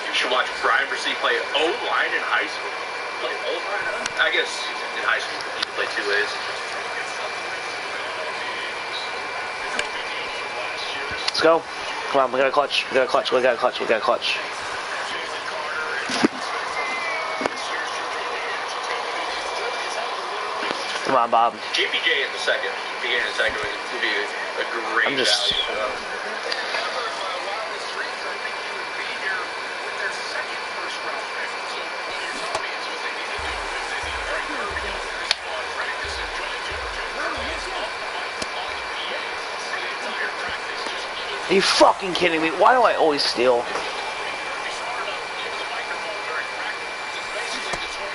You should watch Brian Brzee play O-line in high school. Play O-line? I guess in high school you can play 2 ways. Let's go. Come on, we got a clutch. We got a clutch. We got a clutch. We got a clutch. Come on, Bob. JPJ in the second, beginning of the second, would be a great value for them. Are you fucking kidding me? Why do I always steal?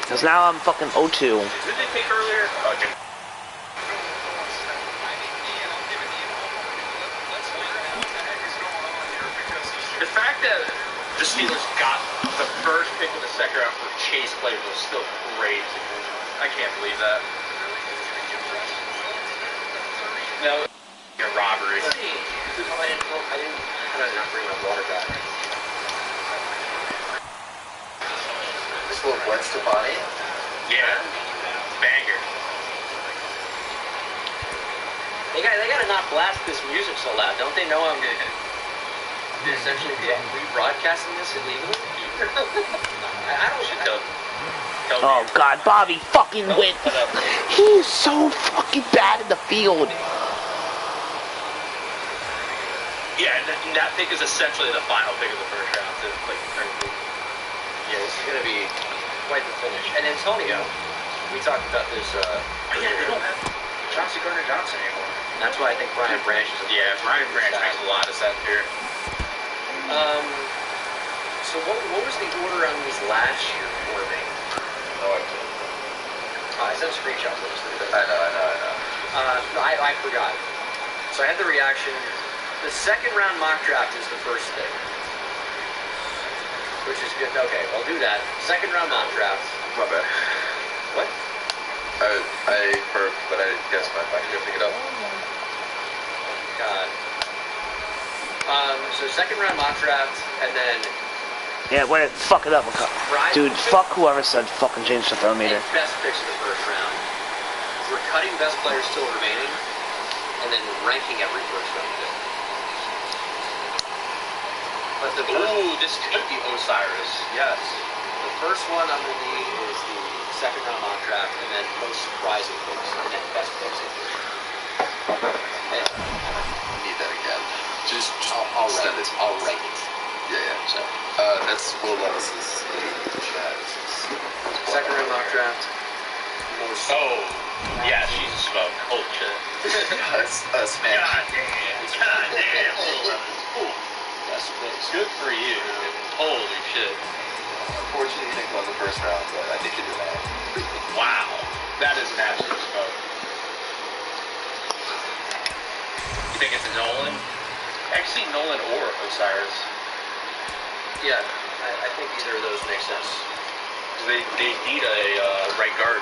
Because now I'm fucking 0-2. Did they pick earlier? Okay. The fact that the Steelers got the first pick of the second round for Chase Claypool was still crazy. I can't believe that. No, a robbery. I did not bring my water back. This little Gwen Stefani? Yeah. Banger. They gotta not blast this music so loud. Don't they know I'm essentially rebroadcasting this illegally? I don't should tell. Oh God, Bobby fucking went. He's so fucking bad in the field. Yeah, and that pick is essentially the final pick of the first round. To like, yeah, this is gonna be quite the finish. And Antonio, we talked about this. Yeah, they don't have Chauncey Gardner-Johnson anymore. That's why I think Brian Branch is. Yeah, Brian Branch makes a lot of sense here. So what was the order on these last year quarterbacks? I sent screenshots of this. I know. No, I forgot. So I had the reaction. The second round mock draft is the first thing, which is good. Okay, I'll do that. Second round mock draft. My bad. What? I heard, but I guess my mic didn't pick it up. God. So second round mock draft, and then. Yeah, wait, fuck it up. Dude, fuck whoever said fucking change the thermometer. Best picks of the first round. We're cutting best players still remaining, and then ranking every first round pick. But ooh, this could be Osiris. Yes. The first one I'm going to need is the second round mock draft, and then most surprising picks, and then best picks. And Need that again. Just I'll rank it. I'll rank it. Yeah. So, that's Will Levis's chat. Second round mock draft. Most. Oh, yeah, she's a smoke. Holy shit. That's us, man. God damn. Best picks. Good for you. Holy shit. Unfortunately, you didn't go in the first round, but I think you did that. Wow. That is an absolute smoke. You think it's a Nolan? Actually, Nolan or Osiris. Yeah, I think either of those make sense. They need a right guard.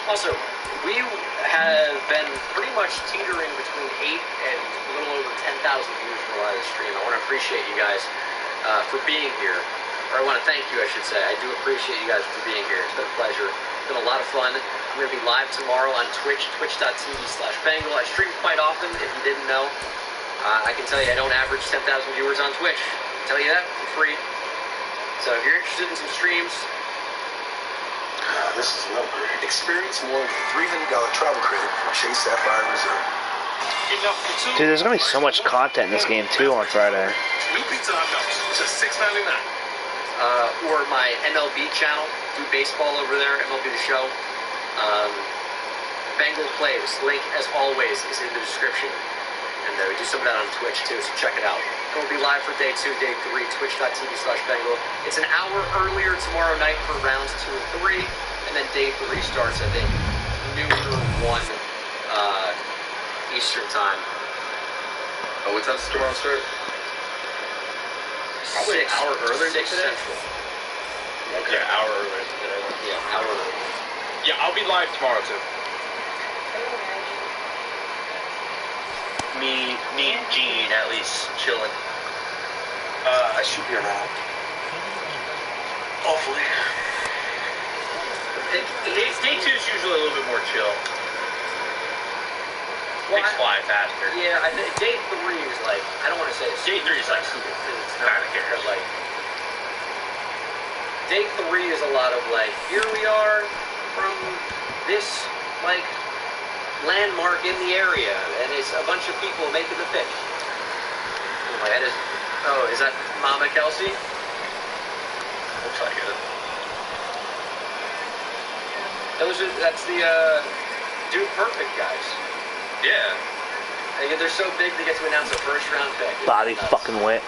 Also, we have been pretty much teetering between 8 and a little over 10,000 views for a lot of the stream. I want to appreciate you guys for being here. Or I want to thank you, I should say. I do appreciate you guys for being here. It's been a pleasure. It's been a lot of fun. I'm going to be live tomorrow on Twitch, twitch.tv/Bengal. I stream quite often, if you didn't know. I can tell you I don't average 10,000 viewers on Twitch. I'll tell you that for free. So if you're interested in some streams, this is no great. Experience more than $300 travel credit from Chase Sapphire Reserve. Dude, there's gonna be so much content in this game too on Friday. New pizza hot dogs, just $6.99. Or my MLB channel, do baseball over there, MLB The Show. Bengal Plays, link as always is in the description. And we do some of that on Twitch too, so check it out. We'll be live for day 2, day 3, twitch.tv/Bengal. It's an hour earlier tomorrow night for rounds 2 and 3, and then day 3 starts, I think, noon or 1 Eastern time. Oh, what time does tomorrow start? Probably an hour earlier 6 today. Central. Okay, an hour earlier today. Yeah, hour earlier. Yeah, I'll be live tomorrow too. Me and Gene at least chilling. I should be around. Hopefully. Day 2 is usually a little bit more chill. Well, Things fly faster. Yeah, I think day 3 is like, I don't want to say it's Day 3 is like super. It's not because like day 3 is a lot of like, here we are from this like landmark in the area, and it's a bunch of people making the pick. Oh my head is. Oh, is that Mama Kelsey? Looks like it. That's the Dude Perfect guys. Yeah. And they're so big they get to announce a first round pick. Body fucking wet.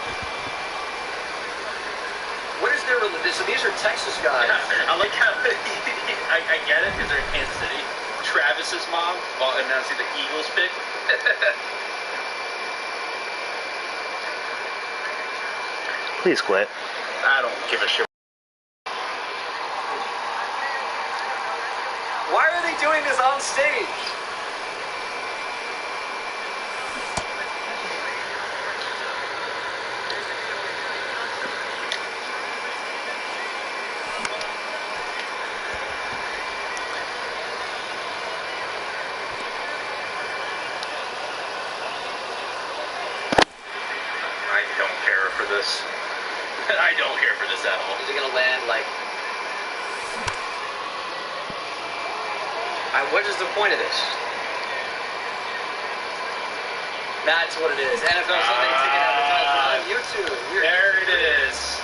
What is their religion? So these are Texas guys. I like how I get it because they're in Kansas City. Travis's mom while announcing the Eagles pick. Please quit. I don't give a shit. Why are they doing this on stage? I don't care for this. I don't care for this at all. Is it gonna land like? What is the point of this? That's what it is. NFL Sunday Ticket advertisement on YouTube. There it is.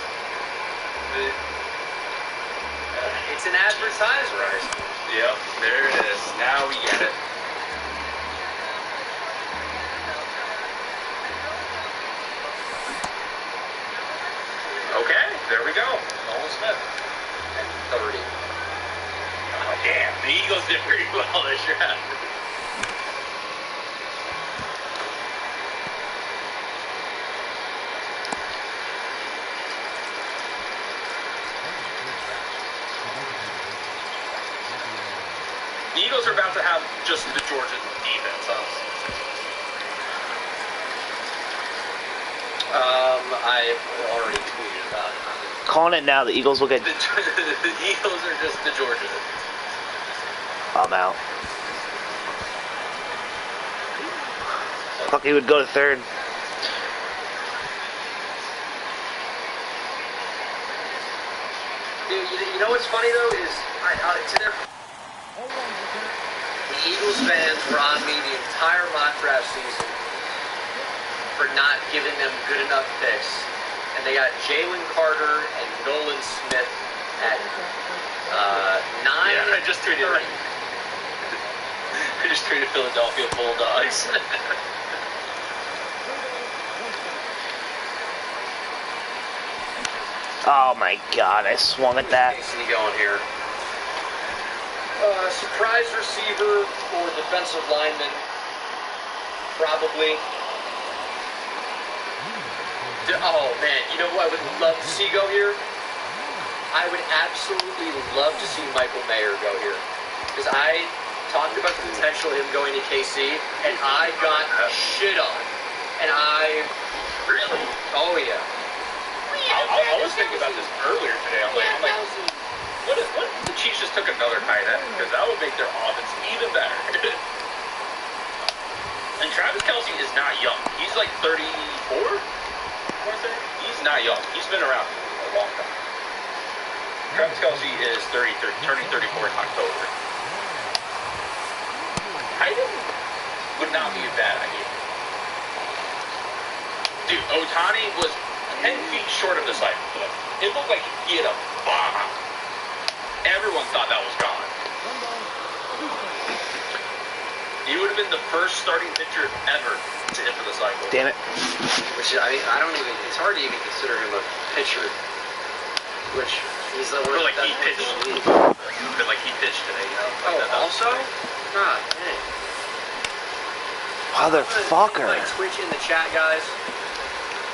It's an advertiser. Yep, there it is. Now we get it. Okay, there we go. Nolan Smith. And 30. Eagles did pretty well this year. The Eagles are about to have just the Georgia defense, huh? I already tweeted about it. Calling it now, the Eagles will get... The Eagles are just the Georgia. I'm out. Fuck, he would go to third. Dude, you know what's funny though is to their the Eagles fans were on me the entire mock draft season for not giving them good enough picks, and they got Jalen Carter and Nolan Smith at 9. Yeah, I just tweeted. I just tweeted Philadelphia Bulldogs. Oh my god, I swung at that. What's he going here? Surprise receiver or defensive lineman, probably. Oh man, you know who I would love to see go here? I would absolutely love to see Michael Mayer go here. Because I talked about the potential of him going to KC, and I got shit on. And I... Really? Oh yeah. I was thinking about this earlier today. I'm like, what if the Chiefs just took another tight end? Because that would make their offense even better. And Travis Kelce is not young. He's like 34? He's not young. He's been around a long time. Travis Kelce is turning 34 in October. Tight end would not be a bad idea. Dude, Ohtani was 10 feet short of the cycle. It looked like he hit a bomb. Everyone thought that was gone. He would have been the first starting pitcher ever to hit for the cycle. Damn it. Which, I mean, I don't even, it's hard to even consider him a pitcher. Which, he's the one like he pitched. But like he pitched today, you know? Like also? Nah, dang. Motherfucker. Like Twitch in the chat, guys.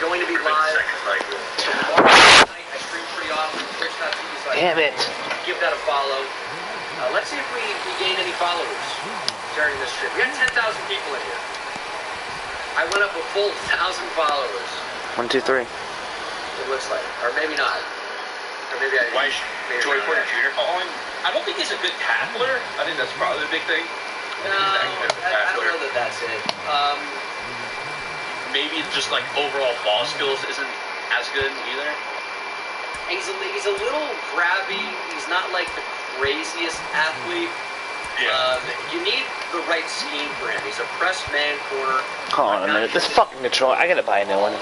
Going to be live. Tomorrow night, I stream pretty often. Twitch.tv. Damn it. Give that a follow. Let's see if we gain any followers during this trip. We got 10,000 people in here. I went up a full 1,000 followers. 1, 2, 3. It looks like. Or maybe not. Or maybe I... Why is Joey Porter Jr. calling? I don't think he's a good tackler. I think that's probably the big thing. No, I don't know that that's it. Maybe just like overall ball skills isn't as good either. He's a little grabby. He's not like the craziest athlete. Yeah. You need the right scheme for him. He's a press man corner. Hold on a minute. This fucking controller. I gotta buy a new one.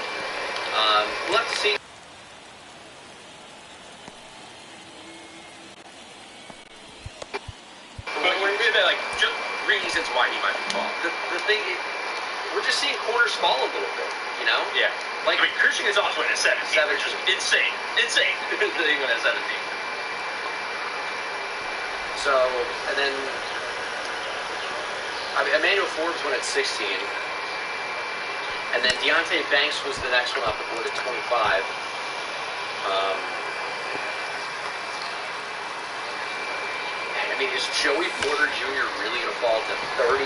We'll have to see. But we've been like just reasons why he might be called. The thing is, we're just seeing corners fall a little bit, you know? Yeah. Like, I mean, Christian is also in a 17, which is insane. Insane. They went at 17. So, and then, I mean, Emmanuel Forbes went at 16. And then Deontay Banks was the next one off the board at 25. I mean, is Joey Porter Jr. really going to fall to 32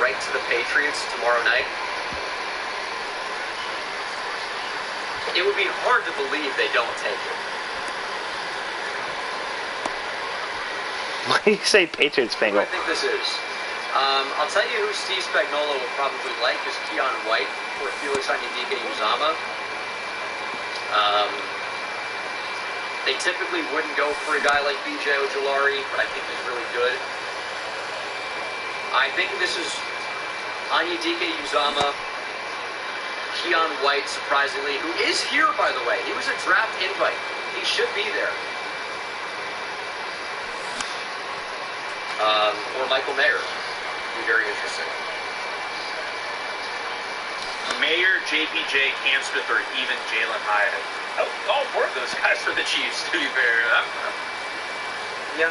right to the Patriots tomorrow night? It would be hard to believe they don't take it. Why do you say Patriots, Who do Bengal? I think this is? I'll tell you who Steve Spagnuolo will probably like is Keon White or Felix Onyedika-Uzomah. They typically wouldn't go for a guy like B.J. Ojulari, but I think he's really good. I think this is Onyedika-Uzomah, Keon White, surprisingly, who is here, by the way. He was a draft invite. He should be there. Or Michael Mayer. Be very interesting. Mayer, JPJ, Cam Smith, or even Jalen Hyatt. All four of those guys for the Chiefs, to be fair. Yeah.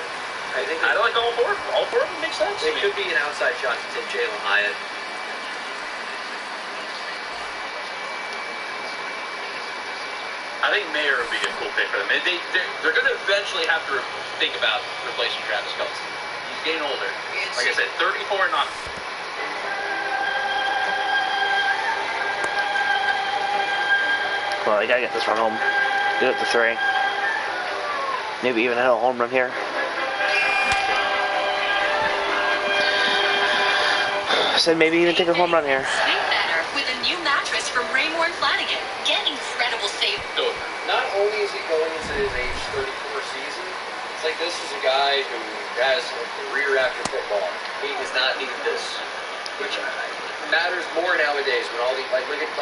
I think I like all four. All four of them make sense. It could be an outside shot to take Jalen Hyatt. I think Mayer would be a cool pick for them. They're going to eventually have to think about replacing Travis Kelce. He's getting older. Like I said, 34 and not. Well, I gotta get this run home. Get it to 3. Maybe even hit a home run here. I said maybe even take a home run here. Sleep better with a new mattress from Raymore and Flanagan. Get incredible savings. Not only is he going into his age 34 season, it's like this is a guy who has a career after football. He does not need this, which matters more nowadays when all the look at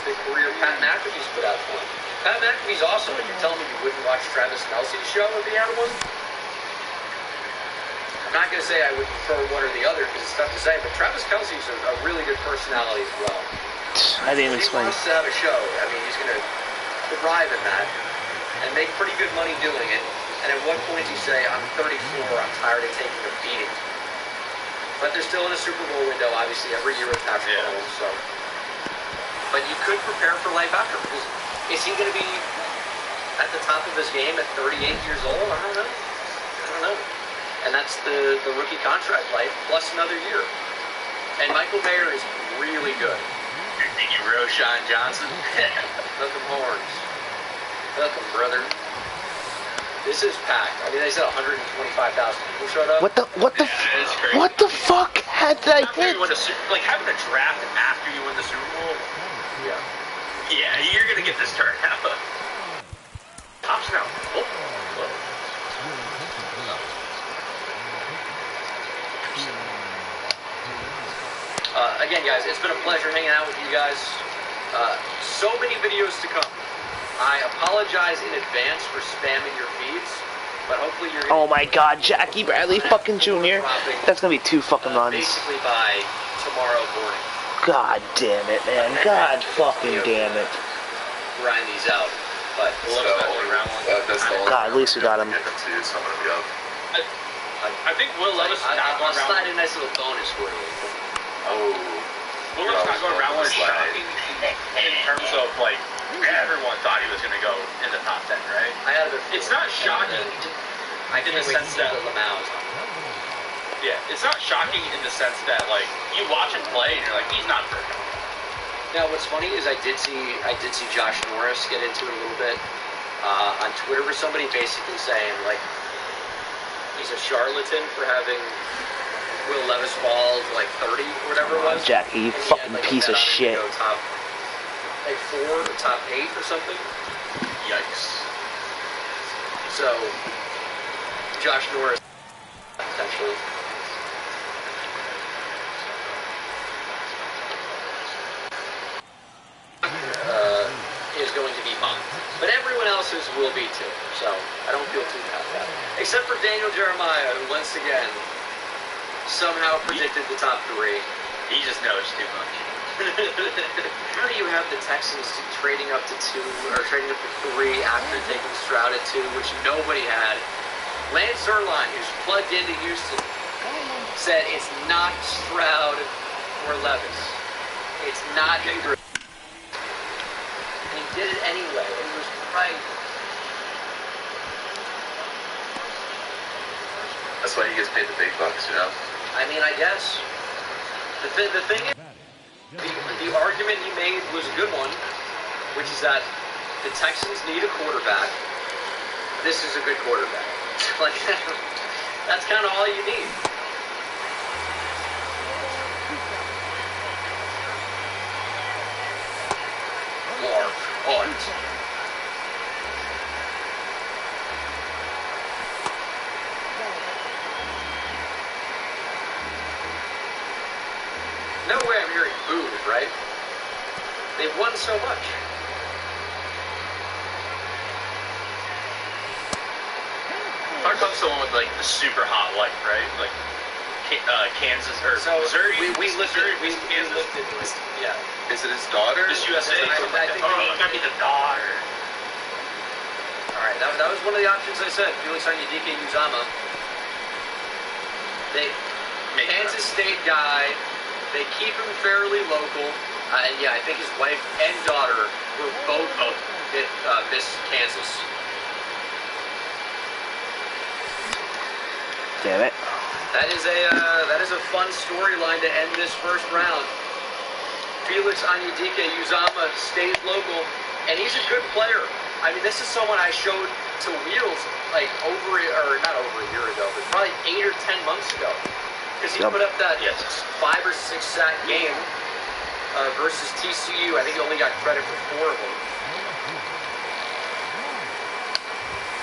the career Pat McAfee's put out for him. Pat McAfee's awesome, and you're telling me you wouldn't watch Travis Kelce's show if he had one? I'm not going to say I would prefer one or the other because it's tough to say, but Travis Kelce's a really good personality as well. I didn't even explain. He wants to have a show. I mean, he's going to thrive in that and make pretty good money doing it. And at what point do you say, I'm 34, I'm tired of taking a beating? But they're still in a Super Bowl window, obviously, every year with Patrick Mahomes. So. But you could prepare for life after. Because is he going to be at the top of his game at 38 years old? I don't know. And that's the rookie contract life, plus another year. And Michael Mayer is really good. You're thinking Roshan Johnson? Hook 'em horns. Hook 'em, brother. This is packed. I mean, they said 125,000 people showed up. What the fuck had I hit? Like having a draft after you win the Super Bowl. Yeah. Yeah, you're gonna get this turnout. Tops now. Oh. Again, guys, it's been a pleasure hanging out with you guys. So many videos to come. I apologize in advance for spamming your feeds, but hopefully you're. Oh my God, Jackie Bradley fucking Jr. That's gonna be 2 fucking runs. Basically by tomorrow morning. God damn it, man. God fucking damn it. Grind these out, but God, at least we got him. I think Will Levis is not going around. I'll slide a nice little bonus for you. Oh. Will Levis not going around was shocking in terms of like everyone thought he was going to go in the top 10, right? It's not shocking in the sense that it's not shocking in the sense that like you watch him play and you're like he's not perfect. Now, what's funny is I did see Josh Norris get into it a little bit on Twitter with somebody basically saying like he's a charlatan for having Will Levis fall to like 30 or whatever it was. Jackie, you fucking piece of shit. Top 4 or top 8 or something. Yikes. So, Josh Norris potentially. Is going to be mine. But everyone else's will be too. So, I don't feel too bad about it. Except for Daniel Jeremiah, who once again somehow predicted the top 3. He just knows too much. How do you have the Texans trading up to 2 or trading up to 3 after taking Stroud at 2, which nobody had? Lance Erline, who's plugged into Houston, said it's not Stroud or Levis. It's not either. And he did it anyway. It was right. That's why he gets paid the big bucks, you know? I mean, I guess. The thing is, the argument he made was a good one, which is that the Texans need a quarterback. This is a good quarterback. Like, that's kind of all you need. Clark Hunt. No way I'm hearing booed, right? They've won so much. How comes someone with like the super hot life, right? Like Kansas or Missouri? We lifted Kansas. Yeah. Is it his daughter? This USA. I think it might be the daughter. All right, that was one of the options I said. Felix Anyadike Uzama. Kansas State guy. They keep him fairly local. And yeah, I think his wife and daughter were both Miss Kansas. Damn it. That is a fun storyline to end this first round. Felix Anyedike Uzama stays local, and he's a good player. I mean, this is someone I showed to Wheels like not over a year ago, but probably 8 or 10 months ago, because he put up that 5 or 6 sack game versus TCU. I think he only got credit for 4 of them.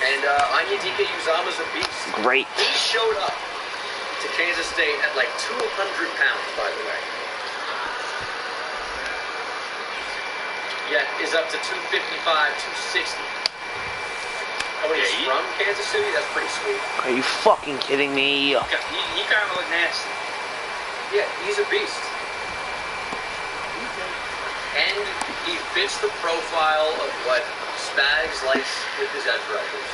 And Anyedike Uzama's a beast. Great. He showed up to Kansas State at like 200 pounds, by the way. Yet is up to 255, 260. Oh, he's from Kansas City? That's pretty sweet. Are you fucking kidding me? He kind of look nasty. Yeah, he's a beast. And he fits the profile of what Spags likes with his edge rushers.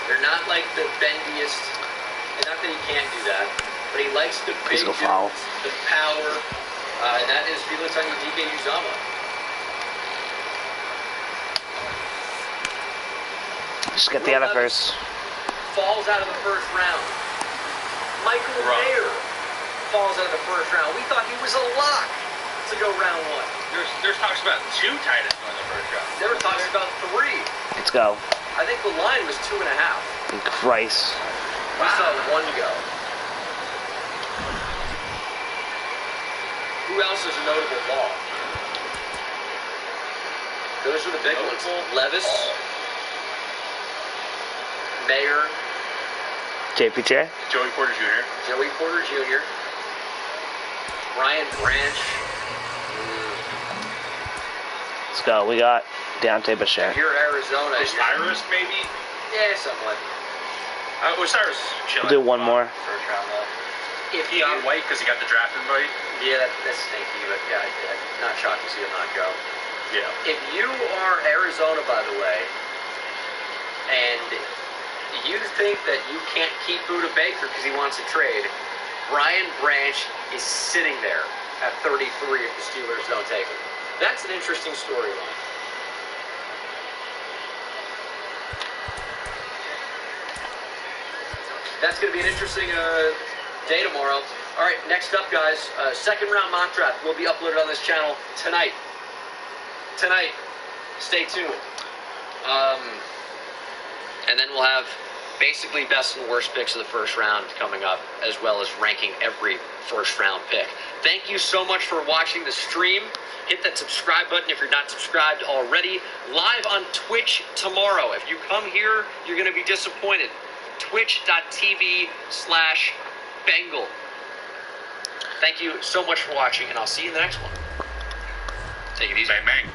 They're not like the bendiest, and not that he can't do that, but he likes the big dudes, the power, and that is Felix Anyedike Uzama. Just get the other first. Falls out of the first round. Michael Mayer falls out of the first round. We thought he was a lock to go round 1. There's talks about 2 tight ends going in the first round. There were talks about 3. Let's go. I think the line was 2.5. Christ. We saw 1 go. Who else is a notable fall? Those are the big ones. Levis. Mayer. JPJ. Joey Porter Jr. Joey Porter Jr. Ryan Branch. Let's go. We got Deontay Bashir. Here, Arizona. Osiris, maybe? Yeah, somewhat. Osiris. We'll do one more. First round though. If Deion White, because he got the draft invite. Yeah, that's sneaky, but yeah, I'm not shocked to see him not go. Yeah. If you are Arizona, by the way, and you think that you can't keep Budda Baker because he wants a trade, Brian Branch is sitting there at 33 if the Steelers don't take him. That's an interesting storyline. That's going to be an interesting day tomorrow. All right, next up, guys, second round mock draft will be uploaded on this channel tonight. Tonight, stay tuned. And then we'll have basically best and worst picks of the first round coming up, as well as ranking every first round pick. Thank you so much for watching the stream. Hit that subscribe button if you're not subscribed already. Live on Twitch tomorrow. If you come here, you're going to be disappointed. Twitch.tv/Bengal. Thank you so much for watching, and I'll see you in the next one. Take it easy. Bang, bang.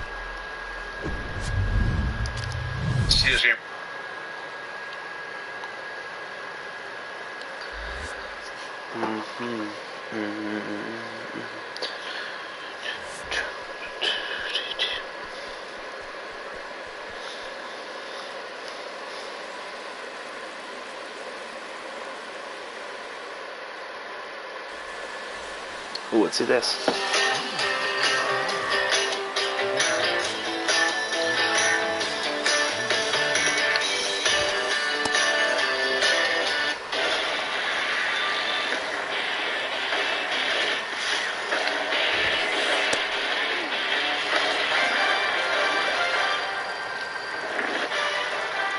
See you soon. Ooh, let's see this.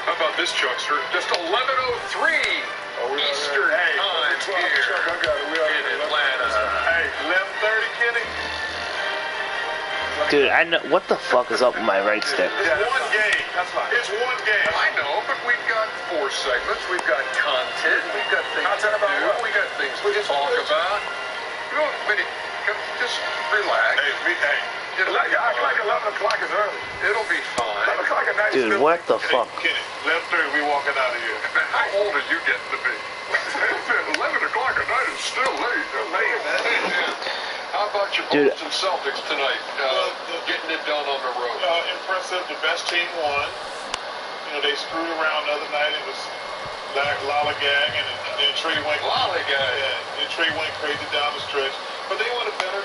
How about this, Chuckster? Just 11:03 Eastern time here in Atlanta. Hey, 11:30, Kenny. Dude, I know what the fuck is up with my right stick. It's one game. That's fine. It's one game. I know, but we've got 4 segments. We've got content. We've got things to do. We got things to talk about. You know, just relax. Hey. It'll like 11 o'clock is early. It'll be fine. 11 o'clock at night. Dude, what the fuck? Kenny, 11:30, we walking out of here. How old are you getting to be? 11 o'clock at night is still late. Late, man. How about your Bulls and Celtics tonight? Getting it done on the road. Impressive. The best team won. You know, they screwed around the other night. It was like lollygag, and then Trey went. Lollygag. Yeah, then Detroit went crazy down the stretch, but they had a better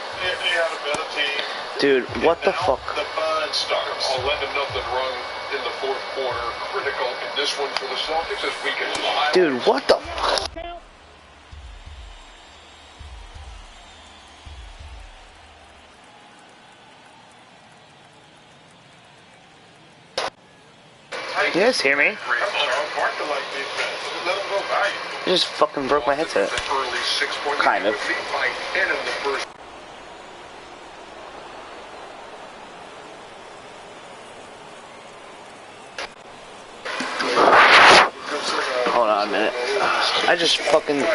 team. Dude, what the fuck? The fun starts. 11-0 run in the fourth quarter, critical in this one for the Celtics as we can. Dude, what the fuck? You guys hear me? I just fucking broke my headset. Kind of. Hold on a minute. I just fucking...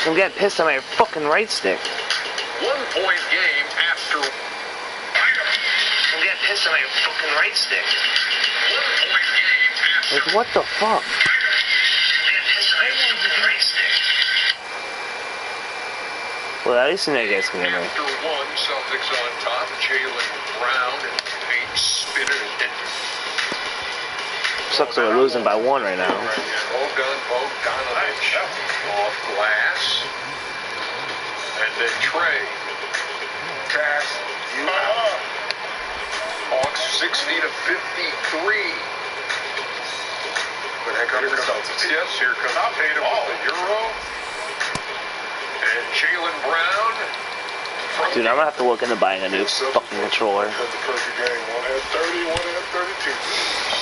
I'm getting pissed on my fucking right stick. 1-point game after... I'm getting pissed on my fucking right stick. 1-point game after... Like, what the fuck? Well, at least you know you guys can hear me. After one, Celtics on top. Jalen Brown and Payne Spitter. Sucks that we're losing by 1 right now. Bogdanovich off glass. And then Trey. Pass. Hawks 60-53. But heck, here comes yes, here comes Tatum with the Euro. And Jalen Brown. Dude, I'm gonna have to look into buying a new fucking controller. One had 30, one had 32.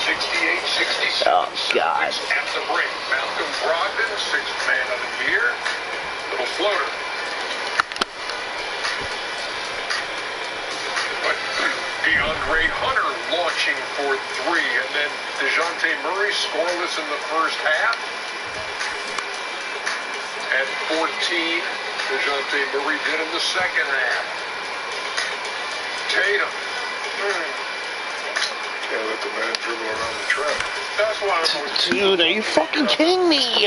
68-66. Oh, God. At the break. Malcolm Brogdon, sixth man of the year. Little floater. But DeAndre Hunter launching for 3. And then DeJounte Murray scoreless in the first half. At 14, DeJounte Murray did in the second half. Tatum. Can't let the man dribble around the track. That's why I'm Dude, are you fucking kidding me?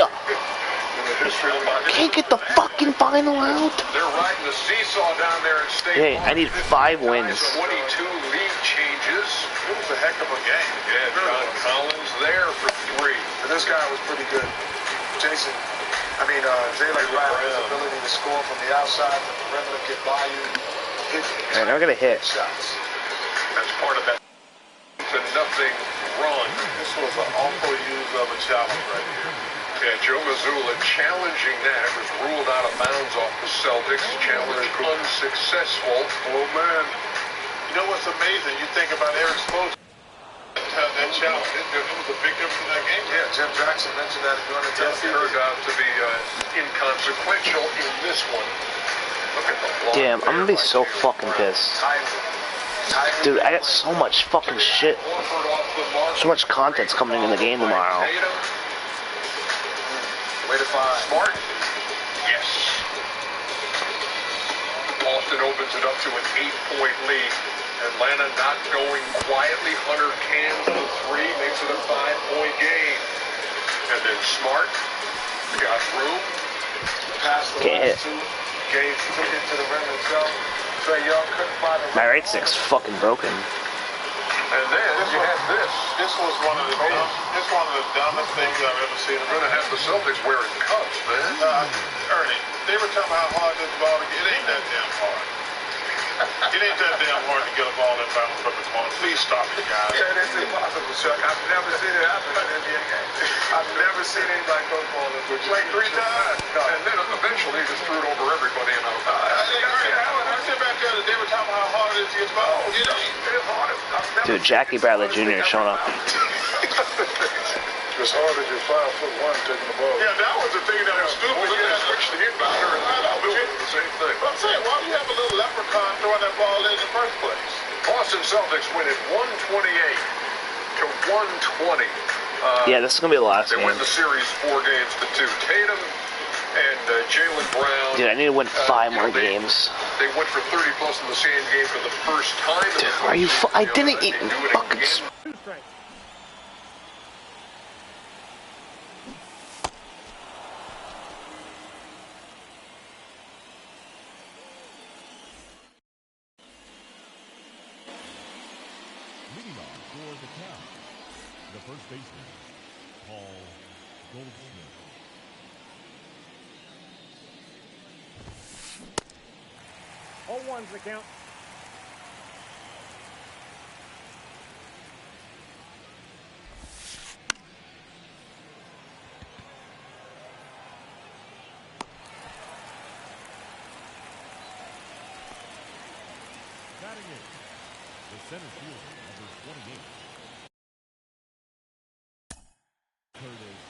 Can't get the fucking final out. They're riding the seesaw down there at State. Hey, I need 5 wins. 22 league changes. It was a heck of a game. Yeah, John Collins there for 3. And this guy was pretty good. Jalen Brown, his ability to score from the outside, from the perimeter, get by you. Man, they're gonna hit. Shots. That's part of that. To nothing run. This was an awful use of a challenge right here. Yeah, Joe Mazzulla challenging that. It was ruled out of bounds off the Celtics. Challenge unsuccessful. Oh, man. You know what's amazing? You think about Eric Spoelstra. That challenge, it was a big difference in that game. Yeah, Jim Jackson mentioned that during the It turned out to be inconsequential in this one. Look at the block. Damn, I'm gonna be so fucking pissed. Dude, I got so much fucking shit. So much content's coming in the game tomorrow. Way to find. Smart. Yes. Boston opens it up to an 8-point lead. Atlanta not going quietly. Hunter cans the 3, makes it a 5-point game. And then Smart got room. Passed the last 2. Gave took it to the rim himself. Trey Young couldn't find a My right stick's fucking broken. And then you had this. This was one of the dumbest things I've ever seen. I'm gonna have the Celtics wearing cuffs, man. Ernie, they were talking about how hard this ball to get. It ain't that damn hard. It ain't that damn hard to get a ball in bounds from the corner. Please stop it, guys. Yeah, it's impossible, Chuck. I've never seen it happen in an NBA game. I've never seen anybody throw the ball in the Like 3 times. No. And then eventually just threw it over everybody and out. I sit back there, they were talking about how hard it is to get the ball. It ain't. Dude, Jackie Bradley Jr. is showing up. It's hard as you're 5'1" taking the ball. Yeah, that was the thing that was stupid. Well, yeah, switch the inbounder and the same thing. But I'm saying, why do you have a little leprechaun throwing that ball in the first place? Boston Celtics win it 128 to 120. Yeah, this is gonna be the last They game. win the series 4 games to 2. Tatum and Jalen Brown. Dude, I need to win 5 more games. They went for 30 plus in the same game for the first time. Dude, are you? I didn't even fucking. Leading off for the count, the first baseman, Paul Goldschmidt. 0-1's the count. Batting in, the center fielder, number 28. Curtis.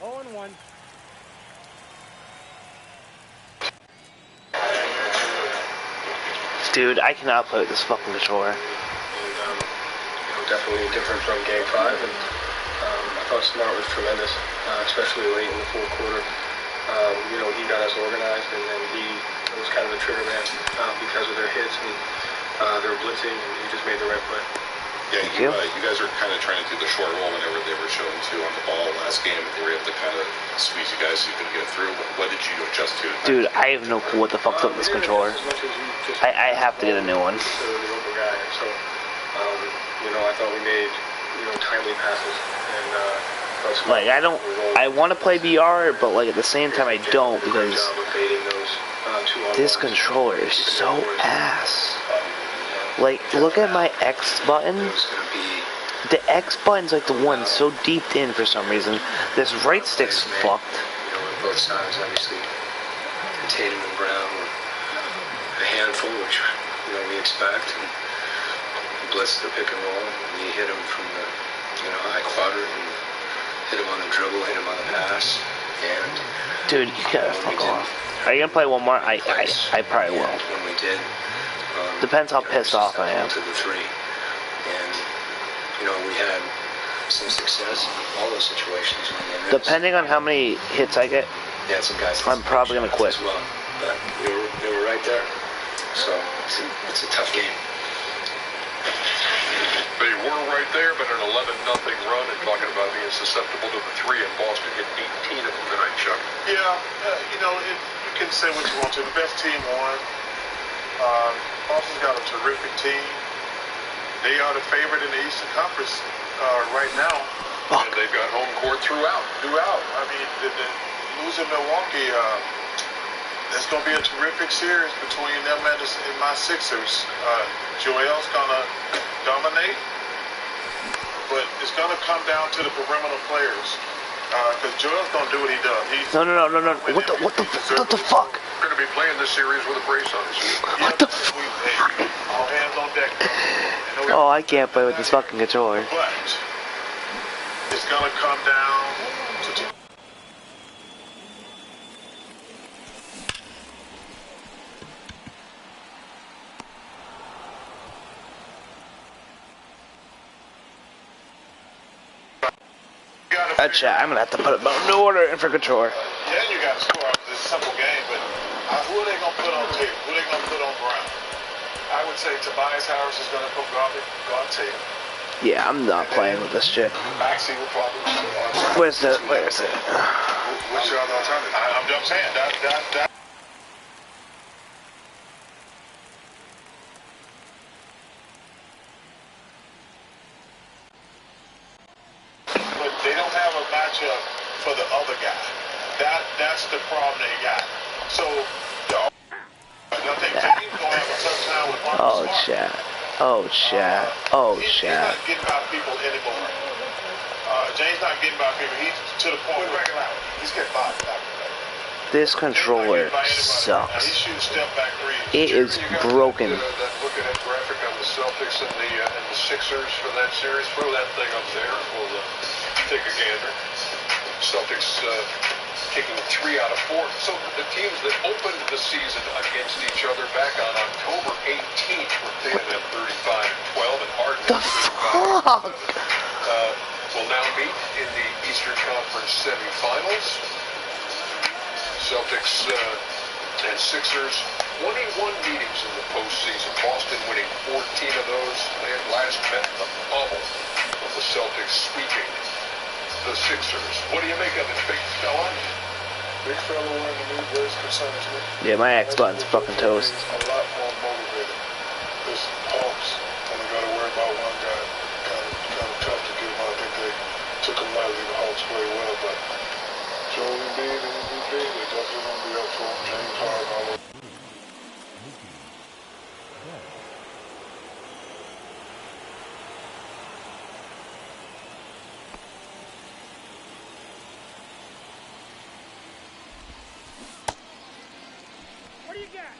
Oh and 1. Dude, I cannot play with this fucking controller. Definitely different from Game 5, and I thought Smart was tremendous, especially late in the fourth quarter. He got us organized, and then he was kind of the trigger man because of their hits, and they were blitzing, and he just made the right play. Yeah, you guys are kind of trying to do the short roll whenever they were showing two on the ball last game, and they were able to kind of squeeze you guys so you could get through. What did you adjust to? Dude, I have no clue what the fuck's up with this controller. I have to get a new one. I thought we made, timely passes. And, I want to play VR, but, at the same time, I don't, because this controller is so ass. Look at my X button. The X button's, the one so deep in for some reason. This right stick's fucked. Both sides, obviously. Tatum and Brown were a handful, which, we expect. Blitz the pick and roll, and he hit him from the high quadrant, and hit him on the dribble, hit him on the pass, and dude, you gotta fuck off. Are you gonna play one more? I probably will. When we did, depends how pissed off I am. To the three, and we had some success in all those situations. Depending on how many hits I get, some guys I'm probably gonna quit. As well, but they were right there, so it's a tough game. They were right there, but an 11-0 run, and talking about being susceptible to the three, and Boston hit 18 of them tonight, Chuck. Yeah, you can say what you want to. The best team won. Boston's got a terrific team. They are the favorite in the Eastern Conference right now. And they've got home court throughout. I mean, losing Milwaukee, there's going to be a terrific series between them and my Sixers. Joel's going to dominate, but it's going to come down to the perimeter players because Joel's going to do what he does. No. What the fuck? We're going to be playing this series with a brace on his feet. What the fuck? All hands on deck. Oh, I can't play with this fucking controller. But it's going to come down to... I'm gonna have to put it in new order and for controller. Yeah, you got to score out this simple game, but who are they going to put on tape? Who are they going to put on ground? I would say Tobias Harris is going to put guard tape. Yeah, I'm not playing with this shit. Maxey will probably. Where is it? What's your other alternative? I'm just saying that. But they don't have a matchup for the other guy. That's the problem they got. So I think James gonna have a tough time with Marcus Smart. Chat. He's not getting by people anymore. James not getting by people. He's to the point where he's getting by. This controller sucks. He shoots step back three. It is broken. Look at that graphic on the Celtics and the Sixers for that series. Throw that thing up there. We'll take a gander. Celtics kicking 3 out of 4. So the teams that opened the season against each other back on October 18th were thinking at 35-12 and Harden. The fuck? Will now meet in the Eastern Conference semifinals. Celtics and Sixers, 21 meetings in the postseason. Boston winning 14 of those. They had last met in the bubble of the Celtics sweeping the Sixers. What do you make of it, big fella? Big fella wearing the new brace percentage. Yeah, my X button's fucking toast. A lot more motivated. This Hawks only got to worry about one guy. Kind of tough to get him out. I think they took him lightly. The Hawks play well, but Joel Embiid and MVP, they definitely gonna be up for him. James Harden all over. What do you got?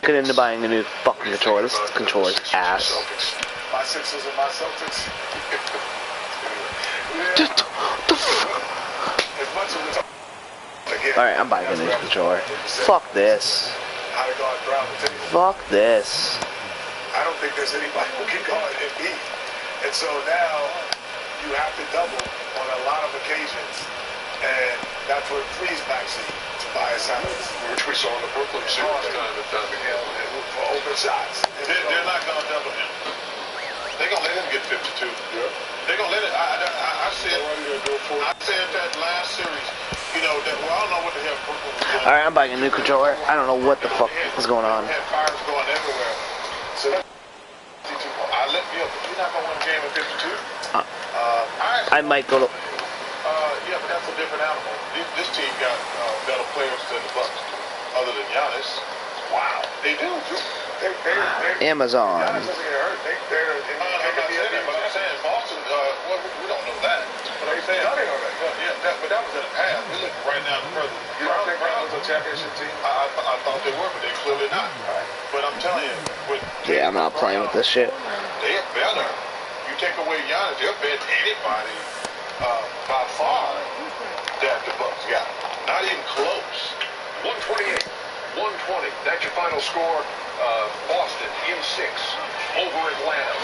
Get into buying a new fucking controller. This controller's ass. My Sixers and my Celtics. As much as it's Alright, I'm buying a new controller. Fuck this. Fuck this. I don't think there's anybody who can guard Embiid. And so now you have to double on a lot of occasions. And that's what frees Maxey to buy his house. Which we saw in the Brooklyn series time and time again. For open shots. They're not going to double him. They're going to let him get 52. Yeah. They're going to let it. I said that last series, you know, that, well, I don't know what the hell Brooklyn was doing. Alright, I'm buying a new controller. I don't know what the fuck is going on. Had fires going everywhere. So I let you up, but you're not going to win a game at 52. I might go to... Yeah, but that's a different animal. This team got better players than the Bucks, other than Giannis. Wow, they do. Amazon. I'm not saying that, but I'm saying Boston. Well, we don't know that. But I'm saying, but that was in the past. We're looking right now further. You don't think Browns a championship team? I thought they were, but they clearly not. But I'm telling you, Yeah, I'm not playing with this shit. they're better. You take away Giannis, they're better than anybody by far that the Bucks got. Not even close. 128, 120. That's your final score. Boston in 6 over Atlanta.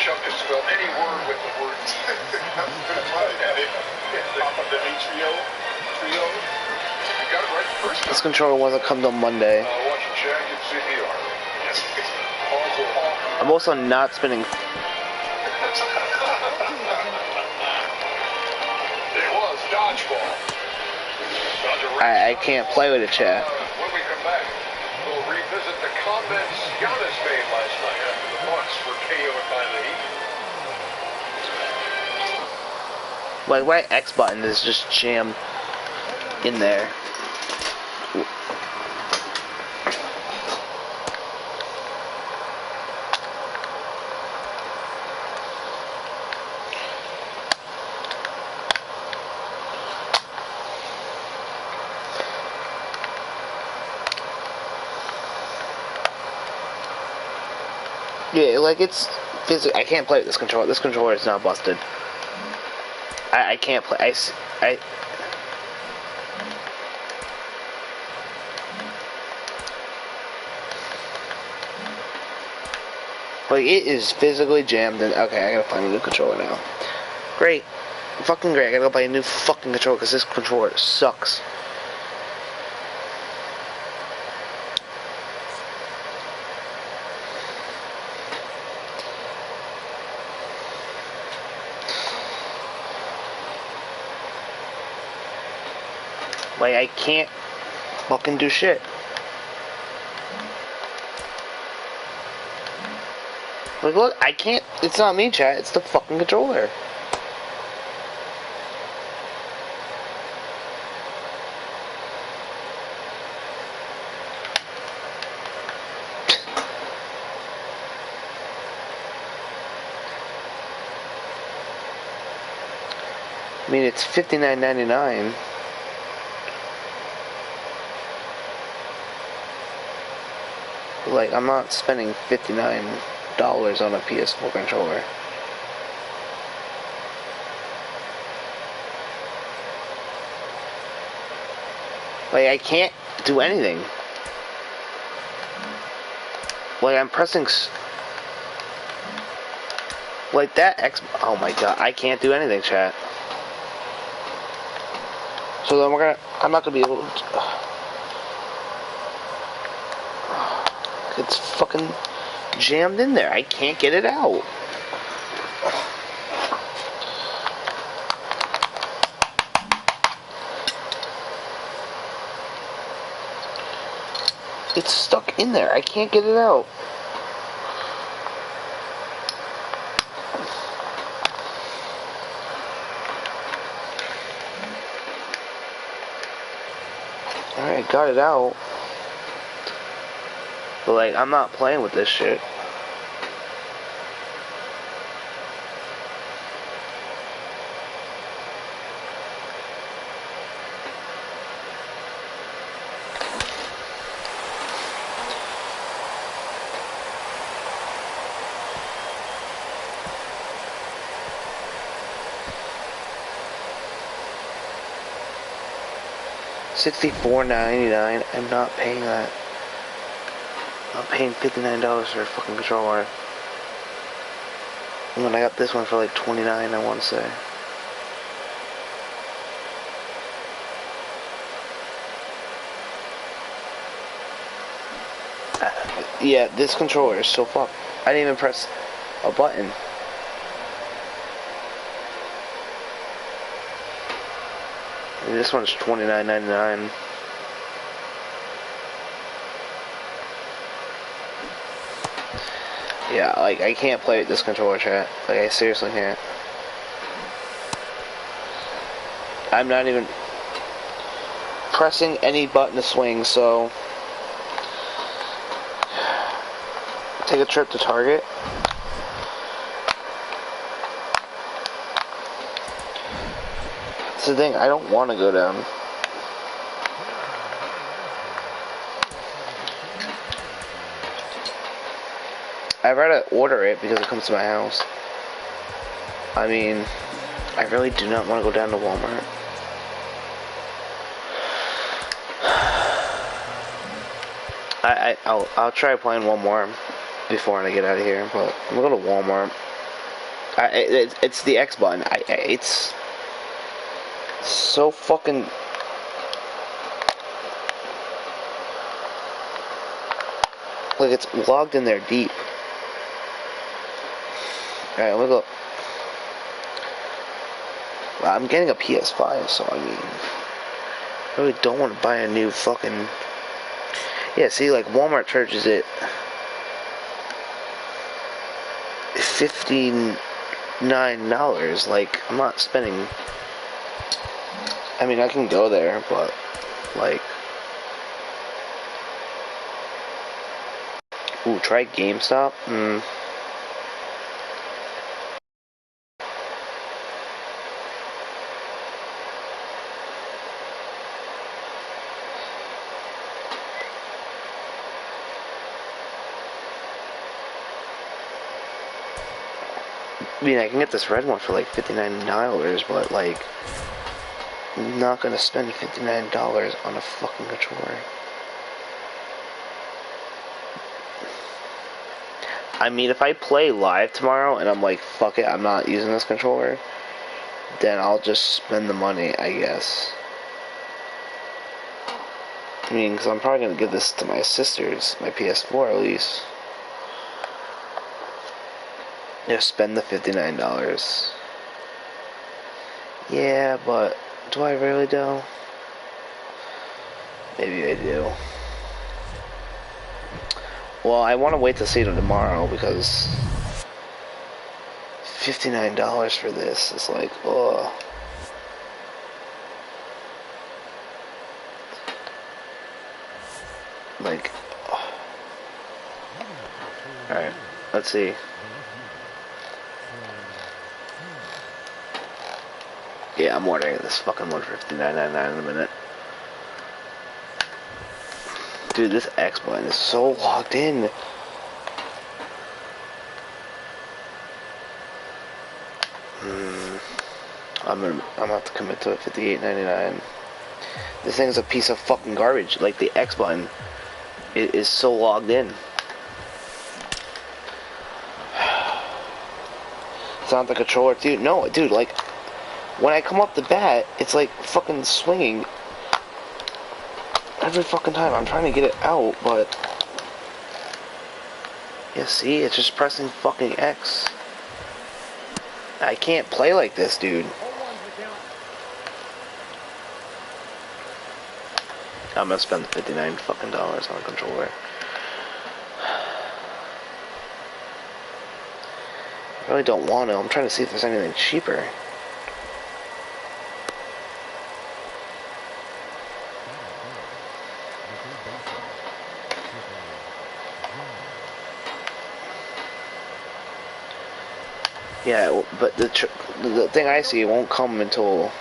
Chuck can spell any word with the word E. Papa Demetrio. Trio. You got it right the first time. This controller wasn't come till Monday. Watching Chad get CPR. I'm also not spending... It was dodgeball. I can't play with it, chat. When we come back, we'll revisit the comments Giannis made last night after the Bucks were KO'd by the Heat. My right X button is just jammed in there. Yeah, like it's physical. I can't play with this controller. This controller is not busted. I can't play. I like it is physically jammed in. Okay, I gotta find a new controller now. Great, fucking great. I gotta go buy a new fucking controller because this controller sucks. Like, I can't fucking do shit. Like, look, I can't. It's not me, chat. It's the fucking controller. I mean, it's $59.99. Like, I'm not spending $59 on a PS4 controller. Like, I can't do anything. Like, I'm pressing... Like, that X... Oh my god, I can't do anything, chat. So then I'm not gonna be able to... It's fucking jammed in there. I can't get it out. It's stuck in there. I can't get it out. Alright, got it out. But like, I'm not playing with this shit. $64.99. I'm not paying that. I'm paying $59 for a fucking controller. And when I got this one for like $29, I want to say. Yeah, this controller is so fucked. I didn't even press a button. And this one's $29.99. Yeah, like, I can't play with this controller, chat. Like, I seriously can't. I'm not even pressing any button to swing, so... Take a trip to Target. That's the thing, I don't want to go down. I'd rather order it because it comes to my house. I mean, I really do not want to go down to Walmart. I'll try playing one more before I get out of here, but I'm gonna go to Walmart. It's the X button. It's so fucking... Like, it's logged in there deep. Alright, I'm gonna go... Well, I'm getting a PS5, so I mean... I really don't want to buy a new fucking... Yeah, see, like, Walmart charges it... $59. Like, I'm not spending... I mean, I can go there, but... Like... Ooh, try GameStop? I mean, I can get this red one for like $59, but like, I'm not gonna spend $59 on a fucking controller. I mean, if I play live tomorrow and I'm like, fuck it, I'm not using this controller, then I'll just spend the money, I guess. I mean, because I'm probably gonna give this to my sisters, my PS4 at least. Just spend the $59. Yeah, but do I really do? Maybe I do. Well, I want to wait to see them tomorrow because $59 for this is like, ugh. Like, oh. Alright, let's see. Yeah, I'm ordering this fucking one for $59.99 in a minute. Dude, this X button is so locked in. I'm gonna have to commit to it. $58.99. This thing is a piece of fucking garbage. Like, the X button, it is so logged in. It's not the controller, dude. No, dude, like, when I come up the bat, it's like fucking swinging every fucking time. I'm trying to get it out, but Yeah, see, it's just pressing fucking X. I can't play like this, dude. I'm gonna spend $59 fucking on a controller. I really don't want to. I'm trying to see if there's anything cheaper. Yeah, but the thing I see won't come until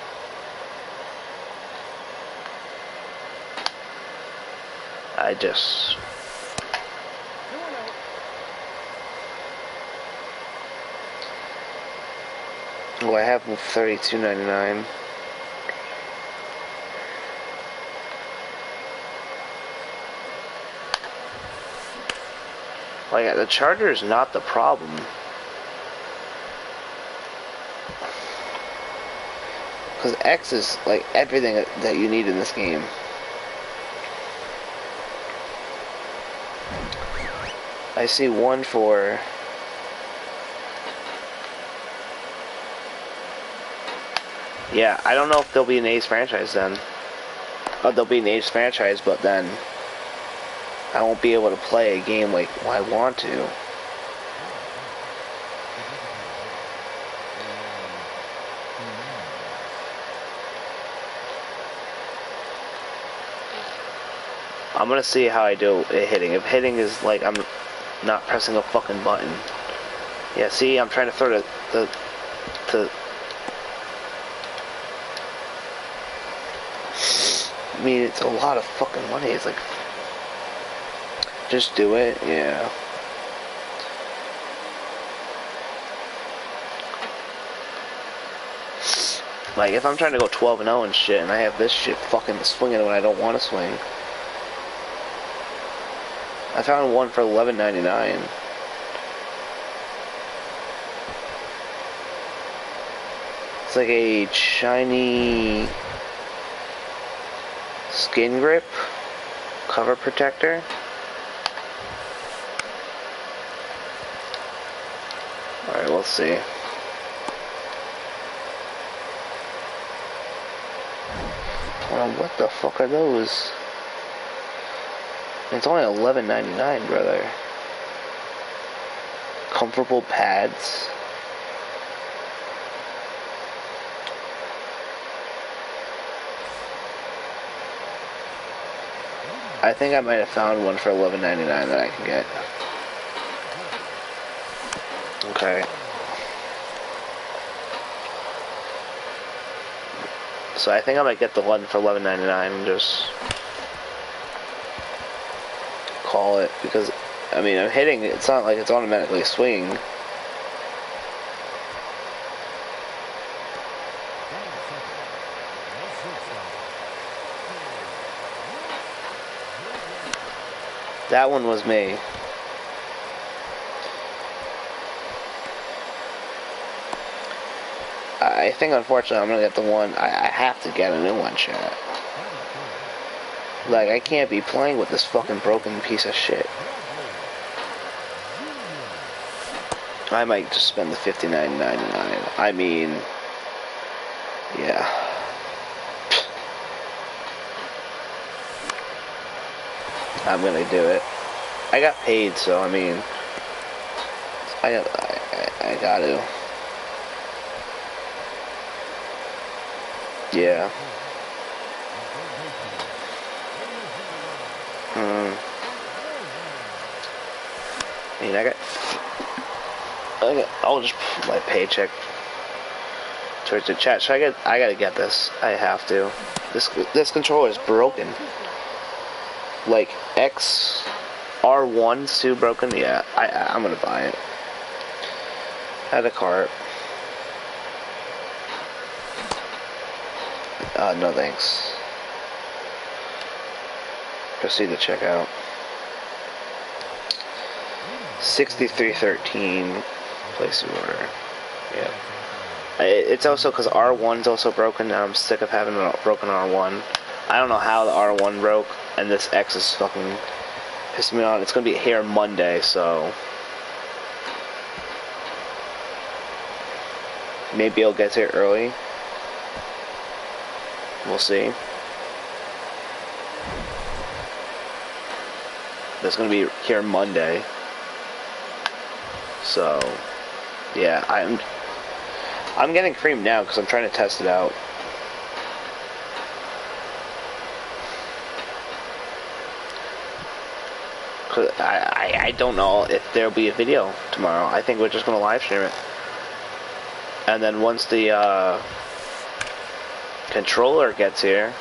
I just. Oh, I have $32.99. Well, yeah, the charger is not the problem. Because X is like everything that you need in this game. I see one for. Yeah, I don't know if there'll be an A's franchise then. Oh, there'll be an A's franchise, but then I won't be able to play a game like I want to. I'm gonna see how I do at hitting. If hitting is like I'm not pressing a fucking button. Yeah, see, I'm trying to throw the I mean, it's a lot of fucking money. It's like, just do it, yeah. Like, if I'm trying to go 12-0 and shit, and I have this shit fucking swinging when I don't want to swing. I found one for $11.99. It's like a shiny skin grip cover protector. Alright, we'll see. Well, what the fuck are those? It's only $11.99, brother. Comfortable pads. I think I might have found one for $11.99 that I can get. Okay. So I think I might get the one for $11.99 and just call it, because I mean, I'm hitting, it's not like it's automatically swinging. That one was me. I think, unfortunately, I'm gonna get the one. I have to get a new one, chat. Like, I can't be playing with this fucking broken piece of shit. I might just spend the $59.99. I mean, yeah. I'm gonna do it. I got paid, so I mean, I got to. Yeah. I mean, I'll just put my paycheck towards the chat. So I gotta get this. I have to. This controller is broken. Like R1's too broken. Yeah, I'm gonna buy it. Had a cart. No thanks. Proceed to checkout. 6313. Place the order. Yeah. It's also because R1's also broken. Now I'm sick of having a broken R1. I don't know how the R1 broke, and this X is fucking pissing me off. It's gonna be here Monday, so Maybe he'll get here early. We'll see. That's gonna be here Monday. So, yeah, I'm getting cream now because I'm trying to test it out. Cause I don't know if there'll be a video tomorrow. I think we're just gonna live stream it, and then once the controller gets here,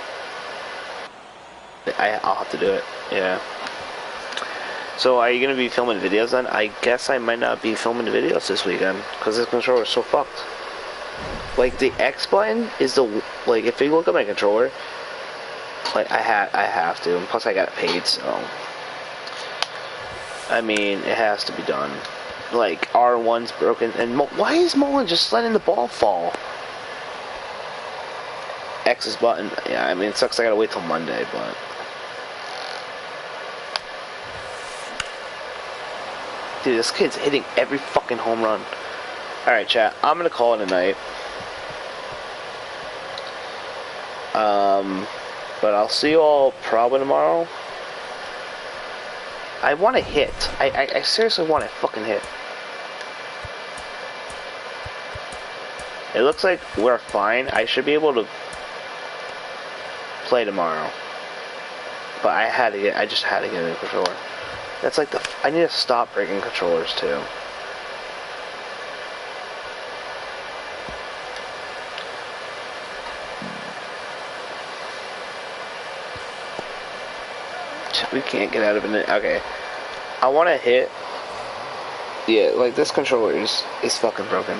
I'll have to do it. Yeah. So are you gonna be filming videos then? I guess I might not be filming videos this weekend because this controller is so fucked. Like the X button is the like if you look at my controller, like I have to, and plus I got it paid, so I mean it has to be done. Like R1's broken, and why is Mullen just letting the ball fall? X's button, yeah. I mean it sucks. I gotta wait till Monday, but. Dude, this kid's hitting every fucking home run. Alright, chat. I'm gonna call it a night. But I'll see you all probably tomorrow. I want to hit. I seriously want to fucking hit. It looks like we're fine. I should be able to play tomorrow. But I just had to get a new controller. That's like I need to stop breaking controllers too. We can't get out of it. Okay. I want to hit. Yeah, like this controller is fucking broken.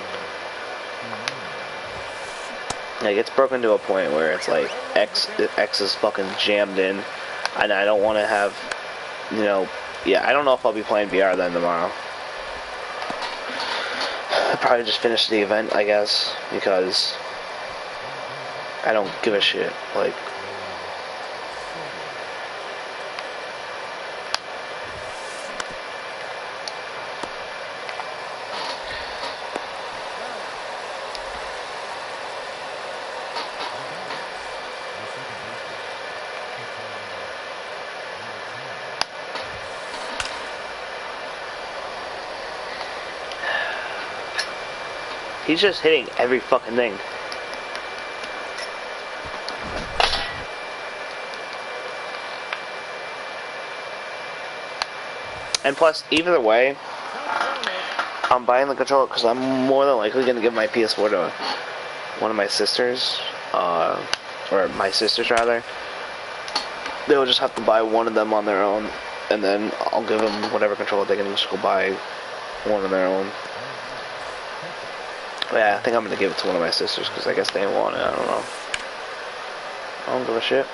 Like it's broken to a point where it's like X is fucking jammed in, and I don't want to have, you know. Yeah, I don't know if I'll be playing VR then tomorrow. I'll probably just finish the event, I guess, because I don't give a shit. Like, he's just hitting every fucking thing. And plus, either way, I'm buying the controller because I'm more than likely going to give my PS4 to one of my sisters, or my sisters rather. They'll just have to buy one of them on their own, and then I'll give them whatever controller they can just go buy one of their own. Yeah, I think I'm gonna give it to one of my sisters because I guess they want it. I don't know. I don't give a shit.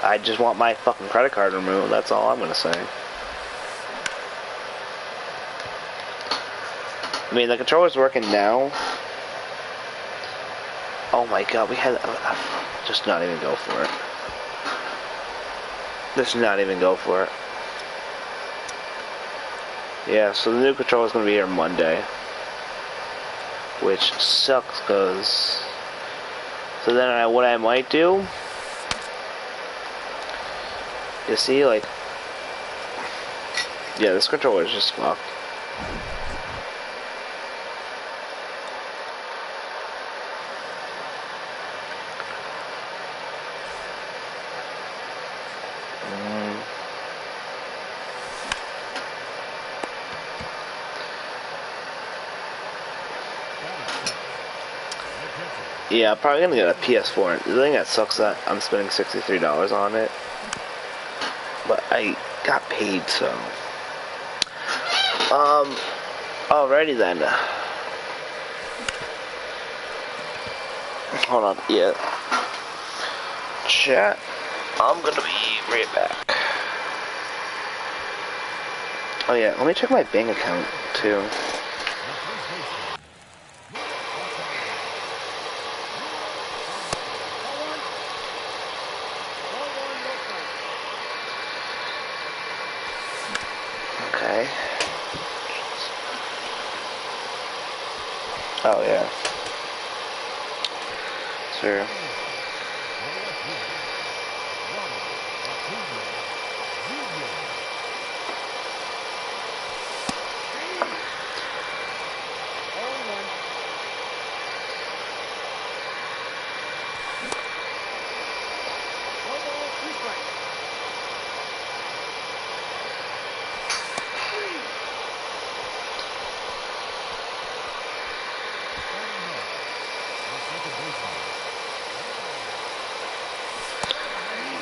I just want my fucking credit card removed. That's all I'm gonna say. I mean, the controller's working now. Oh my god, we had just not even go for it. Just not even go for it. Yeah, so the new controller's gonna be here Monday. Which sucks, cause so then what I might do, you see, like, yeah, this controller is just fucked. Yeah, I'm probably gonna get a PS4. The thing that sucks that I'm spending $63 on it, but I got paid, so. Alrighty then. Hold on, yeah. Chat, I'm gonna be right back. Oh yeah, let me check my bank account too. Oh, yeah. Sure.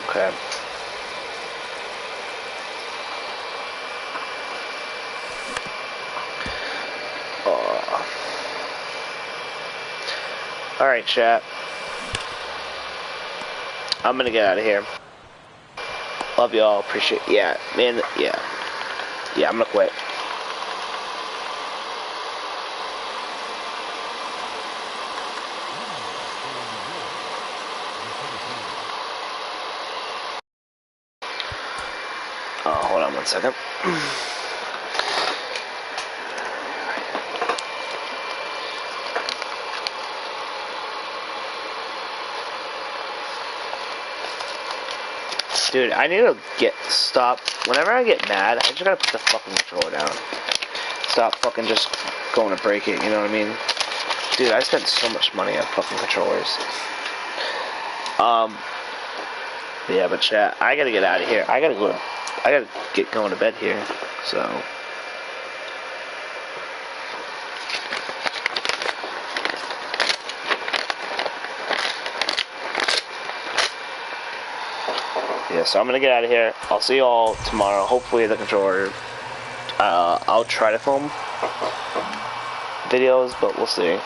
Okay. Alright, chat. I'm gonna get out of here. Love y'all. Appreciate. Yeah, man. Yeah. Yeah, I'm gonna quit. Hold on 1 second. Dude, I need to stop. Whenever I get mad, I just gotta put the fucking controller down. Stop fucking just going to break it, you know what I mean? Dude, I spent so much money on fucking controllers. Yeah, but chat, I gotta get out of here. I gotta get going to bed here, so. Yeah, so I'm gonna get out of here. I'll see y'all tomorrow. Hopefully the controller. I'll try to film videos, but we'll see.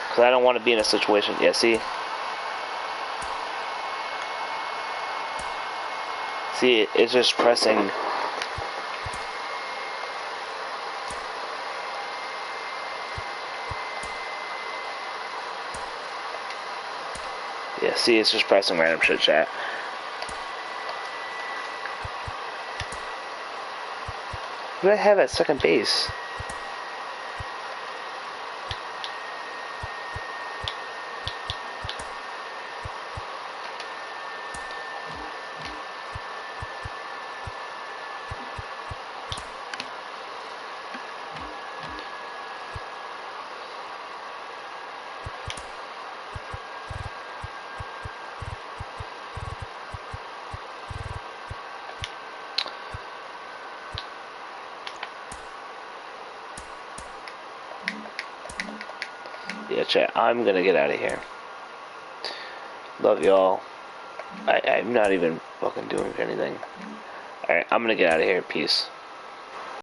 Cause I don't want to be in a situation. Yeah, see, it's just pressing. Yeah, see, it's just pressing random shit, chat. Who do I have at second base? Yeah, chat, I'm gonna get out of here. Love y'all. I'm not even fucking doing anything. Alright, I'm gonna get out of here. Peace.